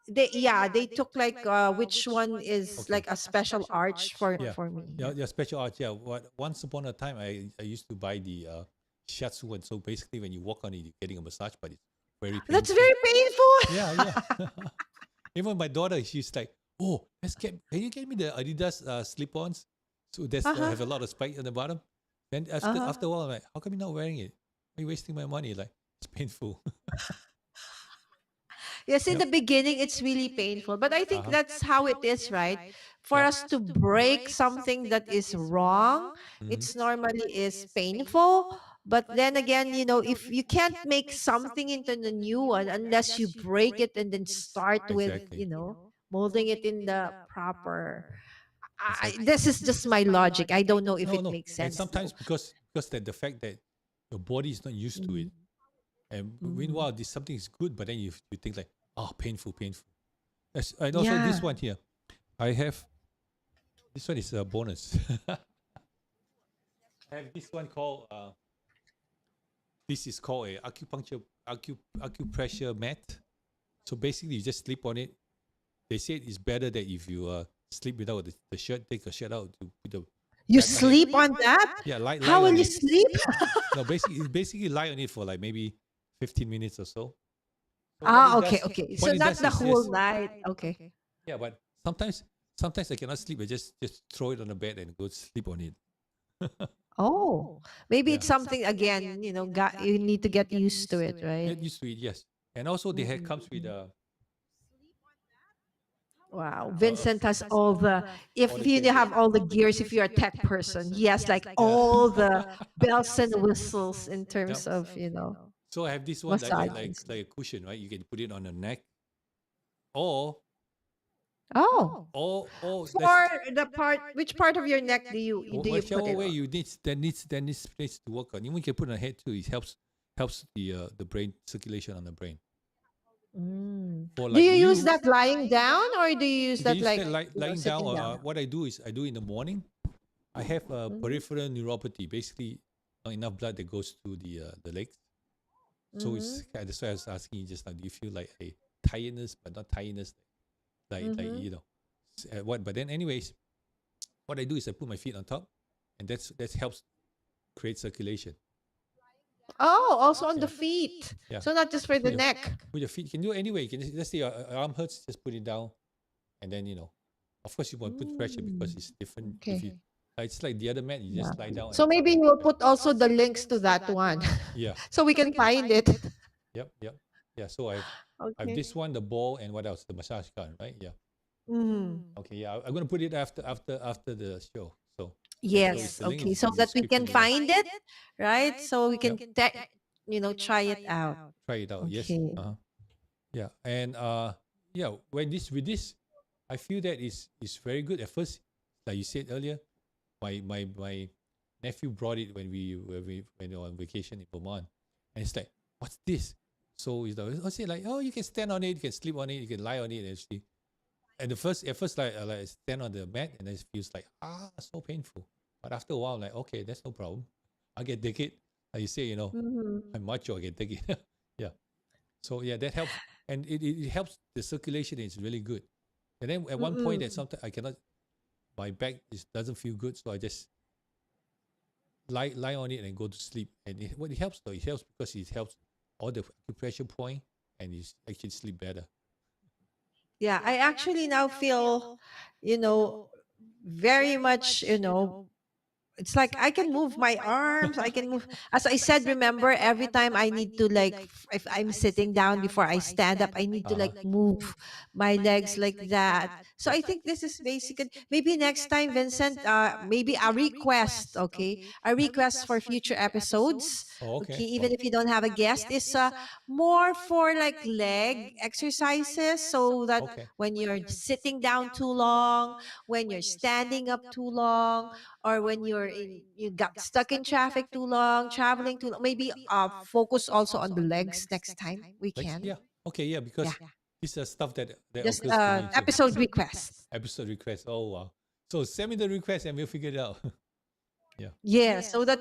Speaker 2: they took like which one is
Speaker 1: Okay.
Speaker 2: like a special arch for
Speaker 1: Yeah.
Speaker 2: me.
Speaker 1: Yeah, special art. Yeah. Once upon a time, I used to buy the shiatsu one. So basically, when you walk on it, you're getting a massage, but it's very
Speaker 2: That's
Speaker 1: painful.
Speaker 2: very painful.
Speaker 1: Yeah. Even my daughter, she's like, "Oh, can you get me the Adidas slip-ons? So there's
Speaker 2: Uh-huh.
Speaker 1: have a lot of spike on the bottom." Then
Speaker 2: Uh-huh.
Speaker 1: after a while, I'm like, "How come you're not wearing it? Are you wasting my money? Like it's painful."
Speaker 2: Yes, in
Speaker 1: Yep.
Speaker 2: the beginning, it's really painful. But I think
Speaker 1: Uh-huh.
Speaker 2: that's how it is, right? For
Speaker 1: Yep.
Speaker 2: us to break something that is wrong,
Speaker 1: Mhm.
Speaker 2: it's normally is painful. But then again, if you can't make something into the new one unless you break it and then start with,
Speaker 1: Exactly.
Speaker 2: molding it in the proper.
Speaker 1: Exactly.
Speaker 2: This is just my logic. I don't know if
Speaker 1: No,
Speaker 2: it
Speaker 1: no.
Speaker 2: makes
Speaker 1: And
Speaker 2: sense
Speaker 1: sometimes
Speaker 2: though.
Speaker 1: because that the fact that your body is not used to it,
Speaker 2: Mhm.
Speaker 1: and
Speaker 2: Mhm.
Speaker 1: meanwhile this something is good, but then you think like, oh, painful, painful. Yes, and also
Speaker 2: Yeah.
Speaker 1: this one here, I have this one is a bonus. I have this one called this is called a acupressure mat. So basically, you just sleep on it. They say it's better that if you sleep without the shirt, take the shirt out to put the
Speaker 2: You
Speaker 1: back on it.
Speaker 2: sleep on that?
Speaker 1: Yeah, lie
Speaker 2: How will
Speaker 1: on
Speaker 2: you
Speaker 1: it.
Speaker 2: sleep?
Speaker 1: No, basically lie on it for like maybe 15 minutes or so. So
Speaker 2: Ah, okay, okay.
Speaker 1: what
Speaker 2: So
Speaker 1: it
Speaker 2: not
Speaker 1: does
Speaker 2: the
Speaker 1: is
Speaker 2: whole
Speaker 1: just
Speaker 2: night. Okay.
Speaker 1: yeah, but sometimes I cannot sleep. I just throw it on the bed and go sleep on it.
Speaker 2: Oh, maybe
Speaker 1: Yeah,
Speaker 2: it's something again, you need to get used to it, right?
Speaker 1: get used to it. Yes, and also they have comes with
Speaker 2: Mm. Wow. Vincent has all the,
Speaker 1: all
Speaker 2: if
Speaker 1: the
Speaker 2: you
Speaker 1: cases.
Speaker 2: have all the gears, if you're a tech person, he has like
Speaker 1: Yeah.
Speaker 2: all the bells and whistles in
Speaker 1: Yep.
Speaker 2: terms of,
Speaker 1: So I have this one
Speaker 2: massages.
Speaker 1: like a cushion, right? You can put it on the neck, or
Speaker 2: Oh,
Speaker 1: that's
Speaker 2: for the part, which part of your neck do you put
Speaker 1: whichever
Speaker 2: it
Speaker 1: way
Speaker 2: on?
Speaker 1: you need that needs place to work on. Even you can put on the head too. It helps the brain circulation on the brain.
Speaker 2: Mm.
Speaker 1: For
Speaker 2: Do
Speaker 1: like
Speaker 2: you use
Speaker 1: you,
Speaker 2: that lying down or do you use
Speaker 1: you can
Speaker 2: that
Speaker 1: use
Speaker 2: like,
Speaker 1: that lying down.
Speaker 2: sitting
Speaker 1: Or
Speaker 2: down?
Speaker 1: what I do is I do in the morning. I have a
Speaker 2: Mm-hmm.
Speaker 1: peripheral neuropathy, basically not enough blood that goes to the legs. So
Speaker 2: Mm-hmm.
Speaker 1: it's that's why I was asking you just now. Do you feel like a tiredness, but not tiredness, like
Speaker 2: Mm-hmm.
Speaker 1: what? But then, anyways, what I do is I put my feet on top, and that helps create circulation.
Speaker 2: Oh, also on the
Speaker 1: Yeah,
Speaker 2: feet.
Speaker 1: yeah.
Speaker 2: So not just for
Speaker 1: Put
Speaker 2: the
Speaker 1: your
Speaker 2: neck.
Speaker 1: put your feet. You can do it anyway. You can let's say your arm hurts, just put it down, and then of course you want to put pressure because
Speaker 2: Mm.
Speaker 1: it's different. If
Speaker 2: Okay.
Speaker 1: you it's like the other mat, you
Speaker 2: Yeah.
Speaker 1: just lie down
Speaker 2: So
Speaker 1: and
Speaker 2: maybe we'll put also the links to that one
Speaker 1: yeah,
Speaker 2: so we can find it.
Speaker 1: yep, yeah. So I've
Speaker 2: Okay.
Speaker 1: this one, the ball, and what else? The massage gun, right? Yeah.
Speaker 2: Mm.
Speaker 1: Okay, yeah. I'm gonna put it after the show. So yeah, so it's
Speaker 2: Yes.
Speaker 1: the link
Speaker 2: Okay.
Speaker 1: is in
Speaker 2: So
Speaker 1: the
Speaker 2: that we can
Speaker 1: description below.
Speaker 2: find it, right? So we
Speaker 1: Yep,
Speaker 2: can, try it out.
Speaker 1: try it out. Yes.
Speaker 2: Okay.
Speaker 1: Yeah, and yeah, when this with this, I feel that is very good. At first, like you said earlier, my nephew brought it when we were on vacation in Vermont, and it's like, what's this? So I say like, oh, you can stand on it, you can sleep on it, you can lie on it, actually. And at first, like I stand on the mat, and it feels like so painful. But after a while, like okay, that's no problem. I can take it. Like you say,
Speaker 2: Mm-hmm.
Speaker 1: I'm macho. I can take it. Yeah. So yeah, that helps, and it helps the circulation. Is really good. And then at one point, that
Speaker 2: Mm-mm.
Speaker 1: sometimes I cannot. My back doesn't feel good, so I just lie on it and go to sleep. And what it helps though, it helps because it helps all the acupressure point, and you actually sleep better.
Speaker 2: Yeah, I actually now feel, you know, very much, it's like I can move my arms. I can move. As I said, remember, every time I need to like, if I'm sitting down before I stand up, I need to like move my legs like that. So I think this is basically, maybe next time, Vincent, maybe a request, okay? A request for future episodes.
Speaker 1: Oh,
Speaker 2: Okay,
Speaker 1: okay.
Speaker 2: even
Speaker 1: Wow.
Speaker 2: if you don't have a guest, is more for like leg exercises so that
Speaker 1: Okay.
Speaker 2: when you're sitting down too long, when you're standing up too long, or when you got stuck in traffic too long, traveling too long, maybe focus also on the legs next time we
Speaker 1: Like
Speaker 2: can.
Speaker 1: yeah. Okay. Yeah.
Speaker 2: Yeah,
Speaker 1: Because these are stuff that
Speaker 2: just
Speaker 1: occurs to me too.
Speaker 2: episode request.
Speaker 1: Episode request. Oh wow. So send me the request and we'll figure it out. Yeah.
Speaker 2: Yeah, so that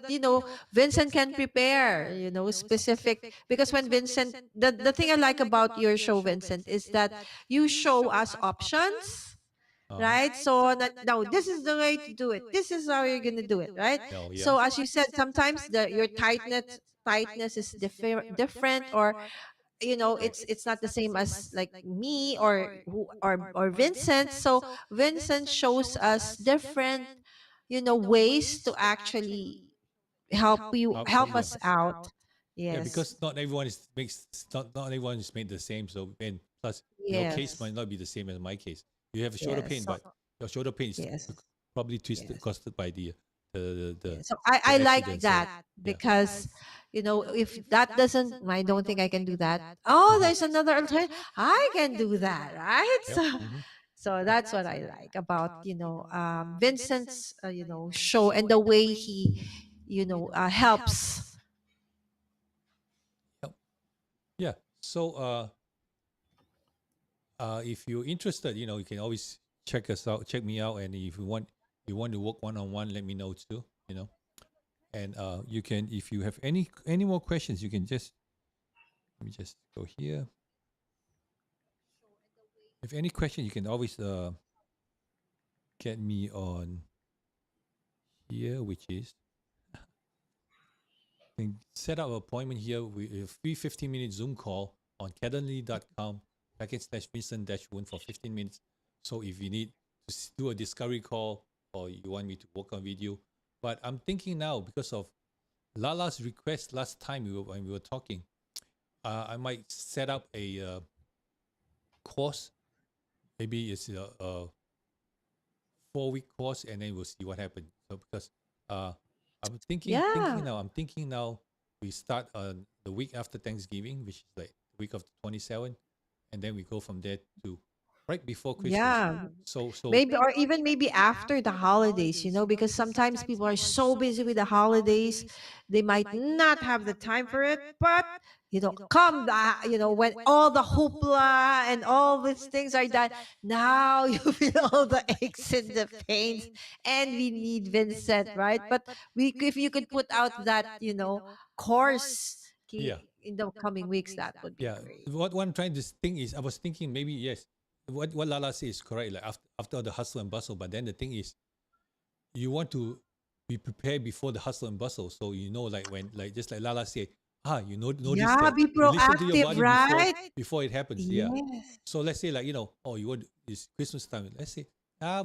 Speaker 2: Vincent can prepare, specific, because when Vincent, the thing I like about your show, Vincent, is that you show us options,
Speaker 1: Uh huh.
Speaker 2: right? So that, no, this is the way to do it. This is how you're gonna do it, right?
Speaker 1: Oh yeah.
Speaker 2: So as you said, sometimes your tightness is different, or it's not the same as like me or who or Vincent. So Vincent shows us different ways to actually help
Speaker 1: Yeah.
Speaker 2: us out.
Speaker 1: Yeah,
Speaker 2: Yes.
Speaker 1: because not everyone is makes not everyone is made the same. So and plus your case
Speaker 2: Yes.
Speaker 1: might not be the same as my case. You have a shoulder
Speaker 2: Yes.
Speaker 1: pain,
Speaker 2: So
Speaker 1: but your shoulder pain is
Speaker 2: yes.
Speaker 1: probably twisted
Speaker 2: Yes.
Speaker 1: caused by
Speaker 2: Yeah. So I
Speaker 1: the
Speaker 2: like
Speaker 1: accident. So
Speaker 2: that
Speaker 1: yeah.
Speaker 2: because if that doesn't, I don't think I can do that. Oh,
Speaker 1: Mhm.
Speaker 2: there's another alternative. I can do that, right?
Speaker 1: Yep.
Speaker 2: So
Speaker 1: Hmm.
Speaker 2: so that's what I like about Vincent's show and the way he helps.
Speaker 1: Yep. Yeah. So if you're interested, you can always check me out, and if you want to work one on one, let me know too. And you can, if you have any more questions, you can just let me just go here. If any question, you can always get me on here, which is you can set up an appointment here with a free 15-minute Zoom call on calendly.com/Vincent-Woon for 15 minutes. So if you need to do a discovery call or you want me to work on video, but I'm thinking now because of Lala's request last time when we were talking, I might set up a course. Maybe it's a 4-week course, and then we'll see what happens. So because uh,
Speaker 2: Yeah.
Speaker 1: I'm thinking now we start the week after Thanksgiving, which is like the week of the 27th, and then we go from there to right before Christmas.
Speaker 2: Yeah.
Speaker 1: So
Speaker 2: Maybe, or even maybe after the holidays, because sometimes people are so busy with the holidays, they might not have the time for it. But come the when all the hoopla and all these things are done, now you feel all the aches and the pains, and we need Vincent, right? But if you could put out that course
Speaker 1: yeah,
Speaker 2: in the coming weeks, that would be
Speaker 1: yeah.
Speaker 2: great.
Speaker 1: What I'm trying to think is, I was thinking maybe yes, what Lala says is correct. Like after the hustle and bustle, but then the thing is, you want to be prepared before the hustle and bustle. So like when like just like Lala said, notice
Speaker 2: Yeah,
Speaker 1: that
Speaker 2: be
Speaker 1: you listen to your
Speaker 2: proactive,
Speaker 1: body before
Speaker 2: right?
Speaker 1: before it happens. Yeah.
Speaker 2: Yes.
Speaker 1: So let's say like oh you want it's Christmas time. Let's say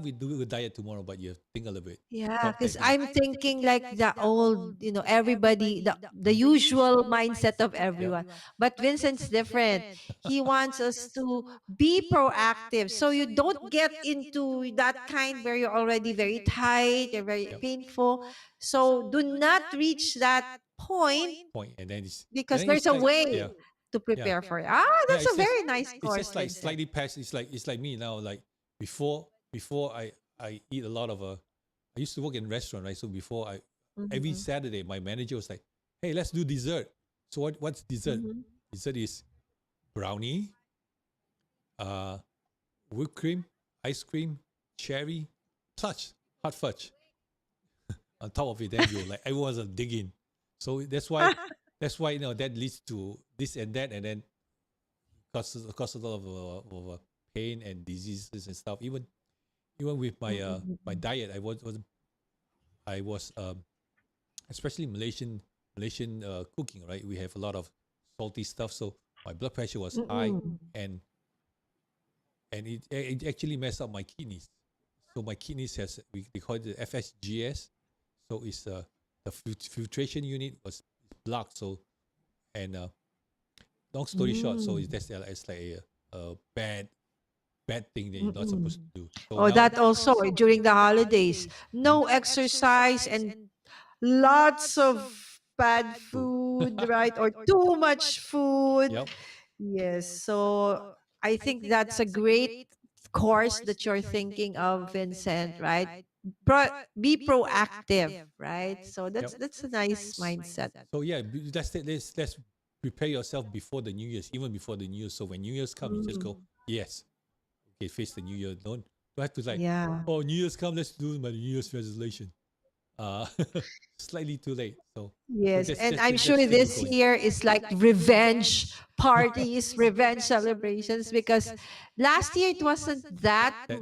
Speaker 1: we do a diet tomorrow, but you think a little bit.
Speaker 2: Yeah,
Speaker 1: Stop
Speaker 2: because
Speaker 1: that.
Speaker 2: I'm thinking like the old, everybody, the usual mindset of
Speaker 1: Yep.
Speaker 2: everyone. But Vincent's different. He wants us to be proactive. So you don't get into that kind where you're already very tight, you're very
Speaker 1: Yep.
Speaker 2: painful. So do not reach that point
Speaker 1: Point. And then it's
Speaker 2: because there's
Speaker 1: it's
Speaker 2: a
Speaker 1: like
Speaker 2: way
Speaker 1: yeah.
Speaker 2: to
Speaker 1: Yeah.
Speaker 2: prepare for it. Ah,
Speaker 1: Yeah,
Speaker 2: that's a very nice
Speaker 1: it's
Speaker 2: course,
Speaker 1: just like
Speaker 2: Vincent.
Speaker 1: slightly past. It's like me now. Like before I eat a lot of I used to work in restaurant, right? So before every
Speaker 2: Mm-hmm.
Speaker 1: Saturday my manager was like, hey, let's do dessert. So what's dessert?
Speaker 2: Mm-hmm.
Speaker 1: Dessert is brownie, uh, whipped cream, ice cream, cherry, plus hot fudge on top of it. Then you like everyone's digging. So that's why that leads to this and that, and then causes a lot of pain and diseases and stuff. Even with my
Speaker 2: Mm-hmm.
Speaker 1: diet, I was especially Malaysian cooking, right? We have a lot of salty stuff, so my blood pressure was high,
Speaker 2: Mm-mm.
Speaker 1: and it actually messed up my kidneys. So my kidneys has they call it the FSGS. So it's the filtration unit was blocked. So and long story short, so
Speaker 2: Mm.
Speaker 1: it's like a bad thing that you're not supposed
Speaker 2: Mm-mm.
Speaker 1: to do. So
Speaker 2: Oh,
Speaker 1: now
Speaker 2: that also during the holidays. No exercise and lots of bad
Speaker 1: food.
Speaker 2: food, right? Or too much food.
Speaker 1: Yep.
Speaker 2: Yes. So I think that's a great course that you're thinking of, Vincent, right? Be proactive, right? So
Speaker 1: Yep.
Speaker 2: that's a nice mindset.
Speaker 1: So yeah, let's prepare yourself before the New Year's, even before the New Year. So when New Year's come, you just go,
Speaker 2: Mm.
Speaker 1: yes, okay, face the New Year. Don't have to like,
Speaker 2: Yeah.
Speaker 1: oh, New Year's come, let's do my New Year's resolution. Uh, slightly too late. So
Speaker 2: Yes,
Speaker 1: just
Speaker 2: and
Speaker 1: just
Speaker 2: I'm
Speaker 1: just
Speaker 2: sure
Speaker 1: keep it
Speaker 2: this
Speaker 1: going.
Speaker 2: year is like revenge parties, revenge celebrations because last year it wasn't that,
Speaker 1: That that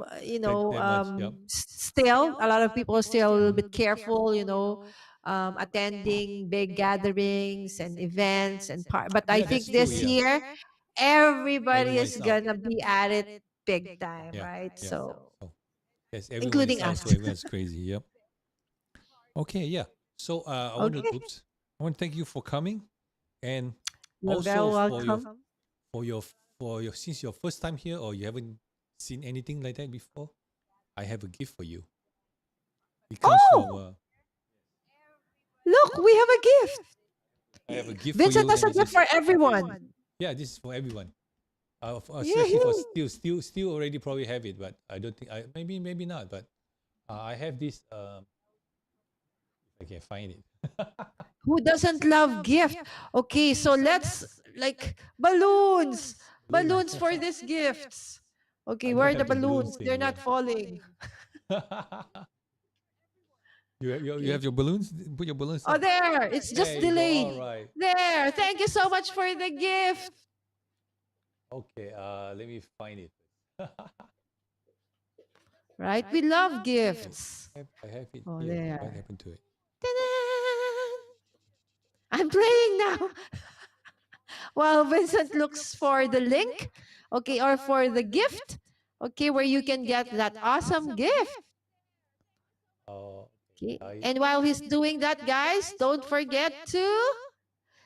Speaker 1: much. Yep.
Speaker 2: still a lot of people are still a little bit careful, attending big gatherings and events and but I
Speaker 1: Yeah,
Speaker 2: think
Speaker 1: that's true.
Speaker 2: this
Speaker 1: Yeah,
Speaker 2: year everybody
Speaker 1: everyone
Speaker 2: is
Speaker 1: is out.
Speaker 2: gonna be at it big time,
Speaker 1: Yeah,
Speaker 2: right?
Speaker 1: yeah.
Speaker 2: So
Speaker 1: So yes, everyone
Speaker 2: including
Speaker 1: is out,
Speaker 2: us.
Speaker 1: so everyone's crazy. Yep. Okay, yeah. So I want to,
Speaker 2: Okay,
Speaker 1: oops, I want to thank you for coming, and
Speaker 2: you're very
Speaker 1: also
Speaker 2: welcome.
Speaker 1: for your since your first time here or you haven't seen anything like that before, I have a gift for you. It comes from
Speaker 2: Oh, look, we have a gift.
Speaker 1: I have a gift for
Speaker 2: Vincent
Speaker 1: you.
Speaker 2: has
Speaker 1: Let
Speaker 2: a
Speaker 1: me
Speaker 2: gift
Speaker 1: just,
Speaker 2: for everyone.
Speaker 1: yeah, this is for everyone. Especially for
Speaker 2: Yay.
Speaker 1: still already probably have it, but I don't think maybe not. But I have this. If I can find it.
Speaker 2: Who doesn't love gift? Okay, so let's like balloons.
Speaker 1: Balloons.
Speaker 2: Balloons for these gifts. Okay,
Speaker 1: I
Speaker 2: where
Speaker 1: don't
Speaker 2: are the
Speaker 1: have the balloons
Speaker 2: balloons?
Speaker 1: thing.
Speaker 2: They're
Speaker 1: Yeah.
Speaker 2: not falling.
Speaker 1: You
Speaker 2: Okay.
Speaker 1: have your balloons. Put your balloons
Speaker 2: Oh,
Speaker 1: up.
Speaker 2: there. It's
Speaker 1: There
Speaker 2: just
Speaker 1: you go. All
Speaker 2: delayed.
Speaker 1: right.
Speaker 2: There. Thank you so much for the gift.
Speaker 1: Okay. Let me find it.
Speaker 2: Right? We love
Speaker 1: Okay.
Speaker 2: gifts.
Speaker 1: I have it
Speaker 2: Oh,
Speaker 1: here. What
Speaker 2: there.
Speaker 1: happened to it?
Speaker 2: Ta-da! I'm playing now. While Vincent looks for the link, okay, or for the gift, okay, where you can get that awesome gift.
Speaker 1: Oh,
Speaker 2: Okay.
Speaker 1: okay.
Speaker 2: And while he's doing that, guys, don't forget to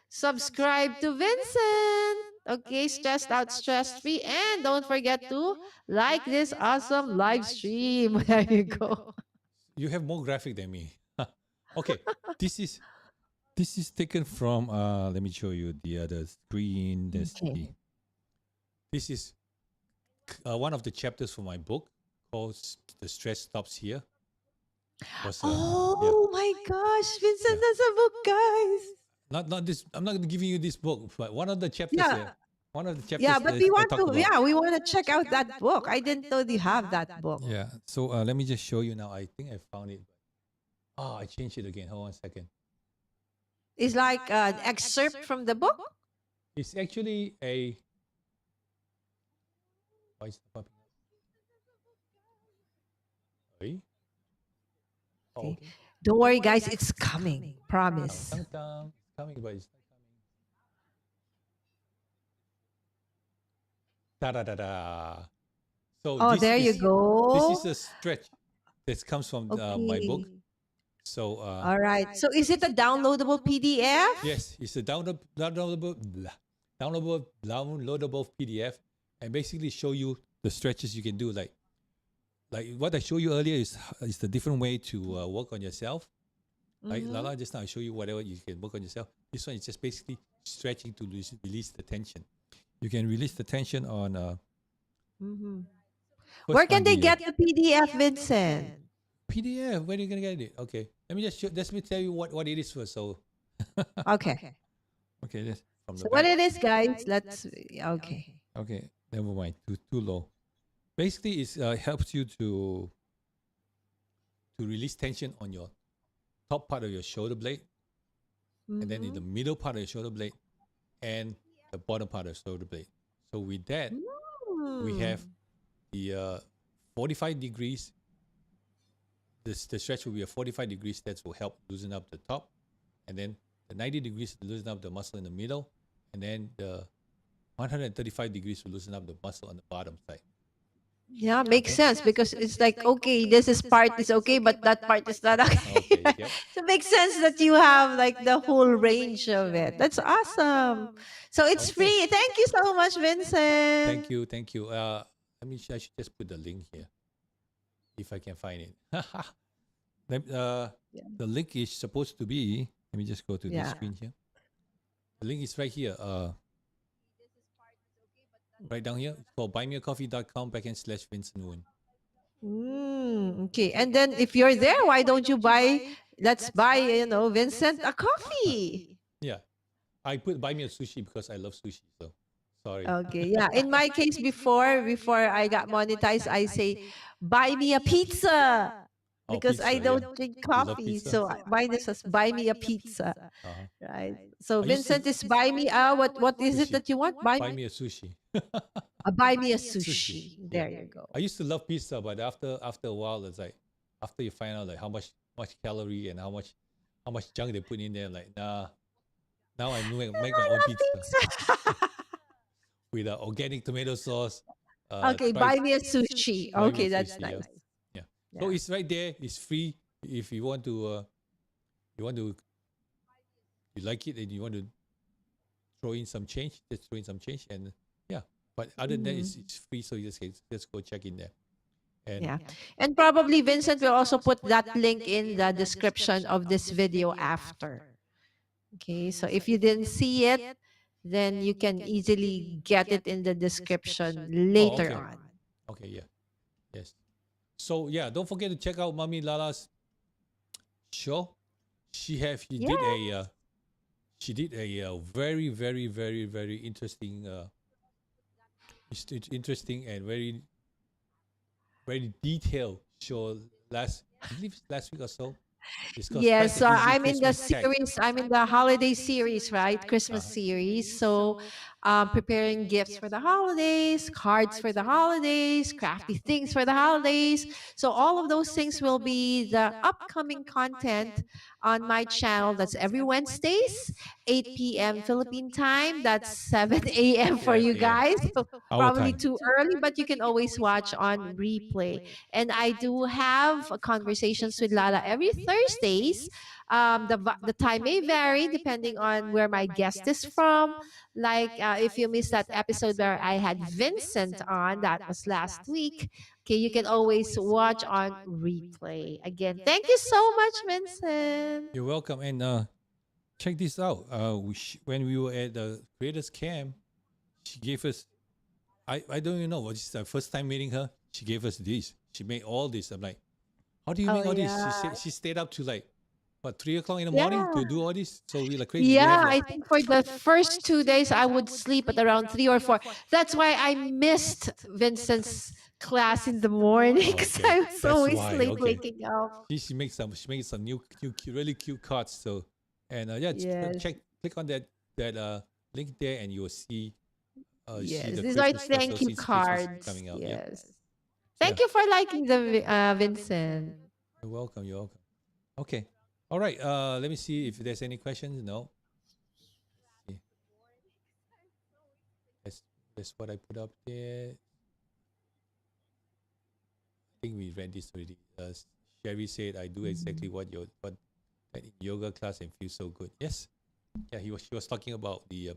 Speaker 2: subscribe to Vincent. Okay, stressed out, stress free. And don't forget to like this awesome live stream. There you go.
Speaker 1: You have more graphic than me. Okay. This is taken from. Let me show you the other screen.
Speaker 2: Okay.
Speaker 1: This is one of the chapters from my book called "The Stress Stops Here." Was yeah,
Speaker 2: Oh my gosh,
Speaker 1: yeah.
Speaker 2: Vincent has a book, guys.
Speaker 1: Not this. I'm not giving you this book, but one of the chapters
Speaker 2: Yeah.
Speaker 1: there. One of the
Speaker 2: Yeah,
Speaker 1: chapters
Speaker 2: but
Speaker 1: that
Speaker 2: we
Speaker 1: I
Speaker 2: want
Speaker 1: talk
Speaker 2: to,
Speaker 1: about.
Speaker 2: yeah, we want to check out that book. I didn't know you have that book.
Speaker 1: Yeah. So let me just show you now. I think I found it. Oh, I changed it again. Hold on a second.
Speaker 2: It's like an excerpt from the book.
Speaker 1: It's actually a. Why is it popping up? Hey? Oh,
Speaker 2: Okay.
Speaker 1: okay.
Speaker 2: Don't worry, guys, it's coming.
Speaker 1: Tang,
Speaker 2: Promise.
Speaker 1: tang, tang. It's coming, but it's not coming. Da da da da. So
Speaker 2: Oh, there you
Speaker 1: this
Speaker 2: go.
Speaker 1: is a stretch that comes from my book.
Speaker 2: Okay.
Speaker 1: So
Speaker 2: All right. So is it a downloadable PDF?
Speaker 1: yes, it's a downloadable PDF, and basically show you the stretches you can do. Like what I showed you earlier is the different way to work on yourself. Like
Speaker 2: Mhm.
Speaker 1: Lala just now, I show you whatever you can work on yourself. This one is just basically stretching to release the tension. You can release the tension on
Speaker 2: Mhm. Where
Speaker 1: first
Speaker 2: can
Speaker 1: one
Speaker 2: they
Speaker 1: the
Speaker 2: get the PDF, Vincent?
Speaker 1: PDF. Where are you gonna get it? Okay, let me just let me tell you what it is first. So
Speaker 2: Okay.
Speaker 1: okay, this from the
Speaker 2: So what
Speaker 1: back.
Speaker 2: it is, guys? Let's. Okay.
Speaker 1: Okay, never mind. Too low. Basically, it helps you to release tension on your top part of your shoulder blade, and then in the
Speaker 2: Mhm.
Speaker 1: middle part of your shoulder blade, and the bottom part of the shoulder blade. So with that, we have
Speaker 2: Mm.
Speaker 1: the 45 degrees. The stretch will be a 45 degrees. That will help loosen up the top, and then the 90 degrees to loosen up the muscle in the middle, and then the 135 degrees to loosen up the muscle on the bottom side.
Speaker 2: Yeah, makes sense because it's like okay, this is part is okay, but that part is not okay.
Speaker 1: Okay. Yep.
Speaker 2: So it makes sense that you have like the whole range of it. That's awesome. So it's
Speaker 1: Okay.
Speaker 2: free. Thank you so much, Vincent.
Speaker 1: Thank you. Thank you. I should just put the link here if I can find it.
Speaker 2: Yeah.
Speaker 1: The link is supposed to be. Let me just go to this
Speaker 2: Yeah.
Speaker 1: screen here. The link is right here. Right down here. It's called buymeacoffee.com/Vincent Woon.
Speaker 2: Okay. And then if you're there, why don't you buy? Let's buy, Vincent a coffee.
Speaker 1: Yeah. I put buy me a sushi because I love sushi. So sorry.
Speaker 2: Okay, yeah. In my case, before I got monetized, I say, buy me a pizza
Speaker 1: Oh,
Speaker 2: because I
Speaker 1: pizza. Yeah.
Speaker 2: don't drink
Speaker 1: You love
Speaker 2: coffee.
Speaker 1: pizza?
Speaker 2: So mine is as buy me a pizza,
Speaker 1: Uh-huh.
Speaker 2: right? So
Speaker 1: I used to
Speaker 2: Vincent is buy me what is it
Speaker 1: sushi.
Speaker 2: that you want?
Speaker 1: Buy me a sushi.
Speaker 2: Buy me a
Speaker 1: Sushi.
Speaker 2: sushi.
Speaker 1: Yeah.
Speaker 2: There you go.
Speaker 1: I used to love pizza, but after a while, it's like after you find out like how much calorie and how how much junk they put in there. I'm like, nah. Now I make my
Speaker 2: I
Speaker 1: own
Speaker 2: love
Speaker 1: pizza
Speaker 2: pizza.
Speaker 1: with organic tomato sauce.
Speaker 2: Okay,
Speaker 1: Try
Speaker 2: buy me a sushi.
Speaker 1: buy me
Speaker 2: Okay,
Speaker 1: a
Speaker 2: that's
Speaker 1: sushi. Yeah,
Speaker 2: nice.
Speaker 1: yeah. So
Speaker 2: Yeah.
Speaker 1: it's right there. It's free. If you want to, you like it, and you want to throw in some change, just throw in some change, and yeah. But other than that,
Speaker 2: Mhm.
Speaker 1: it's free. So you just go check in there. And
Speaker 2: Yeah. And probably Vincent will also put that link in the description of this video after. Okay, so if you didn't see it, then you can easily get it in the description
Speaker 1: oh,
Speaker 2: later
Speaker 1: okay,
Speaker 2: on.
Speaker 1: okay, yeah, yes. So yeah, don't forget to check out Mommy Lala's show. She
Speaker 2: Yeah.
Speaker 1: did a very very interesting interesting and very detailed show last, I believe it's last week or so. It's called
Speaker 2: Yes,
Speaker 1: Fast
Speaker 2: so
Speaker 1: and Easy
Speaker 2: I'm in the
Speaker 1: Christmas Tag.
Speaker 2: series, I'm in the holiday series, right? Christmas
Speaker 1: Uh-huh.
Speaker 2: series. So, preparing gifts for the holidays, cards for the holidays, crafty things for the holidays. So, all of those things will be the upcoming content on my channel. That's every Wednesdays, 8 p.m. Philippine time. That's 7 a.m. for you
Speaker 1: 7 a.m.
Speaker 2: guys. So,
Speaker 1: our
Speaker 2: probably
Speaker 1: time.
Speaker 2: too early, but you can always watch on replay. And I do have conversations with Lala every Thursdays. The time may vary depending on where my guest is from. Like if you missed that episode where I had Vincent on, that was last week. Okay, you can always watch on replay. Again, thank you so much, Vincent.
Speaker 1: You're welcome. And check this out. When we were at the creators camp, she gave us, I don't even know, was this the first time meeting her? She gave us this. She made all this. I'm like, how do you
Speaker 2: Oh
Speaker 1: make all this?
Speaker 2: yeah,
Speaker 1: She stayed up to like what, 3 o'clock in the morning
Speaker 2: yeah.
Speaker 1: to do all this. So we like crazy. We have
Speaker 2: Yeah,
Speaker 1: like,
Speaker 2: I think for the first 2 days, I would sleep at around 3 or 4. That's why I missed Vincent's class in the morning
Speaker 1: oh,
Speaker 2: because
Speaker 1: okay,
Speaker 2: I was
Speaker 1: that's
Speaker 2: always
Speaker 1: why.
Speaker 2: late
Speaker 1: Okay,
Speaker 2: waking up.
Speaker 1: she makes some really cute cards. So and yeah,
Speaker 2: Yes,
Speaker 1: click on that link there, and you will see
Speaker 2: yes.
Speaker 1: the
Speaker 2: These are
Speaker 1: Christmas stuff. So
Speaker 2: thank you
Speaker 1: since Christmas is
Speaker 2: cards.
Speaker 1: coming out, yeah,
Speaker 2: Yes.
Speaker 1: yeah.
Speaker 2: Thank you for liking the Vincent.
Speaker 1: You're welcome. You're welcome. Okay. All right. Let me see if there's any questions. No. See. That's that's what I put up there. I think we read this already. Sherry said, "I do exactly
Speaker 2: Mhm.
Speaker 1: what that in yoga class and feel so good." Yes. Yeah. She was talking about the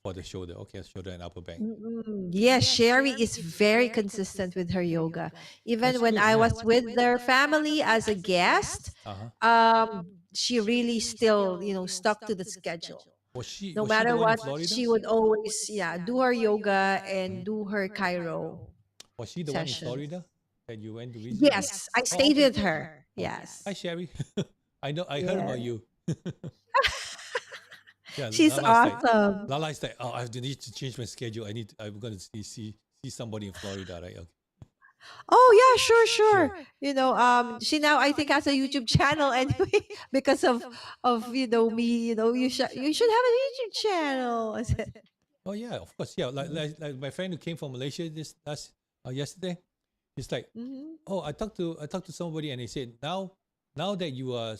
Speaker 1: for the shoulder. Okay, shoulder and upper back.
Speaker 2: Mm-mm. Yes, Sherry is very consistent with her yoga. Even
Speaker 1: That's
Speaker 2: when
Speaker 1: good.
Speaker 2: I
Speaker 1: Yeah.
Speaker 2: was with their family as a guest,
Speaker 1: Uh huh.
Speaker 2: she really still, stuck to the schedule. No
Speaker 1: Was she the
Speaker 2: matter
Speaker 1: one in
Speaker 2: what,
Speaker 1: Florida?
Speaker 2: she would always, yeah, do her yoga and do her Cairo
Speaker 1: Was she the one in
Speaker 2: sessions.
Speaker 1: Florida that you went to visit?
Speaker 2: Yes, I
Speaker 1: Oh,
Speaker 2: stayed
Speaker 1: okay.
Speaker 2: with her.
Speaker 1: Okay. Hi,
Speaker 2: Yes.
Speaker 1: Sherry. I know. I heard
Speaker 2: Yeah.
Speaker 1: about you. Yeah,
Speaker 2: She's awesome.
Speaker 1: Lala is like, oh, I need to change my schedule. I'm gonna see somebody in Florida, right? Okay.
Speaker 2: Oh yeah, sure, sure. She now I think has a YouTube channel anyway because of me. You should have a YouTube channel. I said,
Speaker 1: Oh yeah, of course. Yeah, like my friend who came from Malaysia this last yesterday. He's like,
Speaker 2: mhm.
Speaker 1: oh, I talked to somebody and he said now that you are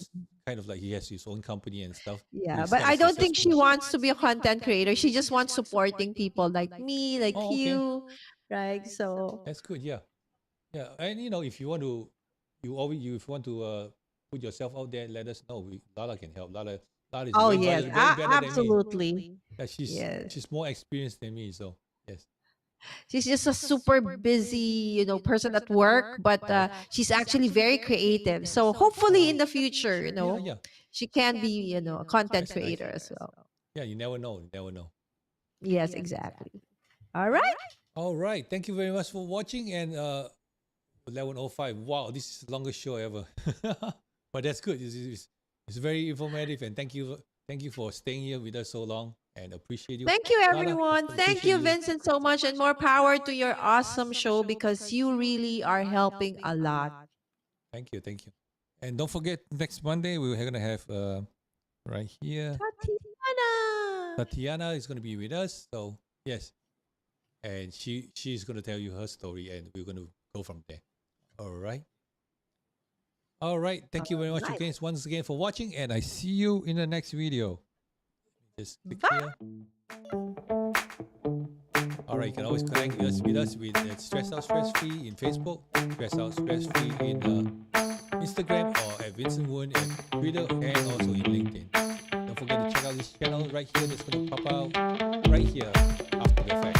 Speaker 1: kind of like he has his own company and stuff.
Speaker 2: Yeah,
Speaker 1: He's
Speaker 2: but
Speaker 1: kind
Speaker 2: I
Speaker 1: of
Speaker 2: don't think she
Speaker 1: successful.
Speaker 2: wants to be a content creator. She just wants supporting people like me, like
Speaker 1: Oh, okay.
Speaker 2: you, right? So,
Speaker 1: That's good. Yeah. Yeah, and if you want to, if you want to put yourself out there, let us know. Lala can help. Lala is
Speaker 2: oh yes,
Speaker 1: way better than me.
Speaker 2: absolutely.
Speaker 1: Yeah,
Speaker 2: Yes.
Speaker 1: she's more experienced than me. So yes.
Speaker 2: She's just a super busy, person at work, but she's actually very creative. So hopefully in the future,
Speaker 1: Yeah, yeah.
Speaker 2: she can be, a content
Speaker 1: That's nice.
Speaker 2: creator as well.
Speaker 1: Yeah, you never know. You never know.
Speaker 2: Yes, exactly. All right.
Speaker 1: All right. Thank you very much for watching. And 11:05. Wow, this is the longest show ever. But that's good. It's very informative. And thank you for staying here with us so long. And appreciate you,
Speaker 2: Thank you,
Speaker 1: Lala.
Speaker 2: everyone. Thank
Speaker 1: Appreciate
Speaker 2: you,
Speaker 1: you.
Speaker 2: Vincent, so much. And more power to your awesome show because you really are helping a lot.
Speaker 1: Thank you. Thank you. And don't forget, next Monday we're gonna have right here.
Speaker 2: Tatiana.
Speaker 1: Tatiana is going to be with us. So yes, and she's going to tell you her story, and we're going to go from there. All right. All right. Thank you very much
Speaker 2: Nice.
Speaker 1: once again for watching, and I see you in the next video. Just click
Speaker 2: Bye.
Speaker 1: here. All right. You can always connect with us with Stress Out Stress Free in Facebook, Stress Out Stress Free in Instagram, or at Vincent Woon at Twitter, and also in LinkedIn. Don't forget to check out this channel right here. That's going to pop out right here after the fact.